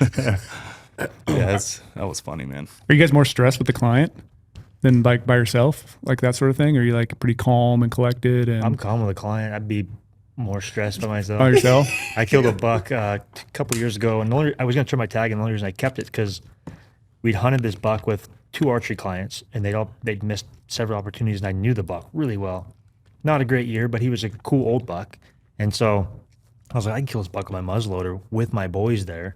Yeah, that was funny, man. Are you guys more stressed with the client than like by yourself, like that sort of thing? Or are you like pretty calm and collected and I'm calm with a client. I'd be more stressed by myself. by yourself? I killed a buck a couple years ago, and I was going to turn my tag, and the only reason I kept it because we'd hunted this buck with 2 archery clients, and they'd missed several opportunities, and I knew the buck really well. Not a great year, but he was a cool old buck, and so I was like, I can kill this buck with my muzzleloader with my boys there,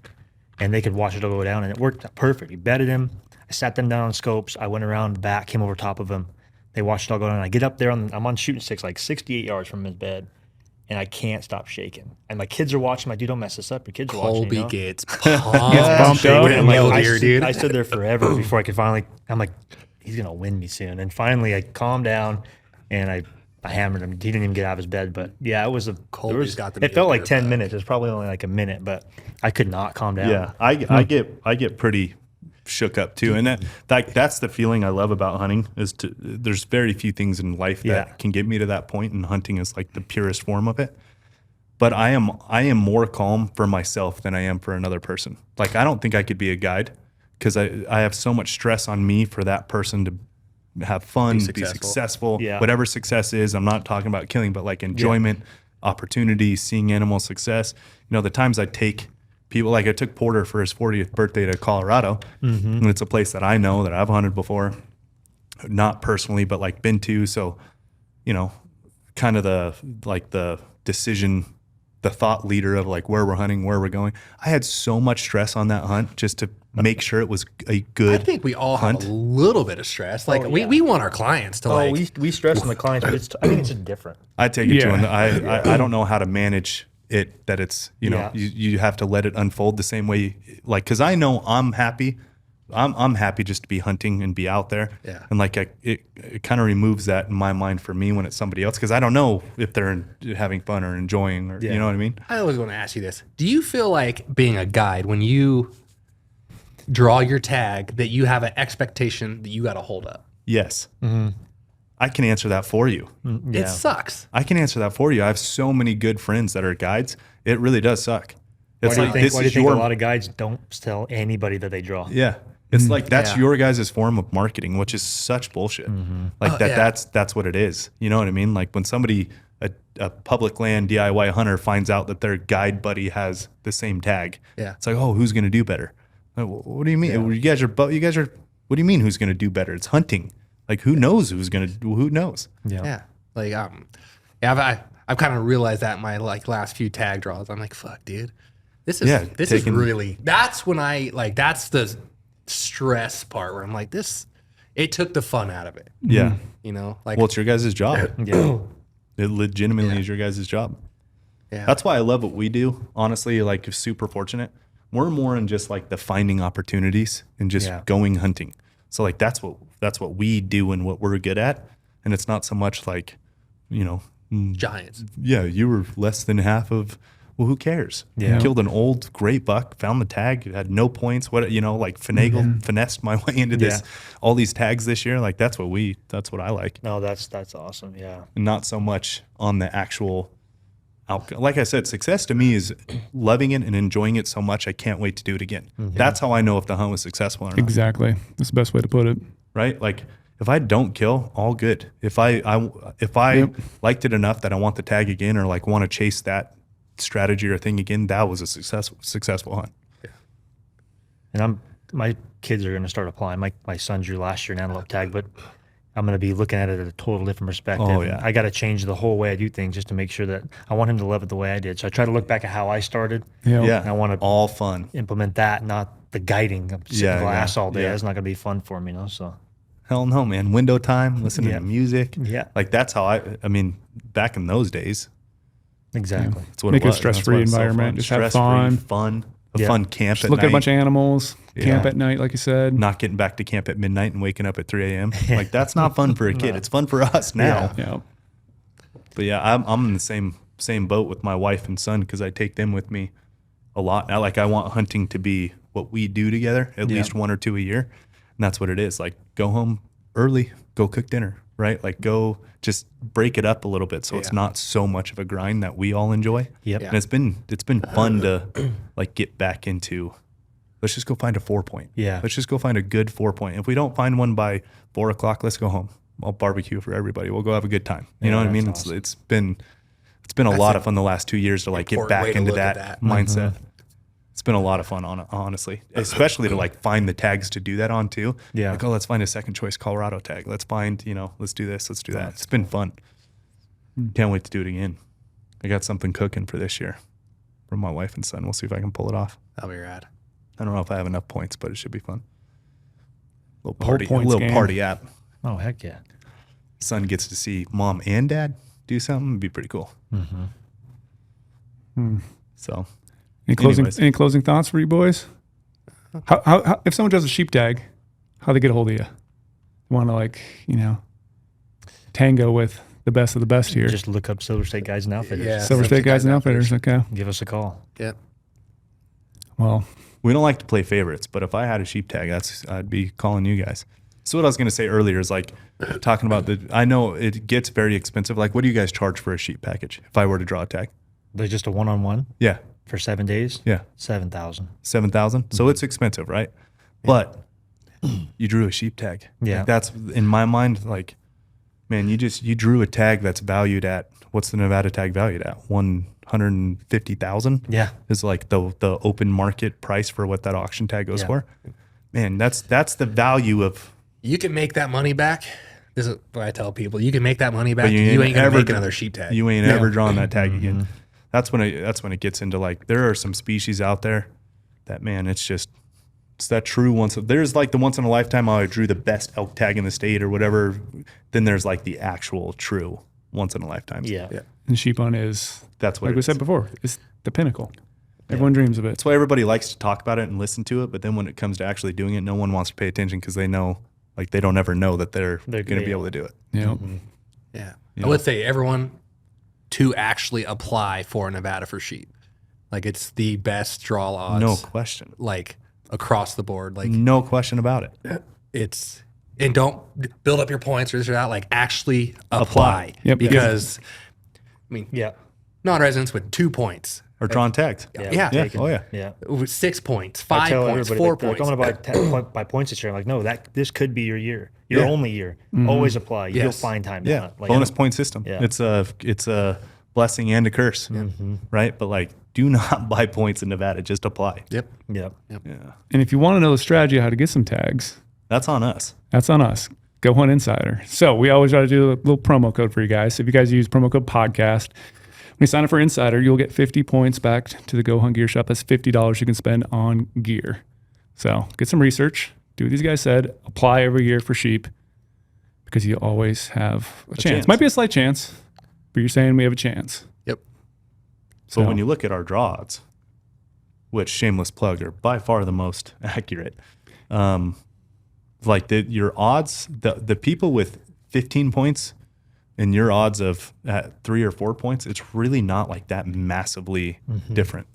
and they could watch it all go down, and it worked perfect. We bedded him. I sat them down on scopes. I went around back, came over top of him. They watched it all go down. I get up there, I'm on shooting sticks like 68 yards from his bed, and I can't stop shaking. And my kids are watching. I'm like, dude, don't mess this up. Your kids are watching. Colby You know? gets bumped up. With a mule I deer, stood- dude. I stood there forever before I could finally. I'm like, he's gonna win me soon. And finally, I calmed down, and I hammered him. He didn't even get out of his bed. But yeah, it was Colby's got the It felt mule like deer 10 minutes. It was probably only like a minute, but I could not calm down. Yeah, I get pretty shook up too, and that's the feeling I love about hunting. There's very few things in life that can get me to that point, and hunting is like the purest form of it. But I am more calm for myself than I am for another person. Like I don't think I could be a guide because I have so much stress on me for that person to have fun, be successful, Yeah. whatever success is. I'm not talking about killing, but like enjoyment, opportunity, seeing animal success. You know, the times I take people, like I took Porter for his 40th birthday to Colorado, and it's a place that I know that I've hunted before, not personally, but like been to. So, you know, kind of the decision, the thought leader of like where we're hunting, where we're going. I had so much stress on that hunt just to make sure it was a good I think we all hunt. have a little bit of stress. Like we want our clients to like. we stress on the clients, but I think it's just different. I take it to, Yeah. and I don't know how to manage it. That it's Yeah. you have to let it unfold the same way. Like because I know I'm happy. I'm happy just to be hunting and be out there. Yeah. And like it kind of removes that in my mind for me when it's somebody else because I don't know if they're having fun or enjoying or you know what I mean. I always want to ask you this: do you feel like being a guide when you draw your tag that you have an expectation that you got to hold up? Yes. I can answer that for you. Yeah. It sucks. I can answer that for you. I have so many good friends that are guides. It really does suck. Why It's do you like think, this why do you is think your a lot of guides don't tell anybody that they draw? yeah. It's like that's Yeah. your guys' form of marketing, which is such bullshit. Like that's what it is. You know what I mean? Like when somebody a public land DIY hunter finds out that their guide buddy has the same tag. Yeah. It's like, oh, who's gonna do better? Like, what do you mean? You guys are. What do you mean? Who's gonna do better? It's hunting. Like who knows who knows? Yeah. Like I've kind of realized that in my like last few tag draws. I'm like, fuck, dude. This is really that's when that's the stress part where I'm like, it took the fun out of it. Yeah. You know? Like Well, it's your guys' job. Yeah. It legitimately is your guys' job. yeah. That's why I love what we do. Honestly, like super fortunate. We're more in just like the finding opportunities and just Yeah. going hunting. So like that's what we do and what we're good at. And it's not so much like, you know, Giants. yeah, you were less than half of. Well, who cares? Yeah. You killed an old great buck, found the tag, had no points. What like finessed my way into this, all these tags this year. Like that's what I like, No, that's awesome. Yeah. and not so much on the actual outcome. Like I said, success to me is loving it and enjoying it so much. I can't wait to do it again. That's how I know if the hunt was successful or not. Exactly. That's the best way to put it. Right? Like if I don't kill, all good. If I liked it enough that I want the tag again or like want to chase that strategy or thing again, that was a successful hunt. And my kids are going to start applying. My son drew last year an antelope tag, but I'm going to be looking at it at a total different perspective. Oh, yeah. I got to change the whole way I do things just to make sure that I want him to love it the way I did. So I try to look back at how I started. Yeah. Yeah, And I want to all fun. implement that, not the guiding of sitting Yeah, glass yeah, all day. yeah. That's not going to be fun for me, So Hell no, man. Window time, listening Yeah. to music. Yeah. Like that's how I mean, back in those days, exactly. that's what Make it a was. stress-free That's why it's so environment. fun. Just have Stress-free, fun. fun, fun camp at look night. at a bunch of animals, camp at night, like you said. Not getting back to camp at midnight and waking up at 3 a.m. Like that's not fun for a kid. It's fun for us now. Yeah. But yeah, I'm in the same boat with my wife and son because I take them with me a lot now. Like I want hunting to be what we do together, at least 1 or 2 a year. And that's what it is. Like go home early, go cook dinner, right? Like go just break it up a little bit so it's not so much of a grind that we all enjoy. Yep. And it's been fun to like get back into, let's just go find a 4-point. Yeah. Let's just go find a good 4-point. If we don't find one by 4 o'clock, let's go home. I'll barbecue for everybody. We'll go have a good time. You know what I mean? Awesome. It's been a lot of fun the last 2 years to like get back into that mindset. It's been a lot of fun, honestly, especially to like find the tags to do that on too. Yeah. Like, oh, let's find a second choice Colorado tag. Let's find, let's do this, let's do that. It's been fun. Can't wait to do it again. I got something cooking for this year from my wife and son. We'll see if I can pull it off. That'll be rad. I don't know if I have enough points, but it should be fun. A Whole points little game. party app. Oh, heck yeah. Son gets to see mom and dad do something. It'd be pretty cool. So, Any closing thoughts for you boys? How if someone does a sheep tag, how they get a hold of you? Want to like tango with the best of the best here? Just look up Silver State Guides and Outfitters. Yeah. Silver State Guides and Outfitters. Okay. Give us a call. Yep. Well, we don't like to play favorites, but if I had a sheep tag, I'd be calling you guys. So what I was going to say earlier is like talking about I know it gets very expensive. Like, what do you guys charge for a sheep package if I were to draw a tag? There's just a one-on-one Yeah. for 7 days. Yeah. 7,000. 7,000. So it's expensive, right? But you drew a sheep tag. Yeah. Like that's in my mind, like, man, you drew a tag that's valued at, what's the Nevada tag valued at? 150,000. Yeah. Is like the open market price for what that auction tag goes for. Man, that's the value of. You can make that money back. This is what I tell people. You can make that money back. But You ain't gonna make another sheep tag. You ain't ever drawing that tag again. That's when it gets into like, there are some species out there that, man, it's that true there's like the once in a lifetime, I drew the best elk tag in the state or whatever. Then there's like the actual true once in a lifetime. Yeah. and sheep hunt is, That's what like it we is. said before, it's the pinnacle. Everyone dreams of it. That's why everybody likes to talk about it and listen to it. But then when it comes to actually doing it, no one wants to pay attention because they know, like, they don't ever know that they're going to be able to do it. Yeah. Yeah. I would say everyone to actually apply for Nevada for sheep. Like, it's the best draw odds. No question. Like, across the board. Like, No question about it. and don't build up your points or this or that. Like, actually apply. Yep. Because, I mean, Yeah. non-residents with 2 points. Or drawn tags. Yeah. Oh, yeah. Yeah. With 6 points, I 5 tell points, everybody, 4 like, points. I'm going to buy points this year. I'm like, no, this could be your year, your only year. Always apply. You'll Yes. find time to Yeah. hunt. Like, Bonus point system. Yeah. It's a blessing and a curse, right? But like, do not buy points in Nevada. Just apply. Yep. Yep. Yeah. And if you want to know the strategy of how to get some tags, That's on us. that's on us. Go Hunt Insider. So we always try to do a little promo code for you guys. So if you guys use promo code podcast, when you sign up for Insider, you'll get 50 points back to the Go Hunt Gear Shop. That's $50 you can spend on gear. So get some research. Do what these guys said. Apply every year for sheep because you always have a chance. chance. Might be a slight chance, but you're saying we have a chance. Yep. So So- when you look at our draw odds, which, shameless plug, are by far the most accurate, like your odds, the people with 15 points and your odds of at 3 or 4 points, it's really not like that massively different.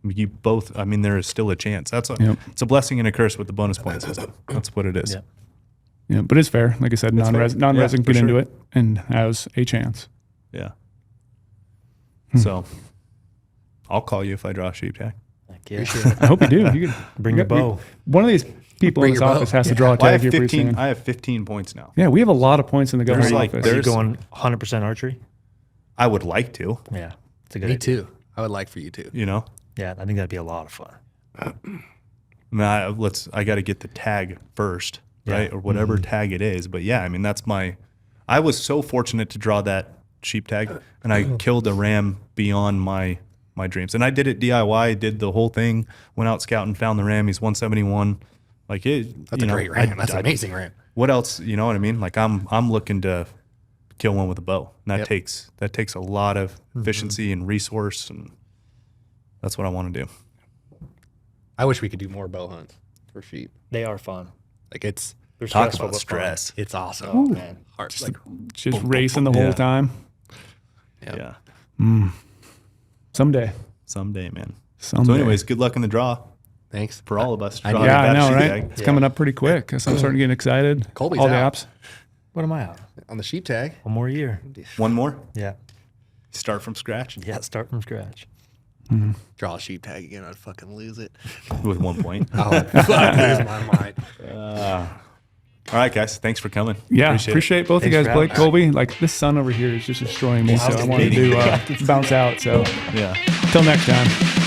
You both, I mean, there is still a chance. It's a blessing and a curse with the bonus point system. That's what it is. Yeah. Yeah, but it's fair. Like I said, non-resident Yeah, can for get into sure. it and has a chance. Yeah. So I'll call you if I draw a sheep tag. Heck yeah. I hope you do. You could Bring your bow. One of these people in Bring this your bow. office has to draw a I tag have here pretty 15. soon. I have 15 points now. Yeah, we have a lot of points in the government like- office. Are you there's- going 100% archery? I would like to, Yeah. It's a good Me idea. too. I would like for you to. you know. Yeah, I think that'd be a lot of fun. I mean, I got to get the tag first, right? Or whatever tag it is. But yeah, I mean, I was so fortunate to draw that sheep tag, and I killed a ram beyond my dreams. And I did it DIY, did the whole thing, went out scouting, found the ram. He's 171. Like it. That's a great ram. That's an amazing ram. What else? You know what I mean? Like I'm looking to kill one with a bow. And that takes a lot of efficiency and resource, and that's what I want to do. I wish we could do more bow hunts for sheep. They are fun. Like it's They're Talk stressful, about but fun. stress. it's awesome. Oh, man. Heart, like, Just racing the whole Yeah. time. yeah. Yeah. Someday. Someday, man. Someday. So, anyways, good luck in the draw Thanks. for all of us. I Drawing know. Yeah, a I bad know, sheep right? tag. It's coming up pretty quick because I'm starting to get excited. Colby's all the out. apps. What am I out? On the sheep tag. One more year. One more. Yeah. Start from scratch Yeah. Start from scratch. Draw a sheep tag again. I'd fucking lose it. with 1 point. Oh, I'd fucking lose my mind. All right, guys. Thanks for coming. Yeah, appreciate both of you Thanks guys, for Blake, having Colby. Like this sun over here is just destroying me, so I was I wanted kidding. to bounce out. So Yeah. until next time.